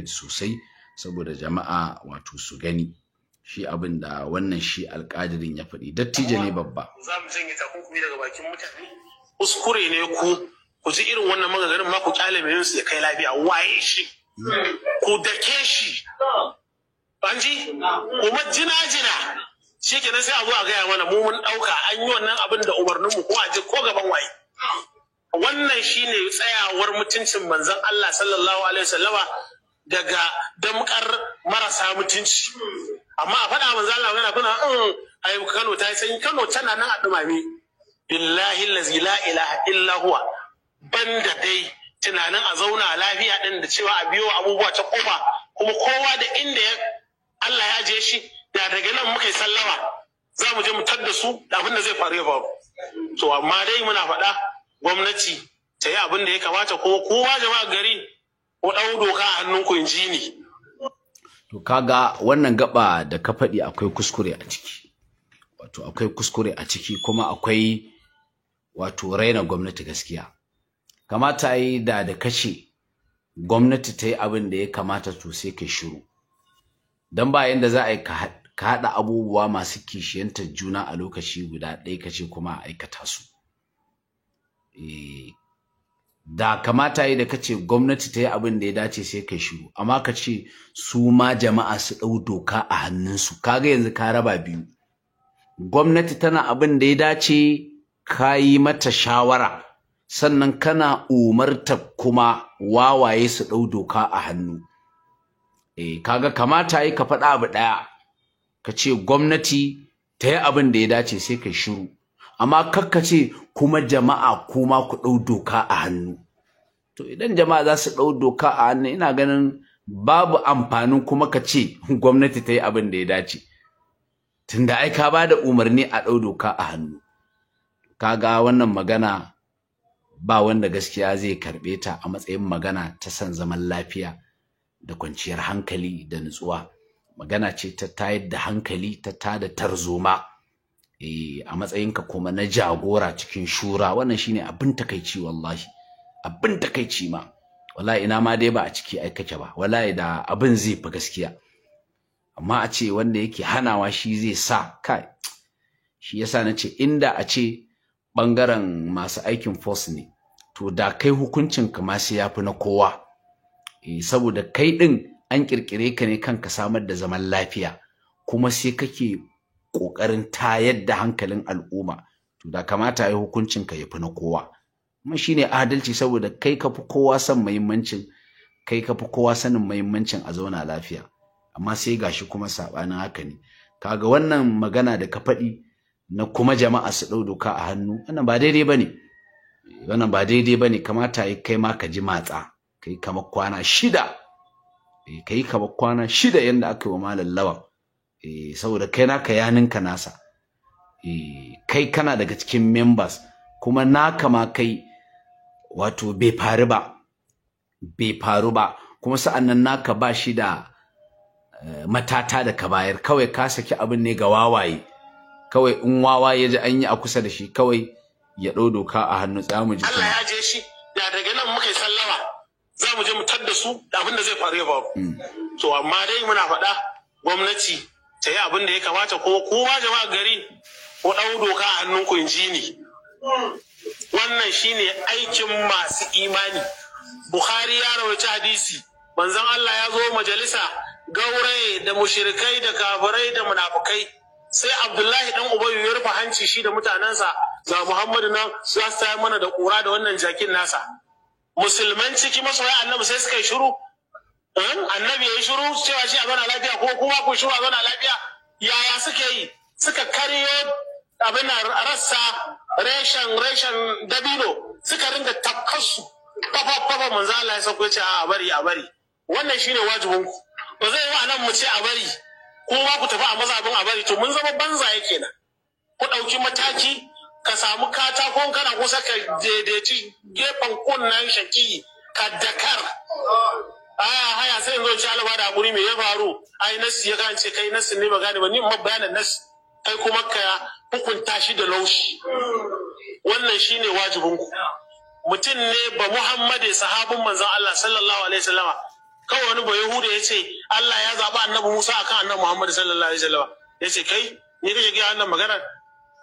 sosai saboda jama'a wato su gani shi abin da wannan shi alƙadirin ya faɗi. Dattijo ne babba. Za mu janye takunkumi daga bakin mutane. Kuskure ne ku ji irin wannan maganganun ma ku kyale mai su ya kai lafiya, waye shi ku dake shi, an ji kuma jina shi kenan sai a zo a gaya mana mu mun ɗauka an yi wannan abin da umarninmu ko a je ko gaban waye. Wannan shine tsayawar mutuncin manzon Allah sallallahu alaihi wasallama daga damkar marasa mutunci. Amma a faɗa manzon Allah yana kuna ai Kano ta yi sanyi, Kano tana nan a dumame, billahi allazi la ilaha illa huwa, banda dai tunanin a zauna lafiya din da cewa a biyo abubuwa ta kofa, kuma kowa da inda Allah ya je shi, da daga nan muka yi sallama za mu je mu tadda su da abin da zai faru ya faru. To amma dai muna faɗa gwamnati ta yi abin da ya kamata, ko kowa jama'a gari ko ɗau doka a hannunku in ji ni. To kaga wannan gaba da ka faɗi akwai kuskure a ciki, wato akwai kuskure a ciki, kuma akwai wato raina gwamnati gaskiya. Kamata yi da kashe gwamnati ta yi abin da ya kamata, to sai kai shiru, don ba yanda za a yi ka haɗa abubuwa masu kishiyantar juna a lokaci guda ɗaya kace kuma a aikata su. da kamata yi da kace gwamnati ta yi abin da ya dace sai kai shiru, amma ka ce su ma jama'a su ɗau doka a hannunsu. Kaga yanzu ka raba biyu, gwamnati tana abin da ya dace ka yi mata shawara, sannan kana umarta kuma wawaye su ɗau doka a hannu. Kaga kamata yi ka faɗa abu ɗaya, ka ce gwamnati ta yi abin da ya dace sai kai shiru, amma kakka ce kuma jama'a kuma ku ɗau doka a hannu. To idan jama'a za su ɗau doka a hannu, ina ganin babu amfanin kuma ka ce gwamnati ta yi abin da ya dace, tunda ai ka ba da umarni a ɗau doka a hannu. Kaga wannan magana ba wanda gaskiya zai karɓe ta a matsayin magana ta son zaman lafiya da kwanciyar hankali da nutsuwa. Magana ce ta tayar da hankali, ta tada tarzoma. A matsayinka kuma na jagora cikin shura, wannan shine abin takaici, wallahi abin takaici ma. Wallahi ina ma dai ba a ciki ai kake ba, wallahi da abin zai fi gaskiya. Amma a ce wanda yake hanawa shi zai sa kai, shi yasa nace inda a ce bangaren masu aikin force ne, to da kai hukuncin ka ma sai yafi na kowa. Saboda kai din an kirkire ka ne kanka samar da zaman lafiya, kuma sai kake kokarin tayar da hankalin al'umma, to da kamata ai hukuncin ka yafi na kowa. Kuma shine adalci, saboda kai kafi kowa san muhimmancin, kai kafi kowa sanin muhimmancin a zauna lafiya. Amma sai gashi kuma sabanin haka ne. Kaga wannan magana da ka faɗi na kuma jama'a su ɗau doka a hannu, wannan ba daidai bane. Wannan ba daidai bane, kamata yi kai ma ka ji matsa, kai kamar kwana 6. Kai kamar kwana 6 yanda aka yi wa Malam Lawan. Saboda kai naka yaninka nasa. Kai kana daga cikin members, kuma naka ma kai wato bai faru ba, kuma sa'annan naka ba shi da matata da ka bayar, kawai ka saki abin ne ga wawaye. Kawai in wawa ya ji an yi a kusa da shi, kawai ya ɗau doka a hannu. Za mu ji kuma Allah ya je shi, da daga nan muka yi sallama za mu je mu tadda su da abin da zai faru ya faru. To amma dai muna faɗa gwamnati ta yi abin da ya kamata, kuma kowa jama'a gari ko ɗau doka a hannunku, in ji ni. Wannan shine aikin masu imani. Bukhari ya rawaita hadisi, manzon Allah ya zo majalisa, gauraye da mushrikai da kafirai da munafukai, sai Abdullahi dan Ubayyu ya rufe hanci shi da mutanensa, ga Muhammadu nan za su tayar mana da ƙura da wannan jakin nasa. Musulman ciki masoya annabi sai suka yi shiru. Annabi ya yi shiru cewa shi a zauna lafiya, ko kuma ku shiru a zauna lafiya. Yaya suke yi? Suka karyo abin rassa reshen dabino, suka ringa tafkarsu. Fafa manzo Allah ya sauko ya ce a bari. Wannan shine wajibinku. Ba zai yi nan mu ce a bari, ko ma ku tafi a mazhabin a bari, to mun zama banzaye kenan. Ku ɗauki mataki, ka samu katakon kana kusa ka daidaici gefen kunnan shaki ka dakar. Haya sai yanzu ci alaba da hakuri me ya faru? Ai nasi ya gane, ce kai nasi ne ba gane ba, ni ma bayanan nasi, kai kuma ka hukunta shi da laushi. Wannan shine wajibinku. Mutum ne ba Muhammadu sahabin manzon Allah sallallahu alaihi wasallama, kawai wani ba Yahuda ya ce Allah ya zaɓi annabi Musa akan annabi Muhammadu sallallahu alaihi wasallama. Ya ce kai ni kake gaya wannan maganar?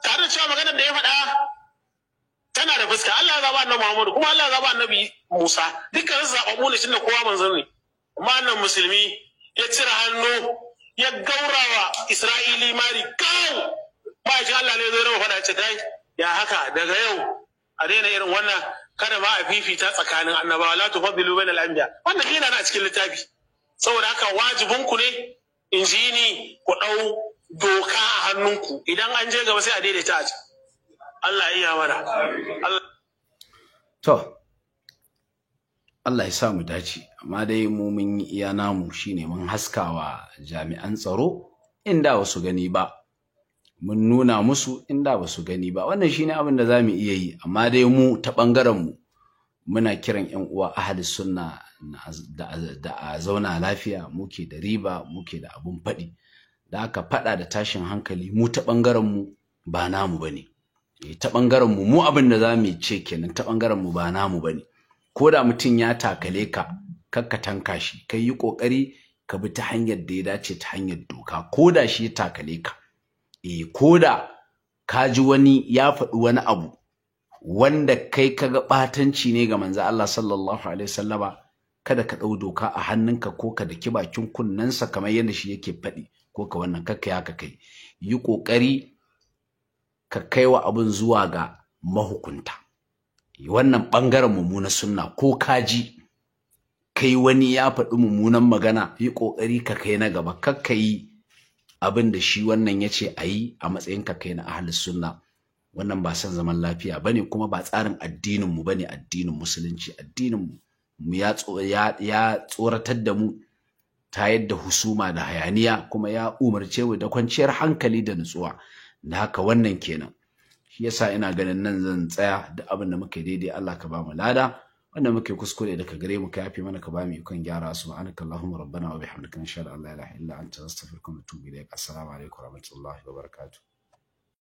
Tare da cewa maganar da ya faɗa tana da fuska. Allah ya zaɓi annabi Muhammadu, kuma Allah ya zaɓi annabi Musa, dukkan su zaɓaɓɓu ne tunda kowa manzon ne. Amma annan musulmi ya cire hannu ya gaurawa Isra'ili mari kawo. Ma'aikin Allah ne zai raba faɗa, ce kai ya haka, daga yau a daina irin wannan, kada ma a fifita tsakanin annabawa, la tufaddilu bainal anbiya. Wannan yana na cikin littafi. Saboda haka wajibinku ne, in ji ni, ku ɗau doka a hannunku. Idan an je gaba sai a daidaita a ci. Allah ya iya mana. To, Allah ya sa mu dace, amma dai mu mun yi iya namu shine mun haskawa jami'an tsaro inda ba su gani ba, mun nuna musu inda ba su gani ba. Wannan shine abin da zamu iya yi, amma dai mu ta bangaren mu muna kiran ƴan uwa ahli sunna da a zauna lafiya, muke da riba, muke da abun faɗi. Da aka faɗa da tashin hankali mu ta bangaren mu ba namu bane. Ta bangaren mu abin da zamu ce kenan, ta bangaren mu ba namu bane. Ko da mutum ya takale ka, kakka tanka shi, kai yi kokari ka bi ta hanyar da ya dace, ta hanyar doka. Ko da shi ya takale ka, ko da ka ji wani ya faɗi wani abu wanda kai kaga batanci ne ga manzo Allah sallallahu alaihi wasallama kada ka dau doka a hannunka ko ka daki bakin kunnensa kamar yadda shi yake faɗi ko ka wannan kakkai haka kai yi kokari ka kaiwa abun zuwa ga mahukunta wannan bangaren mummunan sunna ko kaji kai wani ya faɗi mummunan magana yi kokari ka kai na gaba kakkai abin da shi wannan yace ayi a matsayin ka kai na ahlus sunna wannan ba san zaman lafiya bane kuma ba tsarin addinin mu bane addinin musulunci addinin mu ya tsoratar da mu ta yadda husuma da hayaniya kuma ya umarce mu da kwanciyar hankali da nutsuwa da haka wannan kenan shi yasa ina ganin nan zan tsaya da abin da muke daidai Allah ka ba mu lada wanda muke kuskure daga gare mu ka yafi mana ka ba mu ikon gyara subhanakallahumma rabbana wa bihamdika nashhadu an la ilaha illa anta astaghfiruka wa atubu ilaik assalamu alaikum wa rahmatullahi wa barakatuh